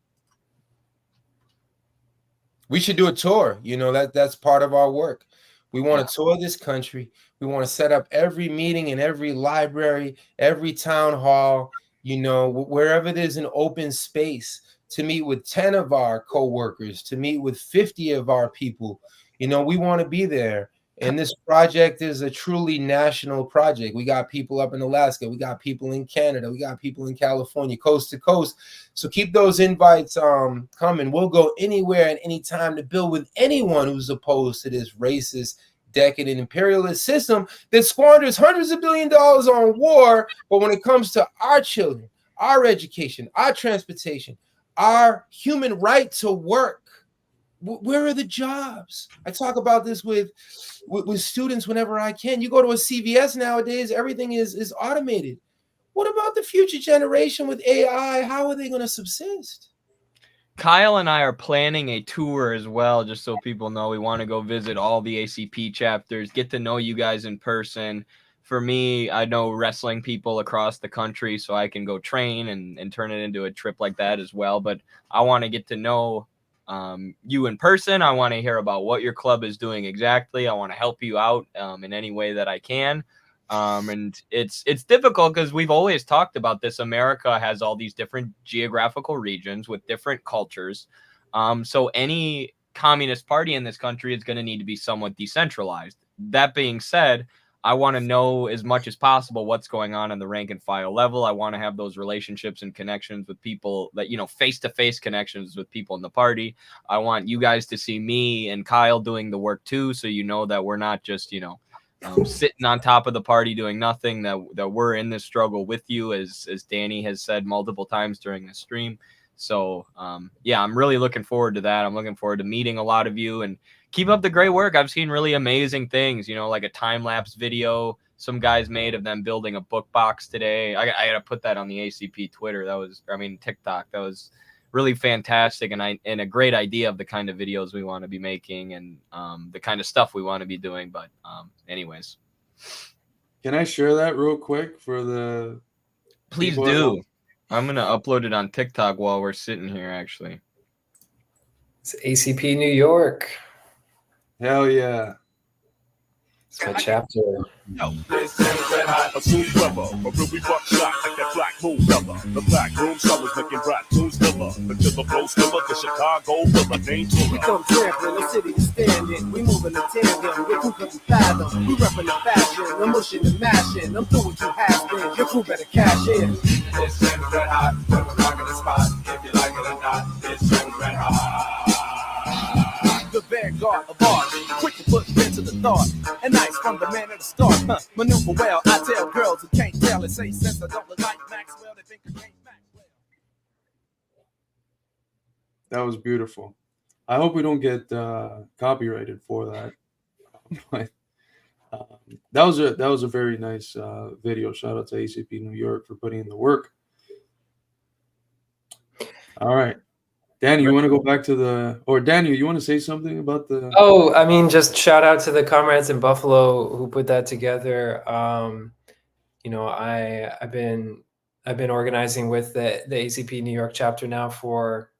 We should do a tour. You know, that's part of our work. We want to tour this country. We want to set up every meeting in every library, every town hall, you know, wherever there's an open space, to meet with 10 of our co-workers, to meet with 50 of our people. You know, we want to be there. And this project is a truly national project. We got people up in Alaska. We got people in Canada. We got people in California, coast to coast. So keep those invites coming. We'll go anywhere and any time to build with anyone who's opposed to this racist, decadent, imperialist system that squanders hundreds of billions of dollars on war. But when it comes to our children, our education, our transportation, our human right to work, where are the jobs? I talk about this with students whenever I can. You go to a CVS nowadays, everything is automated. What about the future generation with AI? How are they going to subsist? Kyle and I are planning a tour as well, just so people know. We want to go visit all the ACP chapters, get to know you guys in person. For me, I know wrestling people across the country, so I can go train and turn it into a trip like that as well. But I want to get to know you in person. I want to hear about what your club is doing exactly. I want to help you out in any way that I can. And it's difficult because we've always talked about this. America has all these different geographical regions with different cultures. So any communist party in this country is going to need to be somewhat decentralized. That being said, I want to know as much as possible what's going on the rank and file level. I want to have those relationships and connections with people that, you know, face-to-face connections with people in the party. I want you guys to see me and Kyle doing the work too, so you know that we're not just, you know, sitting on top of the party doing nothing, that we're in this struggle with you, as Danny has said multiple times during the stream. So yeah, I'm really looking forward to that. I'm looking forward to meeting a lot of you, and keep up the great work. I've seen really amazing things, you know, like a time-lapse video some guys made of them building a book box today. I got to put that on the ACP Twitter. TikTok. That was really fantastic, and a great idea of the kind of videos we want to be making and the kind of stuff we want to be doing. But anyways. Can I share that real quick for the Please do. I'm going to upload it on TikTok while we're sitting here, actually. It's ACP New York. Hell yeah. It's my chapter. This is red hot, a smooth brother, a ruby buck shot like that black moon brother. The black room sellers making rap tunes killer. Until the flow skiller, the Chicago brother named Tiller. We come trampling, the city is standing. We moving the tandem, your crew couldn't fathom. We repping the fashion, I'm mushing and mashing. I'm doing what you have been, your crew better cash in. This is red hot, we're rocking the spot. If you like it or not, this is red hot. The vanguard of art, quick to put into the thought, and nice from the man at the start. Maneuver well, I tell girls who can't tell and say since I don't look like Maxwell, they think I can't Maxwell. That was beautiful. I hope we don't get copyrighted for that. But that was a very nice video. Shout out to ACP New York for putting in the work. All right. Danny, you want to go back to Daniel, you want to say something about the... Oh, I mean, just shout out to the comrades in Buffalo who put that together. You know, I've been organizing with the ACP New York chapter now for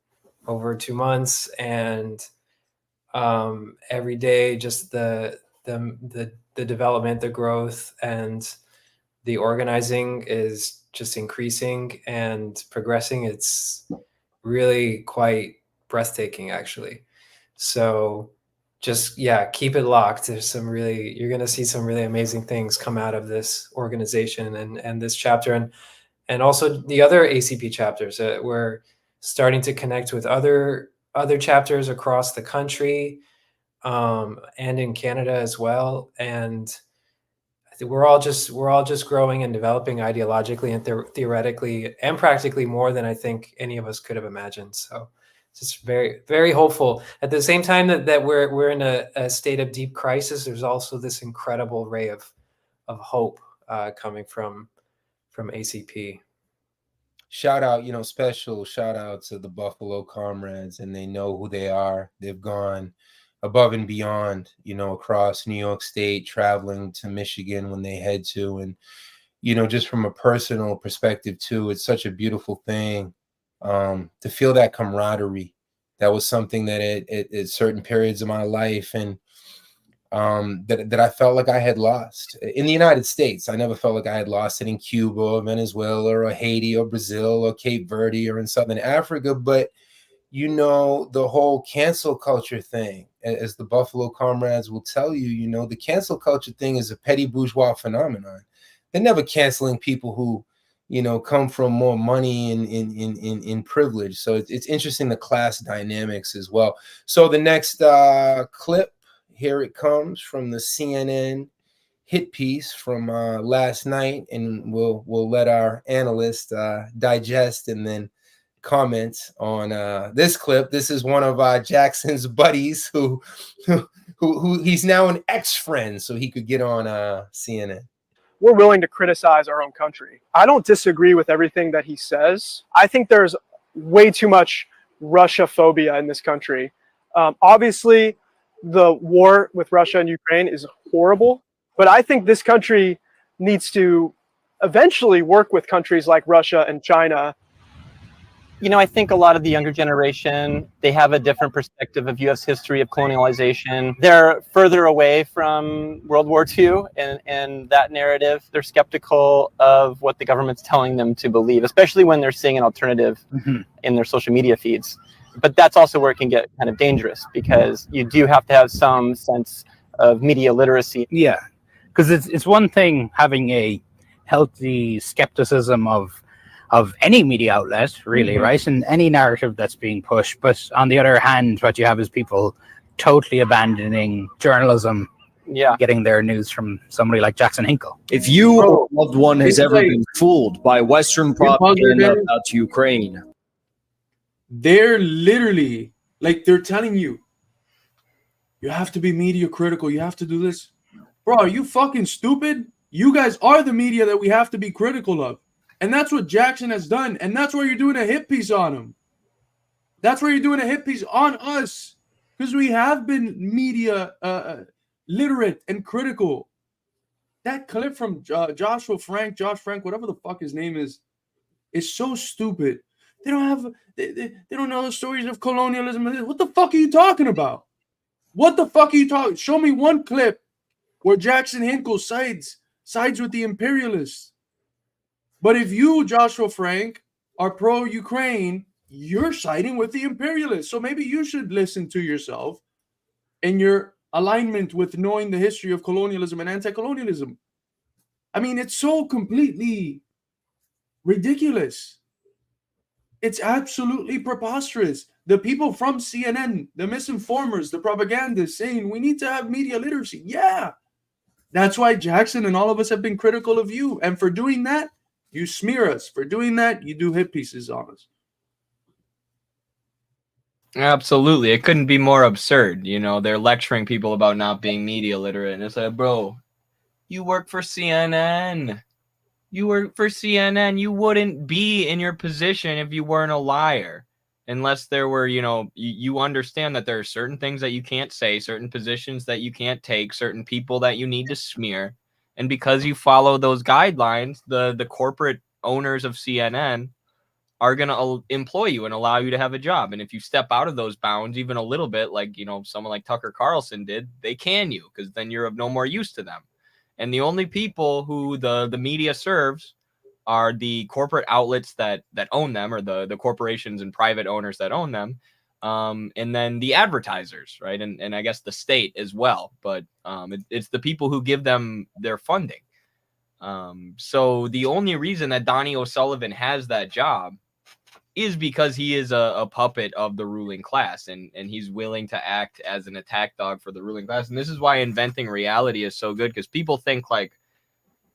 over 2 months, and every day just the development, the growth, and the organizing is just increasing and progressing. It's really quite breathtaking, actually. So just, yeah, keep it locked. You're going to see some really amazing things come out of this organization and this chapter. And also the other ACP chapters. We're starting to connect with other chapters across the country, and in Canada as well. And I think we're all just growing and developing ideologically and theoretically and practically more than I think any of us could have imagined. So just very, very hopeful. At the same time that we're in a state of deep crisis, there's also this incredible ray of hope coming from ACP. Shout out, special shout out to the Buffalo Comrades, and they know who they are. They've gone above and beyond, across New York State, traveling to Michigan when they head to. And, just from a personal perspective too, it's such a beautiful thing to feel that camaraderie. That was something that at certain periods of my life and that I felt like I had lost in the United States. I never felt like I had lost it in Cuba or Venezuela or Haiti or Brazil or Cape Verde or in Southern Africa. But, the whole cancel culture thing, as the Buffalo Comrades will tell you, the cancel culture thing is a petty bourgeois phenomenon. They're never canceling people who, come from more money and in privilege. So it's interesting, the class dynamics as well. So the next clip, here it comes from the CNN hit piece from last night, and we'll let our analyst digest and then comment on this clip. This is one of Jackson's buddies who he's now an ex-friend, so he could get on CNN. We're willing to criticize our own country. I don't disagree with everything that he says. I think there's way too much Russia phobia in this country. Obviously, the war with Russia and Ukraine is horrible, but I think this country needs to eventually work with countries like Russia and China. I think a lot of the younger generation, they have a different perspective of U.S. history of colonialization. They're further away from World War II and that narrative. They're skeptical of what the government's telling them to believe, especially when they're seeing an alternative in their social media feeds. But that's also where it can get kind of dangerous, because you do have to have some sense of media literacy. Yeah, because it's one thing having a healthy skepticism of any media outlet, really, right? And any narrative that's being pushed. But on the other hand, what you have is people totally abandoning journalism, getting their news from somebody like Jackson Hinkle. If you or a loved one has ever been fooled by Western propaganda about Ukraine, they're literally they're telling you, you have to be media critical. You have to do this. Bro, are you fucking stupid? You guys are the media that we have to be critical of. And that's what Jackson has done. And that's why you're doing a hit piece on him. That's why you're doing a hit piece on us. Because we have been media literate and critical. That clip from Josh Frank, whatever the fuck his name is so stupid. They don't know the stories of colonialism. What the fuck are you talking about? What the fuck are you talking? Show me one clip where Jackson Hinkle sides with the imperialists. But if you, Joshua Frank, are pro-Ukraine, you're siding with the imperialists. So maybe you should listen to yourself and your alignment with knowing the history of colonialism and anti-colonialism. I mean, it's so completely ridiculous. It's absolutely preposterous. The people from CNN, the misinformers, the propagandists saying we need to have media literacy. Yeah. That's why Jackson and all of us have been critical of you. And for doing that, you smear us. For doing that, you do hit pieces on us. Absolutely. It couldn't be more absurd. They're lecturing people about not being media literate. And it's like, bro, you work for CNN. You wouldn't be in your position if you weren't a liar. Unless there were, you understand that there are certain things that you can't say, certain positions that you can't take, certain people that you need to smear. And because you follow those guidelines, the corporate owners of CNN are going to employ you and allow you to have a job. And if you step out of those bounds even a little bit, like, someone like Tucker Carlson did, they can you, because then you're of no more use to them. And the only people who the media serves are the corporate outlets that own them, or the corporations and private owners that own them. and then the advertisers, right? And I guess the state as well, but it's the people who give them their funding. So the only reason that Donnie O'Sullivan has that job is because he is a puppet of the ruling class, and he's willing to act as an attack dog for the ruling class. And this is why Inventing Reality is so good, because people think like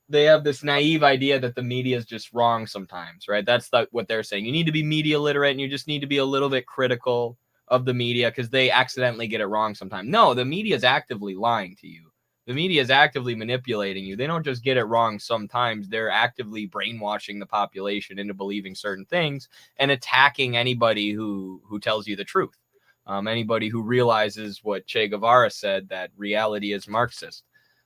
they have this naive idea that the media is just wrong sometimes, right? That's what they're saying. You need to be media literate, and you just need to be a little bit critical of the media because they accidentally get it wrong sometimes. No, the media is actively lying to you. The media is actively manipulating you. They don't just get it wrong sometimes. They're actively brainwashing the population into believing certain things and attacking anybody who tells you the truth. Anybody who realizes what Che Guevara said, that reality is Marxist.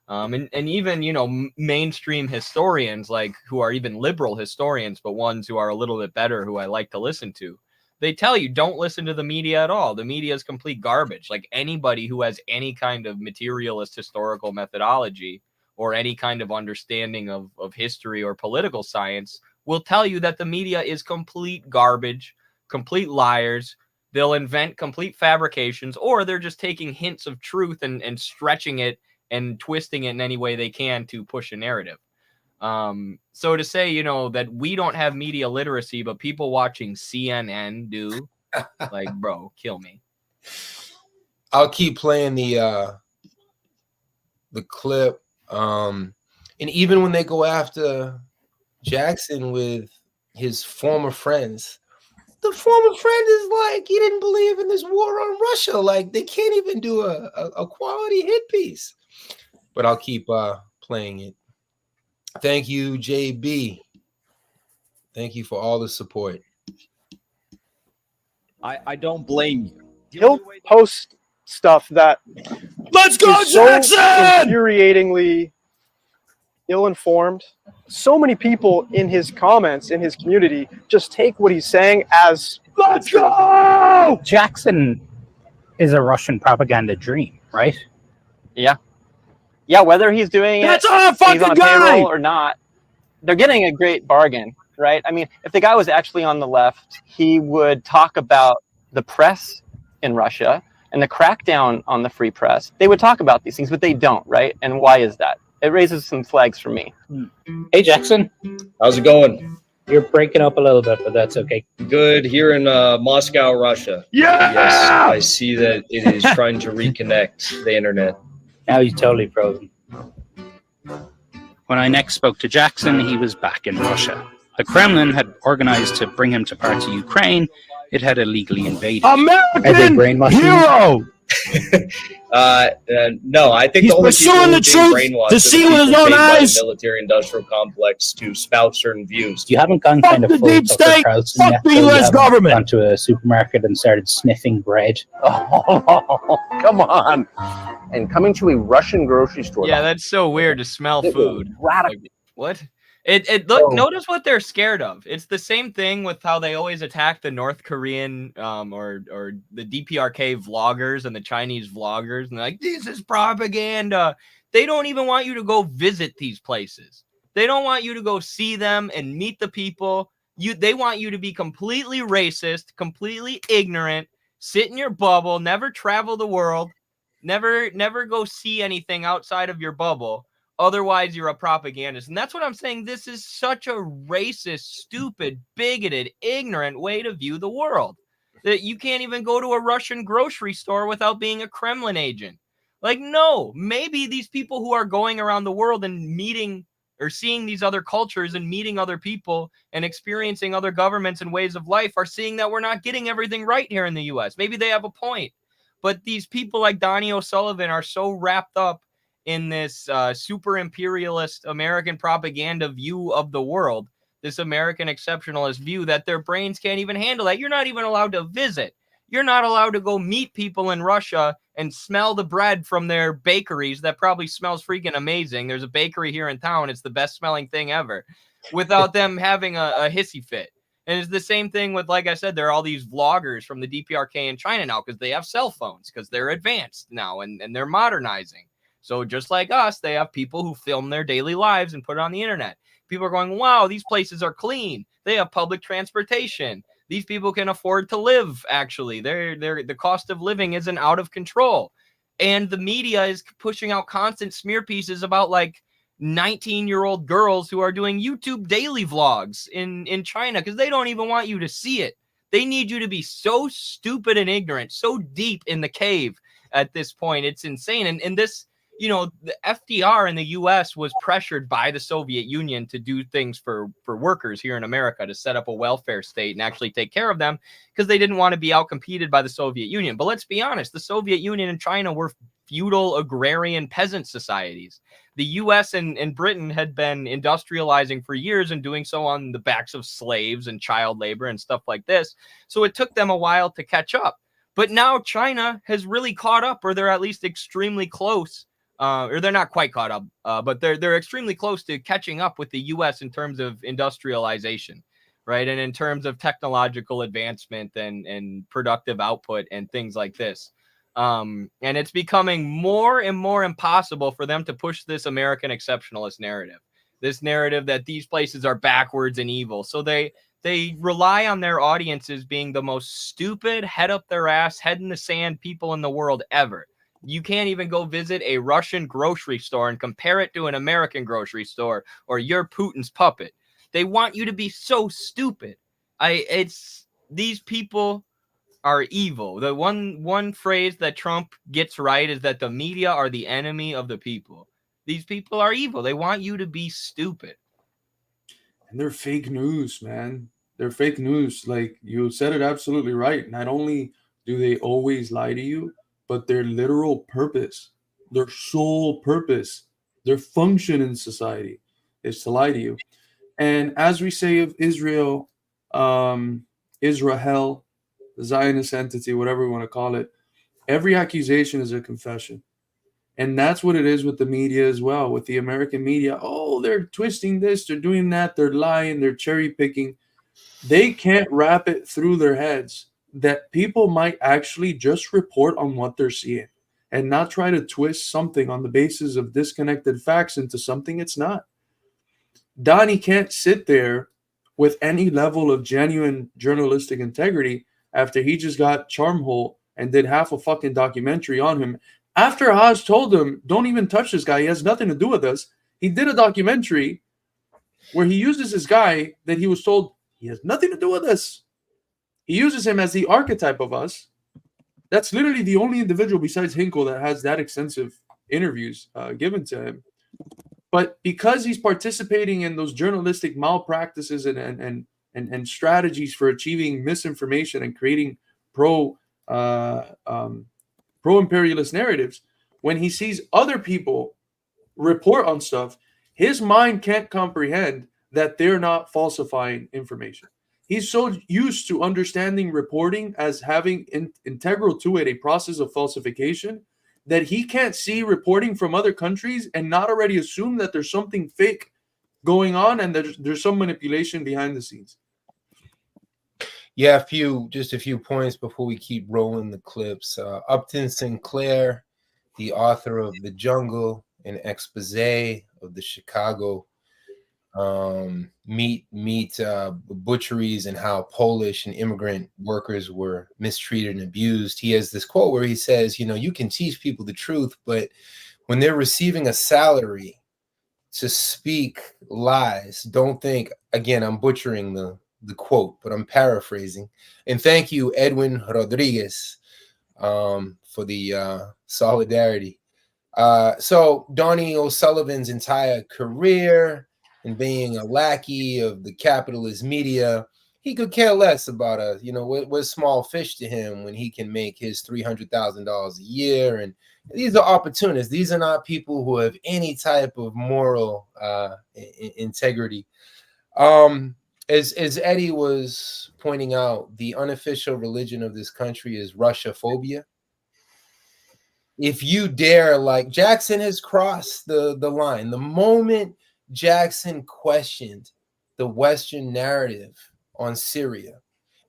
And even, you know, mainstream historians, like who are even liberal historians, but ones who are a little bit better, who I like to listen to, they tell you don't listen to the media at all. The media is complete garbage. Like anybody who has any kind of materialist historical methodology or any kind of understanding of history or political science will tell you that the media is complete garbage, complete liars. They'll invent complete fabrications, or they're just taking hints of truth and stretching it and twisting it in any way they can to push a narrative. So to say, you know, that we don't have media literacy, but people watching CNN do, like, bro, kill me. I'll keep playing the clip. And even when they go after Jackson with his former friends, the former friend is like, he didn't believe in this war on Russia. Like, they can't even do a quality hit piece. But I'll keep playing it. Thank you, JB. Thank you for all the support. I don't blame you. He'll post stuff that Let's go, is so Jackson! infuriatingly ill-informed. So many people in his comments, in his community, just take what he's saying as Let's go! Jackson is a Russian propaganda dream, right? Yeah. Yeah, whether he's doing That's it, our he's fucking on a guy! payroll or not, they're getting a great bargain, right? I mean, if the guy was actually on the left, he would talk about the press in Russia and the crackdown on the free press. They would talk about these things, but they don't, right? And why is that? It raises some flags for me. Hey, Jackson. How's it going? You're breaking up a little bit, but that's okay. Good here in Moscow, Russia. Yeah! Yes, I see that it is trying to reconnect the internet. Now he's totally frozen. When I next spoke to Jackson, he was back in Russia. The Kremlin had organized to bring him to parts of Ukraine it had illegally invaded. American hero! No, I think He's the only pursuing the people truth being brainwashed to are see the with his people own paid by eyes. the military-industrial complex to spout certain views. You haven't gone Fuck kind of the full deep Tucker state! Carlson Fuck yet, the so you US haven't government! Gone to a supermarket and started sniffing bread. Oh, come on. And coming to a Russian grocery store. Yeah, that's so weird to smell It was food. radical. Like, what? It look. Oh. Notice what they're scared of. It's the same thing with how they always attack the North Korean or the DPRK vloggers and the Chinese vloggers, and they're like, this is propaganda. They don't even want you to go visit these places. They don't want you to go see them and meet the people. They want you to be completely racist, completely ignorant, sit in your bubble, never travel the world, never go see anything outside of your bubble. Otherwise, you're a propagandist. And that's what I'm saying. This is such a racist, stupid, bigoted, ignorant way to view the world. That you can't even go to a Russian grocery store without being a Kremlin agent. Like, no, maybe these people who are going around the world and meeting or seeing these other cultures and meeting other people and experiencing other governments and ways of life are seeing that we're not getting everything right here in the U.S. Maybe they have a point. But these people like Donnie O'Sullivan are so wrapped up in this super imperialist American propaganda view of the world, this American exceptionalist view, that their brains can't even handle that. You're not even allowed to visit. You're not allowed to go meet people in Russia and smell the bread from their bakeries that probably smells freaking amazing. There's a bakery here in town. It's the best smelling thing ever, without them having a hissy fit. And it's the same thing with, like I said, there are all these vloggers from the DPRK in China now because they have cell phones, because they're advanced now and they're modernizing. So just like us, they have people who film their daily lives and put it on the internet. People are going, wow, these places are clean. They have public transportation. These people can afford to live. Actually, the cost of living isn't out of control, and the media is pushing out constant smear pieces about like 19-year-old girls who are doing YouTube daily vlogs in China because they don't even want you to see it. They need you to be so stupid and ignorant, so deep in the cave at this point. It's insane. And this, you know, the FDR in the US was pressured by the Soviet Union to do things for workers here in America, to set up a welfare state and actually take care of them because they didn't want to be outcompeted by the Soviet Union. But let's be honest, the Soviet Union and China were feudal agrarian peasant societies. The US and Britain had been industrializing for years and doing so on the backs of slaves and child labor and stuff like this. So it took them a while to catch up. But now China has really caught up, or they're at least extremely close. Or they're not quite caught up, but they're extremely close to catching up with the US in terms of industrialization, right? And in terms of technological advancement and productive output and things like this. And it's becoming more and more impossible for them to push this American exceptionalist narrative, this narrative that these places are backwards and evil. So they rely on their audiences being the most stupid, head up their ass, head in the sand people in the world ever. You can't even go visit a Russian grocery store and compare it to an American grocery store, or you're Putin's puppet. They want you to be so stupid. These people are evil. The one phrase that Trump gets right is that the media are the enemy of the people. These people are evil. They want you to be stupid. And they're fake news, man. They're fake news. Like, you said it absolutely right. Not only do they always lie to you, but their literal purpose, their sole purpose, their function in society is to lie to you. And as we say of Israel, Israel, the Zionist entity, whatever we want to call it, every accusation is a confession. And that's what it is with the media as well, with the American media. Oh, they're twisting this, they're doing that, they're lying, they're cherry picking. They can't wrap it through their heads that people might actually just report on what they're seeing and not try to twist something on the basis of disconnected facts into something it's not. Donnie can't sit there with any level of genuine journalistic integrity after he just got Charmhole and did half a fucking documentary on him. After Haas told him, don't even touch this guy, he has nothing to do with us, he did a documentary where he uses this guy that he was told he has nothing to do with us. He uses him as the archetype of us. That's literally the only individual besides Hinkle that has that extensive interviews given to him. But because he's participating in those journalistic malpractices and strategies for achieving misinformation and creating pro-imperialist narratives, when he sees other people report on stuff, his mind can't comprehend that they're not falsifying information. He's so used to understanding reporting as having integral to it a process of falsification that he can't see reporting from other countries and not already assume that there's something fake going on and there's some manipulation behind the scenes. Yeah, just a few points before we keep rolling the clips. Upton Sinclair, the author of The Jungle, an expose of the Chicago meat butcheries and how Polish and immigrant workers were mistreated and abused. He has this quote where he says, you can teach people the truth, but when they're receiving a salary to speak lies, don't think, again, I'm butchering the quote, but I'm paraphrasing. And thank you, Edwin Rodriguez, for the solidarity. So Donnie O'Sullivan's entire career and being a lackey of the capitalist media, he could care less about what's small fish to him when he can make his $300,000 a year. And these are opportunists. These are not people who have any type of moral integrity. As Eddie was pointing out, the unofficial religion of this country is Russia-phobia. If you dare, like Jackson has crossed the line. The moment Jackson questioned the Western narrative on Syria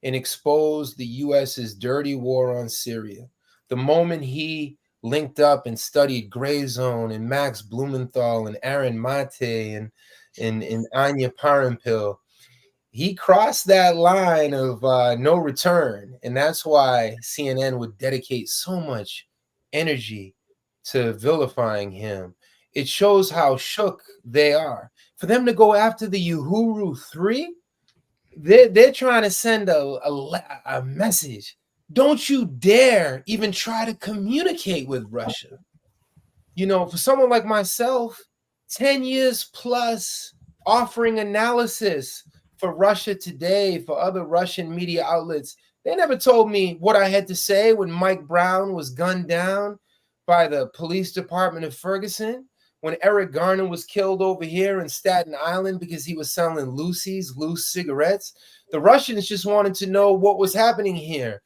and exposed the U.S.'s dirty war on Syria, the moment he linked up and studied Gray Zone and Max Blumenthal and Aaron Mate and Anya Parampil, he crossed that line of no return, and that's why CNN would dedicate so much energy to vilifying him. It shows how shook they are. For them to go after the Uhuru 3, they're trying to send a message. Don't you dare even try to communicate with Russia. You know, for someone like myself, 10 years plus offering analysis for Russia Today, for other Russian media outlets, they never told me what I had to say when Mike Brown was gunned down by the police department of Ferguson, when Eric Garner was killed over here in Staten Island because he was selling Lucy's loose cigarettes. The Russians just wanted to know what was happening here.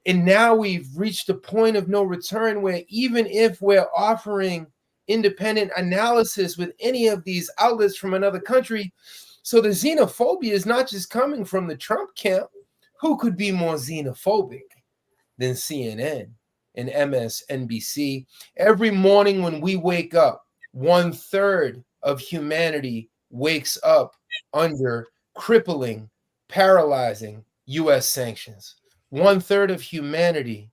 And now we've reached a point of no return where even if we're offering independent analysis with any of these outlets from another country, so the xenophobia is not just coming from the Trump camp. Who could be more xenophobic than CNN and MSNBC? Every morning when we wake up, 1/3 of humanity wakes up under crippling, paralyzing U.S. sanctions. 1/3 of humanity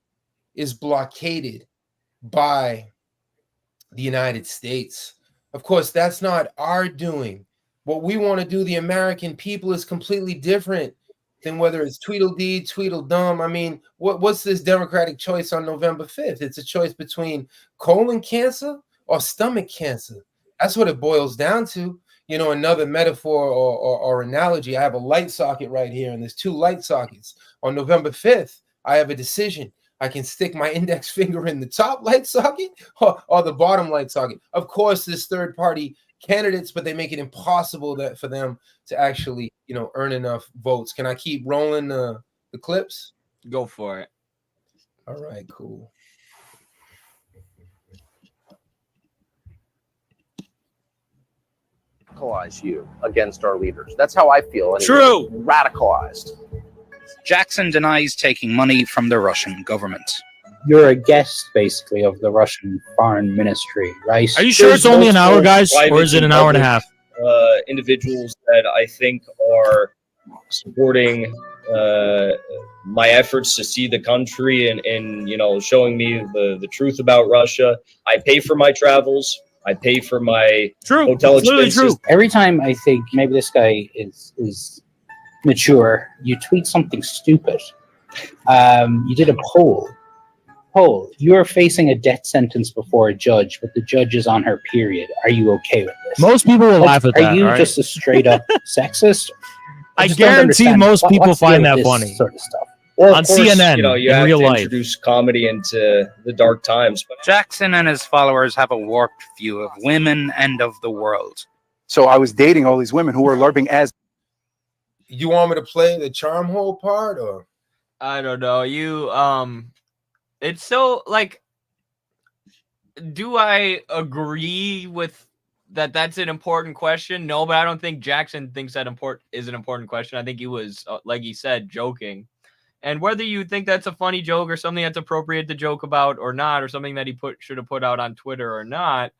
is blockaded by the United States. Of course, that's not our doing. What we want to do, the American people, is completely different than whether it's Tweedledee, Tweedledum. I mean, what's this Democratic choice on November 5th? It's a choice between colon cancer or stomach cancer. That's what it boils down to. You know, another metaphor or analogy, I have a light socket right here, and there's 2 light sockets. On November 5th, I have a decision. I can stick my index finger in the top light socket or the bottom light socket. Of course, there's third-party candidates, but they make it impossible for them to actually, you know, earn enough votes. Can I keep rolling the clips? Go for it. All right, cool. Radicalize you against our leaders. That's how I feel. Anyway. True. Radicalized. Jackson denies taking money from the Russian government. You're a guest, basically, of the Russian foreign ministry, right? Are you sure it's only an hour, guys, or is it an hour and a half? Individuals that I think are supporting my efforts to see the country and you know, showing me the truth about Russia. I pay for my travels. I pay for my hotel expenses. Every time I think maybe this guy is mature, you tweet something stupid. You did a poll. You're facing a death sentence before a judge, but the judge is on her period. Are you okay with this? Most people will laugh at that. Are you right? just a straight up sexist? I just don't guarantee understand most people what's the find deal that with this funny. sort of stuff. Well, on of course, CNN, you know, you in have real to life. introduce comedy into the dark times. But Jackson and his followers have a warped view of women and of the world. So I was dating all these women who were LARPing as. You want me to play the charm hole part, or? I don't know. It's so like, do I agree with that? That's an important question. No, but I don't think Jackson thinks that is an important question. I think he was, like he said, joking. And whether you think that's a funny joke or something that's appropriate to joke about or not, or something that he should have put out on Twitter or not,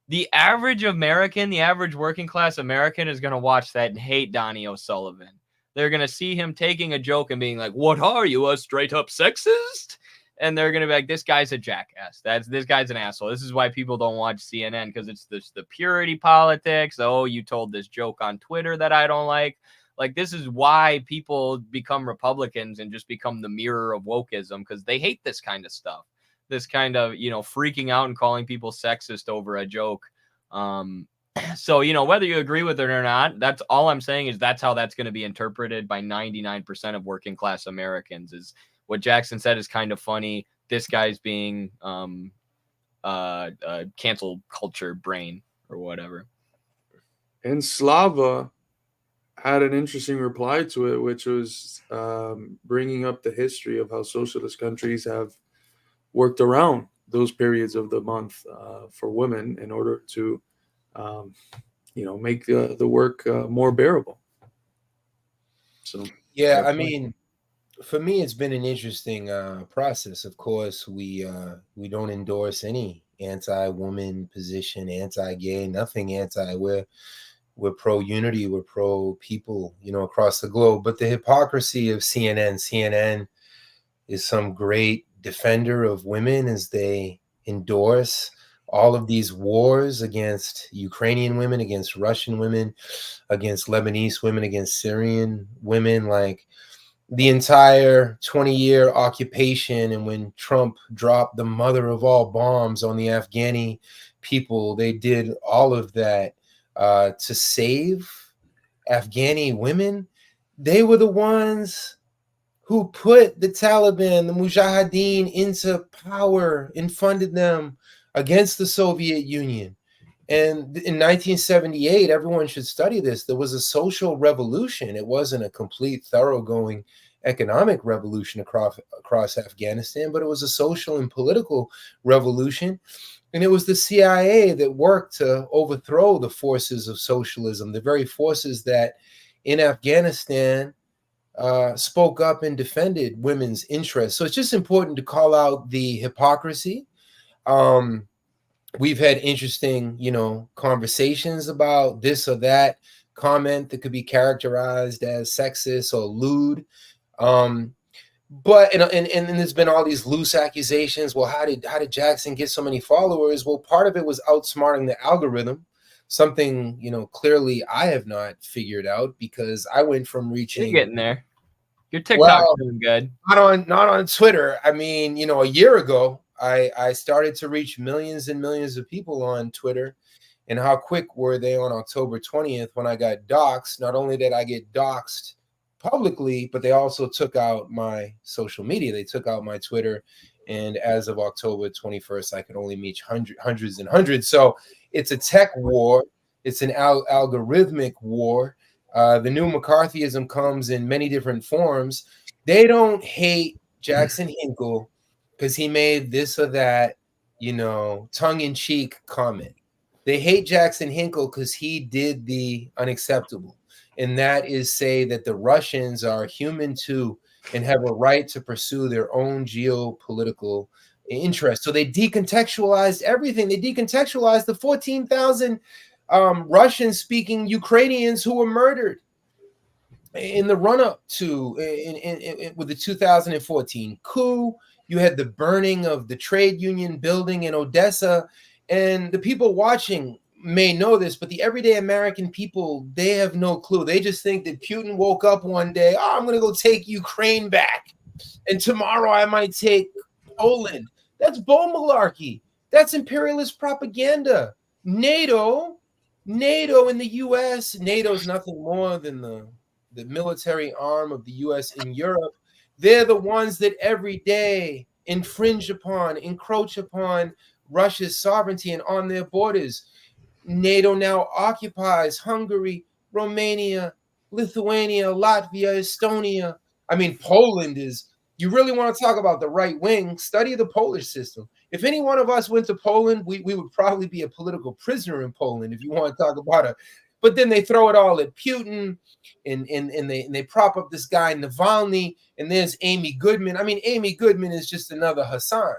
the average American, the average working class American is going to watch that and hate Donnie O'Sullivan. They're going to see him taking a joke and being like, what are you, a straight up sexist? And they're going to be like, this guy's a jackass. This guy's an asshole. This is why people don't watch CNN, because it's the purity politics. Oh, you told this joke on Twitter that I don't like. Like, this is why people become Republicans and just become the mirror of wokeism, because they hate this kind of stuff. This kind of, you know, freaking out and calling people sexist over a joke. So, you know, whether you agree with it or not, that's all I'm saying is that's how that's going to be interpreted by 99% of working class Americans. Is what Jackson said is kind of funny. This guy's being cancel culture brain or whatever. And Slava had an interesting reply to it, which was bringing up the history of how socialist countries have worked around those periods of the month for women in order to, you know, make the work more bearable. So yeah, I mean, for me, it's been an interesting process. Of course, we don't endorse any anti-woman position, anti-gay, nothing anti. we're pro unity, we're pro people, across the globe. But the hypocrisy of CNN is some great defender of women as they endorse all of these wars against Ukrainian women, against Russian women, against Lebanese women, against Syrian women, like the entire 20-year occupation. And when Trump dropped the mother of all bombs on the Afghani people, they did all of that to save Afghani women. They were the ones who put the Taliban, the Mujahideen, into power and funded them against the Soviet Union. And in 1978, everyone should study this. There was a social revolution. It wasn't a complete, thoroughgoing economic revolution across Afghanistan, but it was a social and political revolution. And it was the CIA that worked to overthrow the forces of socialism, the very forces that in Afghanistan spoke up and defended women's interests. So it's just important to call out the hypocrisy. We've had interesting, conversations about this or that comment that could be characterized as sexist or lewd. But there's been all these loose accusations. Well, how did Jackson get so many followers? Well, part of it was outsmarting the algorithm, something clearly I have not figured out, because I went from reaching. You're getting there. Your TikTok's doing good. Not on Twitter. I mean, a year ago, I started to reach millions and millions of people on Twitter. And how quick were they on October 20th when I got doxxed? Not only did I get doxxed publicly, but they also took out my social media. They took out my Twitter. And as of October 21st, I could only reach hundreds and hundreds. So it's a tech war. It's an algorithmic war. The new McCarthyism comes in many different forms. They don't hate Jackson Hinkle because he made this or that, tongue-in-cheek comment. They hate Jackson Hinkle because he did the unacceptable. And that is say that the Russians are human too and have a right to pursue their own geopolitical interests. So they decontextualized everything. They decontextualized the 14,000 Russian-speaking Ukrainians who were murdered in the run-up to with the 2014 coup. You had the burning of the trade union building in Odessa, and the people watching may know this, but the everyday American people, they have no clue. They just think that Putin woke up one day, I'm going to go take Ukraine back, and tomorrow I might take Poland. That's bull malarkey. That's imperialist propaganda. NATO in the U.S., NATO is nothing more than the military arm of the U.S. in Europe. They're the ones that every day encroach upon Russia's sovereignty and on their borders. NATO now occupies Hungary, Romania, Lithuania, Latvia, Estonia. I mean, Poland is, you really want to talk about the right wing, study the Polish system. If any one of us went to Poland, we would probably be a political prisoner in Poland, if you want to talk about but then they throw it all at Putin, and they prop up this guy Navalny, and there's Amy Goodman. I mean, Amy Goodman is just another Hassan.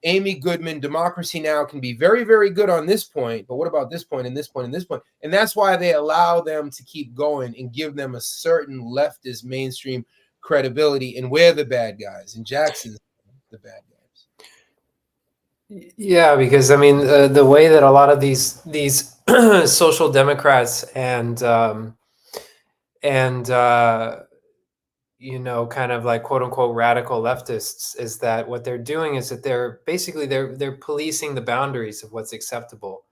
Amy Goodman, Democracy Now! Can be very, very good on this point, but what about this point and this point and this point? And that's why they allow them to keep going and give them a certain leftist mainstream credibility, and we're the bad guys, and Jackson's the bad guys. Yeah, because I mean, the way that a lot of these social democrats and kind of like quote unquote radical leftists is that what they're doing is that they're basically they're policing the boundaries of what's acceptable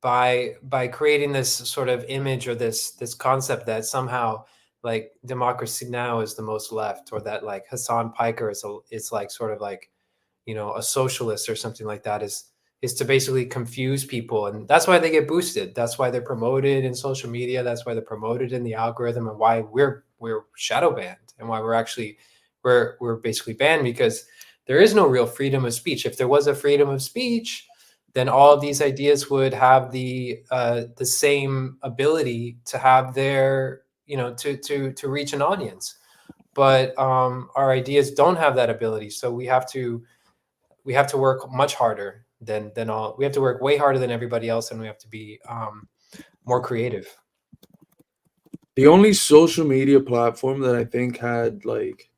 by creating this sort of image or this concept that somehow like Democracy Now! Is the most left, or that like Hassan Piker is like sort of like, a socialist or something like that, is to basically confuse people. And that's why they get boosted. That's why they're promoted in social media. That's why they're promoted in the algorithm, and why we're shadow banned, and why we're basically banned, because there is no real freedom of speech. If there was a freedom of speech, then all of these ideas would have the same ability to have their, to reach an audience. But our ideas don't have that ability. So we have to work much harder than all. We have to work way harder than everybody else, and we have to be more creative. The only social media platform that I think had like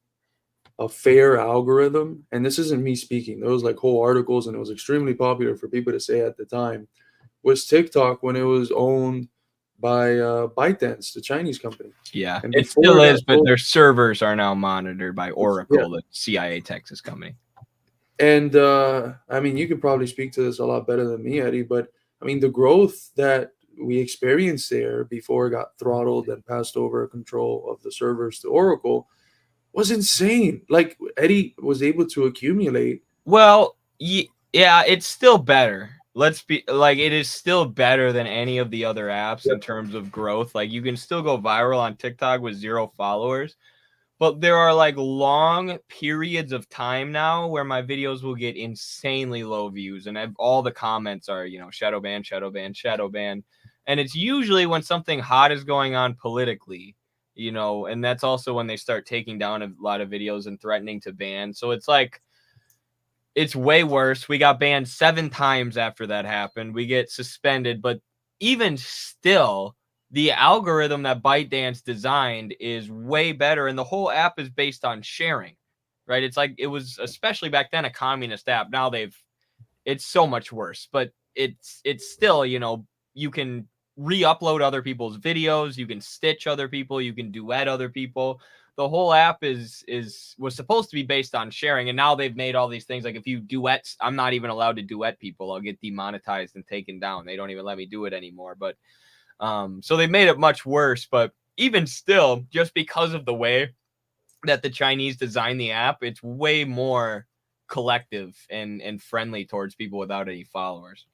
a fair algorithm, and this isn't me speaking, there was like whole articles and it was extremely popular for people to say at the time, was TikTok when it was owned by ByteDance, the Chinese company. Yeah, And it before still that, is, but their servers are now monitored by Oracle, the CIA Texas company. And I mean, you could probably speak to this a lot better than me, Eddie, but I mean, the growth that we experienced there before it got throttled and passed over control of the servers to Oracle was insane. Like Eddie was able to accumulate. Well, yeah, it's still better. Let's be like, it is still better than any of the other apps in terms of growth. Like, you can still go viral on TikTok with 0 followers, but there are like long periods of time now where my videos will get insanely low views, and all the comments are, you know, shadow ban, shadow ban, shadow ban. And it's usually when something hot is going on politically, you know, and that's also when they start taking down a lot of videos and threatening to ban. So it's like, it's way worse. We got banned 7 times after that happened. We get suspended, but even still, the algorithm that ByteDance designed is way better, and the whole app is based on sharing, right? It's like, it was, especially back then, a communist app. Now it's so much worse, but it's still, you know, you can re-upload other people's videos, you can stitch other people, you can duet other people. The whole app was supposed to be based on sharing, and now they've made all these things. Like, if you duets, I'm not even allowed to duet people. I'll get demonetized and taken down. They don't even let me do it anymore. But so they made it much worse. But even still, just because of the way that the Chinese designed the app, it's way more collective and friendly towards people without any followers.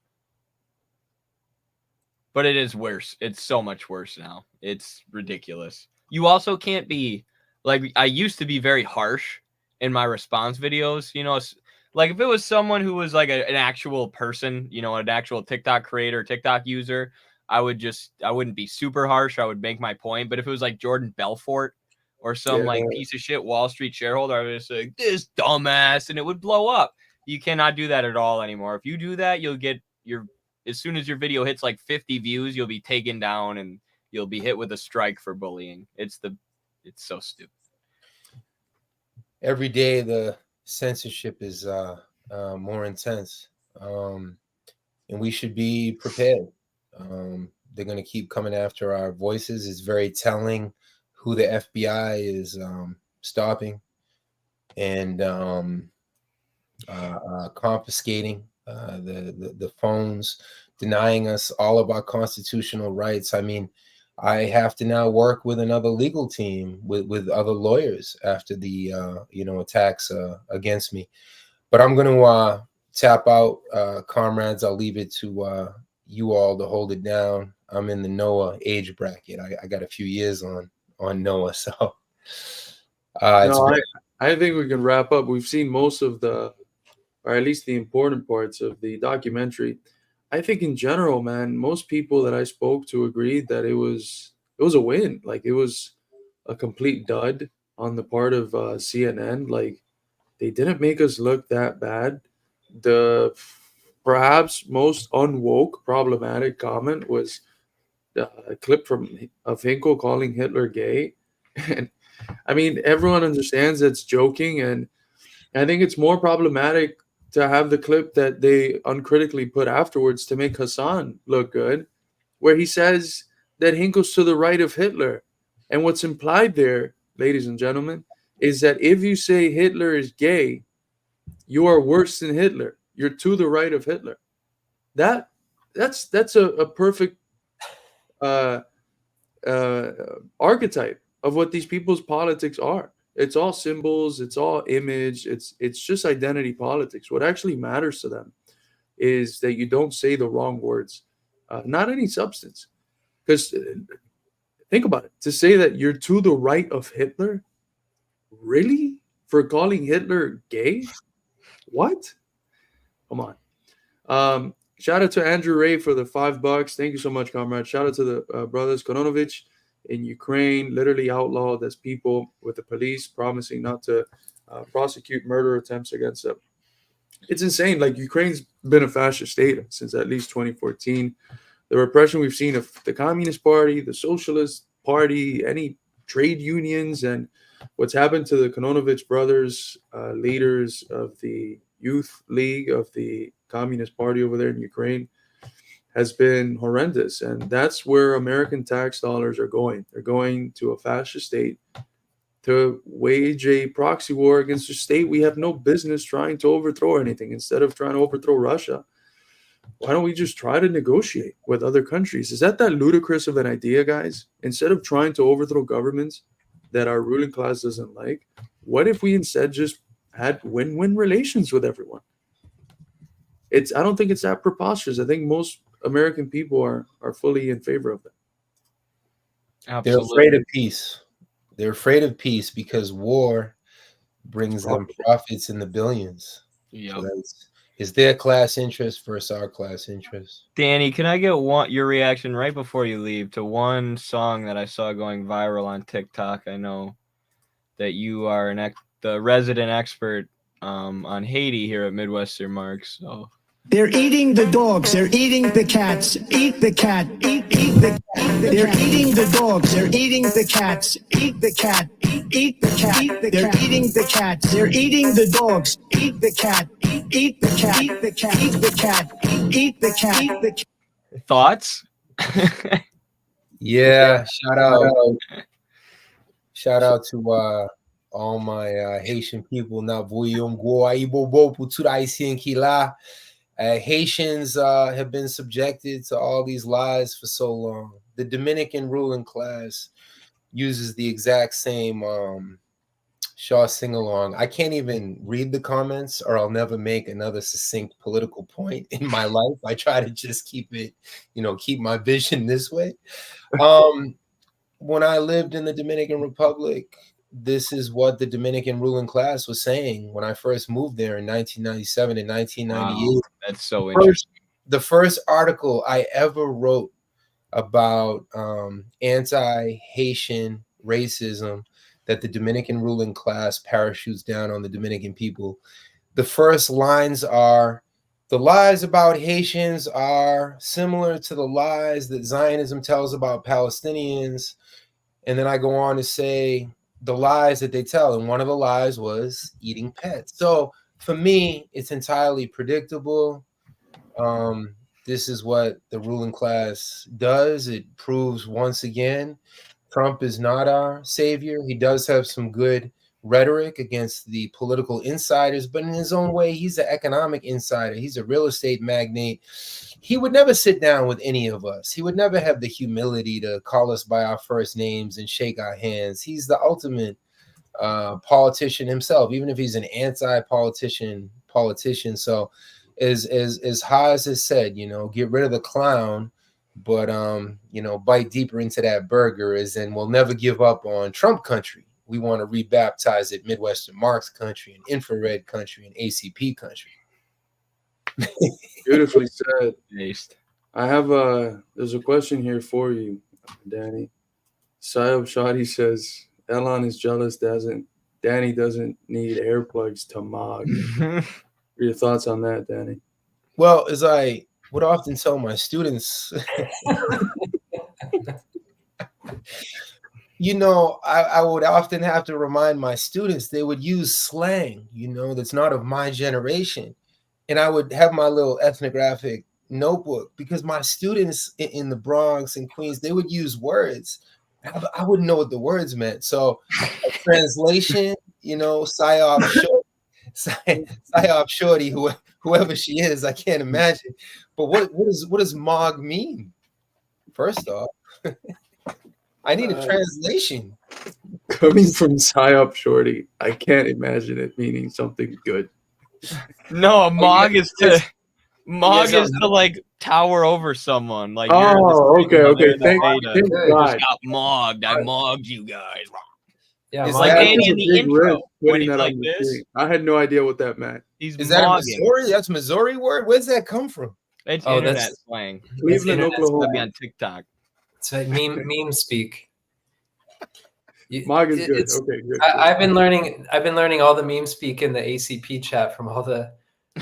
But it is worse. It's so much worse now. It's ridiculous. You also can't be like, I used to be very harsh in my response videos. You know, like if it was someone who was like an actual person, you know, an actual TikTok creator, TikTok user, I wouldn't be super harsh. I would make my point. But if it was like Jordan Belfort or some like piece of shit Wall Street shareholder, I would just say, this dumbass, and it would blow up. You cannot do that at all anymore. If you do that, you'll get as soon as your video hits like 50 views, you'll be taken down and you'll be hit with a strike for bullying. It's so stupid. Every day the censorship is more intense, and we should be prepared. They're going to keep coming after our voices. It's very telling who the FBI is stopping and confiscating the phones, denying us all of our constitutional rights. I mean, I have to now work with another legal team with other lawyers after the attacks against me. But I'm going to tap out, comrades. I'll leave it to you all to hold it down. I'm in the Noah age bracket. I got a few years on Noah, so I think we can wrap up. We've seen most of or at least the important parts of the documentary. I think in general, man, most people that I spoke to agreed that it was a win. Like, it was a complete dud on the part of CNN. Like, they didn't make us look that bad. The perhaps most unwoke, problematic comment was a clip of Hinkle calling Hitler gay. And I mean, everyone understands that's joking, and I think it's more problematic to have the clip that they uncritically put afterwards to make Hassan look good, where he says that Hinkle's to the right of Hitler. And what's implied there, ladies and gentlemen, is that if you say Hitler is gay, you are worse than Hitler. You're to the right of Hitler. That's a perfect archetype of what these people's politics are. It's all symbols. It's all image. It's just identity politics. What actually matters to them is that you don't say the wrong words, not any substance. Because think about it. To say that you're to the right of Hitler, really? For calling Hitler gay? What? Come on. Shout out to Andrew Ray for the $5. Thank you so much, comrade. Shout out to the brothers Kononovich in Ukraine, literally outlawed as people with the police promising not to prosecute murder attempts against them. It's insane. Like, Ukraine's been a fascist state since at least 2014. the repression we've seen of the Communist Party, the Socialist Party, any trade unions, and what's happened to the Kononovich brothers, leaders of the Youth League of the Communist Party over there in Ukraine, has been horrendous. And that's where American tax dollars are going. They're going to a fascist state to wage a proxy war against a state we have no business trying to overthrow anything. Instead of trying to overthrow Russia, why don't we just try to negotiate with other countries? Is that ludicrous of an idea, guys? Instead of trying to overthrow governments that our ruling class doesn't like, what if we instead just had win-win relations with everyone? I don't think it's that preposterous. I think most American people are fully in favor of that. They're afraid of peace. They're afraid of peace because war brings them profits in the billions. Yeah. So is their class interest versus our class interest. Danny, can I get your reaction right before you leave to one song that I saw going viral on TikTok? I know that you are the resident expert on Haiti here at Midwestern Marks. So they're eating the dogs. They're eating the cats. Eat the cat. Eat the cat. They're eating the dogs. They're eating the cats. Eat the cat. Eat the cat. They're eating the cats. They're eating the dogs. Eat the cat. Eat the cat. Eat the cat. Eat the cat. Eat the cat. Eat the cat. Thoughts? Yeah. Shout out to all my Haitian people. Haitians have been subjected to all these lies for so long. The Dominican ruling class uses the exact same Shaw sing-along. I can't even read the comments or I'll never make another succinct political point in my life. I try to just keep my vision this way. When I lived in the Dominican Republic, this is what the Dominican ruling class was saying when I first moved there in 1997 and 1998. Wow, that's so interesting. The first article I ever wrote about anti-Haitian racism that the Dominican ruling class parachutes down on the Dominican people. The first lines are, the lies about Haitians are similar to the lies that Zionism tells about Palestinians. And then I go on to say the lies that they tell. And one of the lies was eating pets. So for me, it's entirely predictable. This is what the ruling class does. It proves once again, Trump is not our savior. He does have some good rhetoric against the political insiders, but in his own way, he's an economic insider. He's a real estate magnate. He would never sit down with any of us. He would never have the humility to call us by our first names and shake our hands. He's the ultimate politician himself, even if he's an anti-politician. So as Haas has said, get rid of the clown, but bite deeper into that burger, as in we'll never give up on Trump country. We want to rebaptize it Midwestern Marks country and infrared country and ACP country. Beautifully said. I have there's a question here for you, Danny. Sayab Shadi says Elon is jealous Danny doesn't need earplugs to mog. Your thoughts on that, Danny? Well, as I would often tell my students, I would often have to remind my students, they would use slang, that's not of my generation. And I would have my little ethnographic notebook because my students in the Bronx and Queens, they would use words. I wouldn't know what the words meant. So a translation, Psyop Shorty, whoever she is, I can't imagine. But what does Mog mean? First off, I need a translation. Coming from Psyop Shorty, I can't imagine it meaning something good. No, Mog is to like tower over someone. Like, okay. Thank God. Just got mogged. I mogged you guys. Yeah, it's like Danny in the intro when he's like this. I had no idea what that meant. Is that a Missouri? That's a Missouri word. Where's that come from? It's internet slang. Cleveland, Oklahoma. Be on TikTok. It's like meme speak. Mog is good. Okay, good. I've been learning all the meme speak in the ACP chat from all the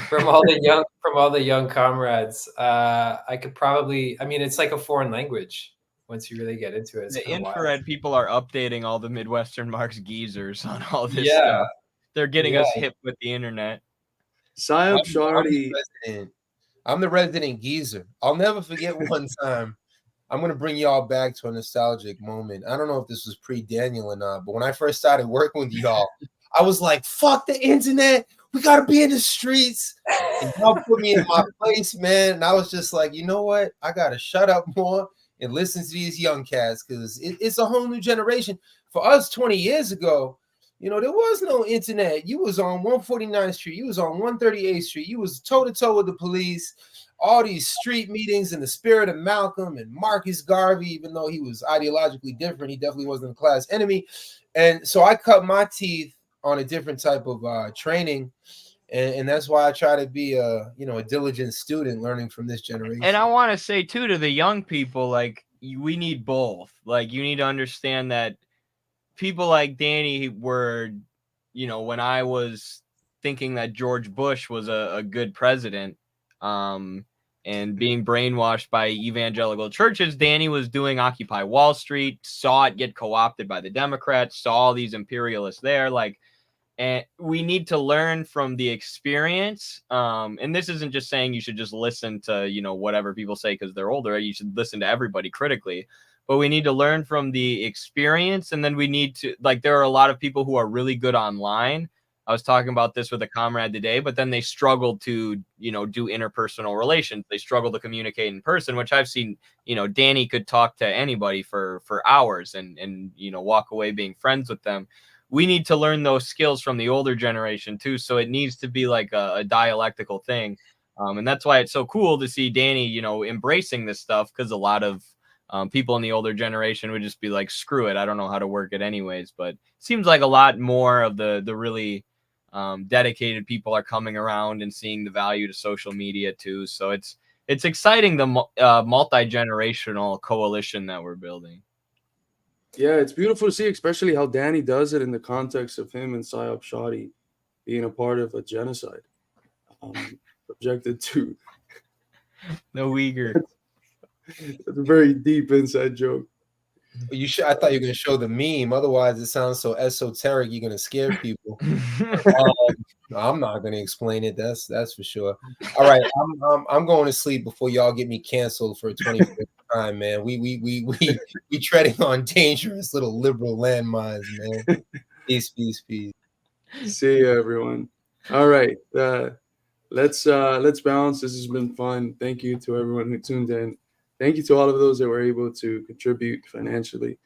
From all the young comrades, I could probably. I mean, it's like a foreign language once you really get into it. It's The kinda wild. infrared people are updating all the Midwestern Marks geezers on all this Yeah. stuff. They're getting us Yeah. hip with the internet. Psyop I'm Shardy. I'm the resident geezer. I'll never forget one time. I'm gonna bring y'all back to a nostalgic moment. I don't know if this was pre-Daniel or not, but when I first started working with y'all, I was like, "Fuck the internet. We gotta be in the streets." And y'all put me in my place, man. And I was just like, you know what? I gotta shut up more and listen to these young cats because it's a whole new generation. For us, 20 years ago, you know, there was no internet. You was on 149th Street. You was on 138th Street. You was toe-to-toe with the police. All these street meetings in the spirit of Malcolm and Marcus Garvey, even though he was ideologically different, he definitely wasn't a class enemy. And so I cut my teeth on a different type of training. And that's why I try to be a diligent student learning from this generation. And I want to say too to the young people, like we need both. Like you need to understand that people like Danny were, when I was thinking that George Bush was a good president, and being brainwashed by evangelical churches, Danny was doing Occupy Wall Street, saw it get co-opted by the Democrats, saw all these imperialists there. And we need to learn from the experience. And this isn't just saying you should just listen to, whatever people say because they're older. You should listen to everybody critically. But we need to learn from the experience. And then we need to, there are a lot of people who are really good online. I was talking about this with a comrade today, but then they struggled to, do interpersonal relations. They struggle to communicate in person, which I've seen, Danny could talk to anybody for hours and walk away being friends with them. We need to learn those skills from the older generation too. So it needs to be like a dialectical thing. And that's why it's so cool to see Danny, embracing this stuff, because a lot of people in the older generation would just be like, screw it, I don't know how to work it anyways. But it seems like a lot more of the really dedicated people are coming around and seeing the value to social media too. So it's exciting, the multi-generational coalition that we're building. Yeah, it's beautiful to see, especially how Danny does it in the context of him and Psyop Shardy being a part of a genocide, subjected to the Uyghur. It's a very deep inside joke. I thought you were going to show the meme. Otherwise, it sounds so esoteric. You're going to scare people. I'm not going to explain it. That's for sure. All right, I'm going to sleep before y'all get me canceled for a 25th time, man. We treading on dangerous little liberal landmines, man. Peace. See you, everyone. All right, let's bounce. This has been fun. Thank you to everyone who tuned in. Thank you to all of those that were able to contribute financially.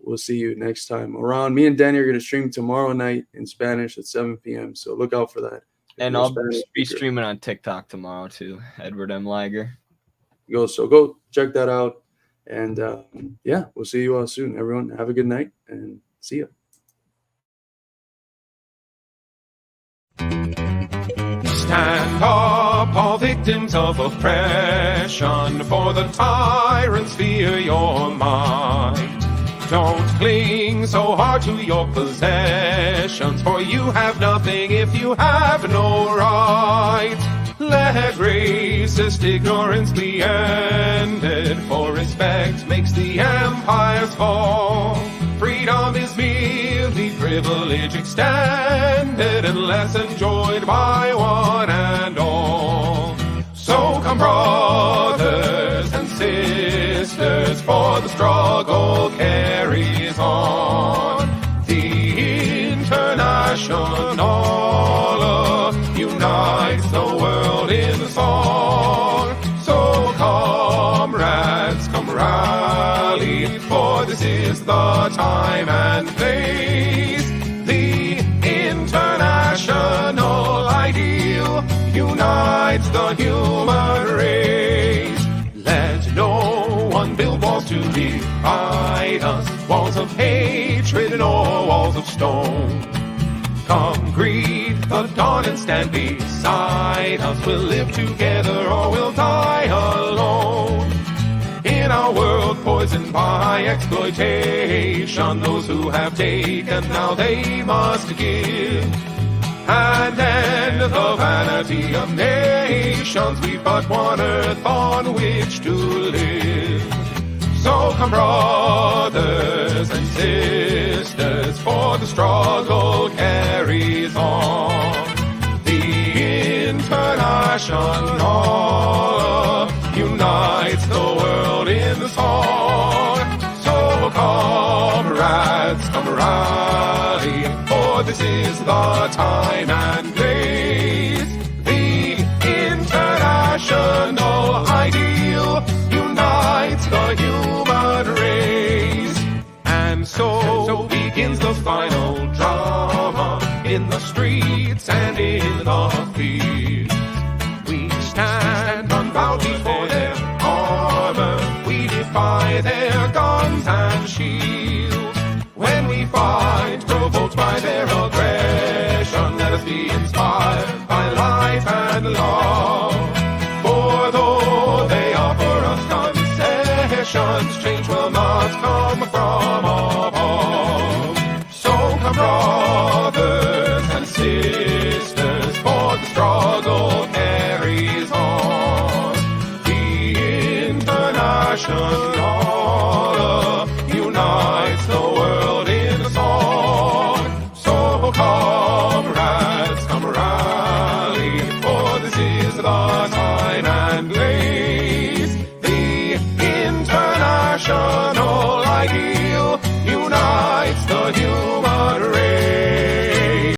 We'll see you next time around. Me and Danny are going to stream tomorrow night in Spanish at 7 p.m. So look out for that. And I'll be streaming on TikTok tomorrow too, Edward M. Liger. Go check that out. And we'll see you all soon. Everyone, have a good night and see you. Stand up, all victims of oppression, for the tyrants fear your might. Don't cling so hard to your possessions, for you have nothing if you have no right. Let racist ignorance be ended, for respect makes the empires fall. Freedom is merely privilege extended, unless enjoyed by one and all. So come, brothers and sisters, for the struggle carries on. The International unites the world in the song. So comrades, come rally, for this is the time and place. The international ideal unites the human race. Let no one build walls to divide us, walls of hatred nor walls of stone. Come greet the dawn and stand beside us. We'll live together or we'll die alone. In our world poisoned by exploitation, those who have taken now they must give. and end the vanity of nations. We've but one earth on which to live. So come, brothers and sisters, for the struggle carries on. The International unites the world in the song. So comrades, come rally, for this is the time and place. The international ideal unites the human race. And so begins the final drama in the streets and in the fields. We stand unbowed before their armor, we defy their guns and shields. When we fight, provoked by their aggression, let us be inspired by life and love. For though they offer us concessions, change will not come from above. So come, brothers and sisters, for the struggle carries on. The International unites the world in a song. So comrades, come rally, for this is the time and place. The international ideal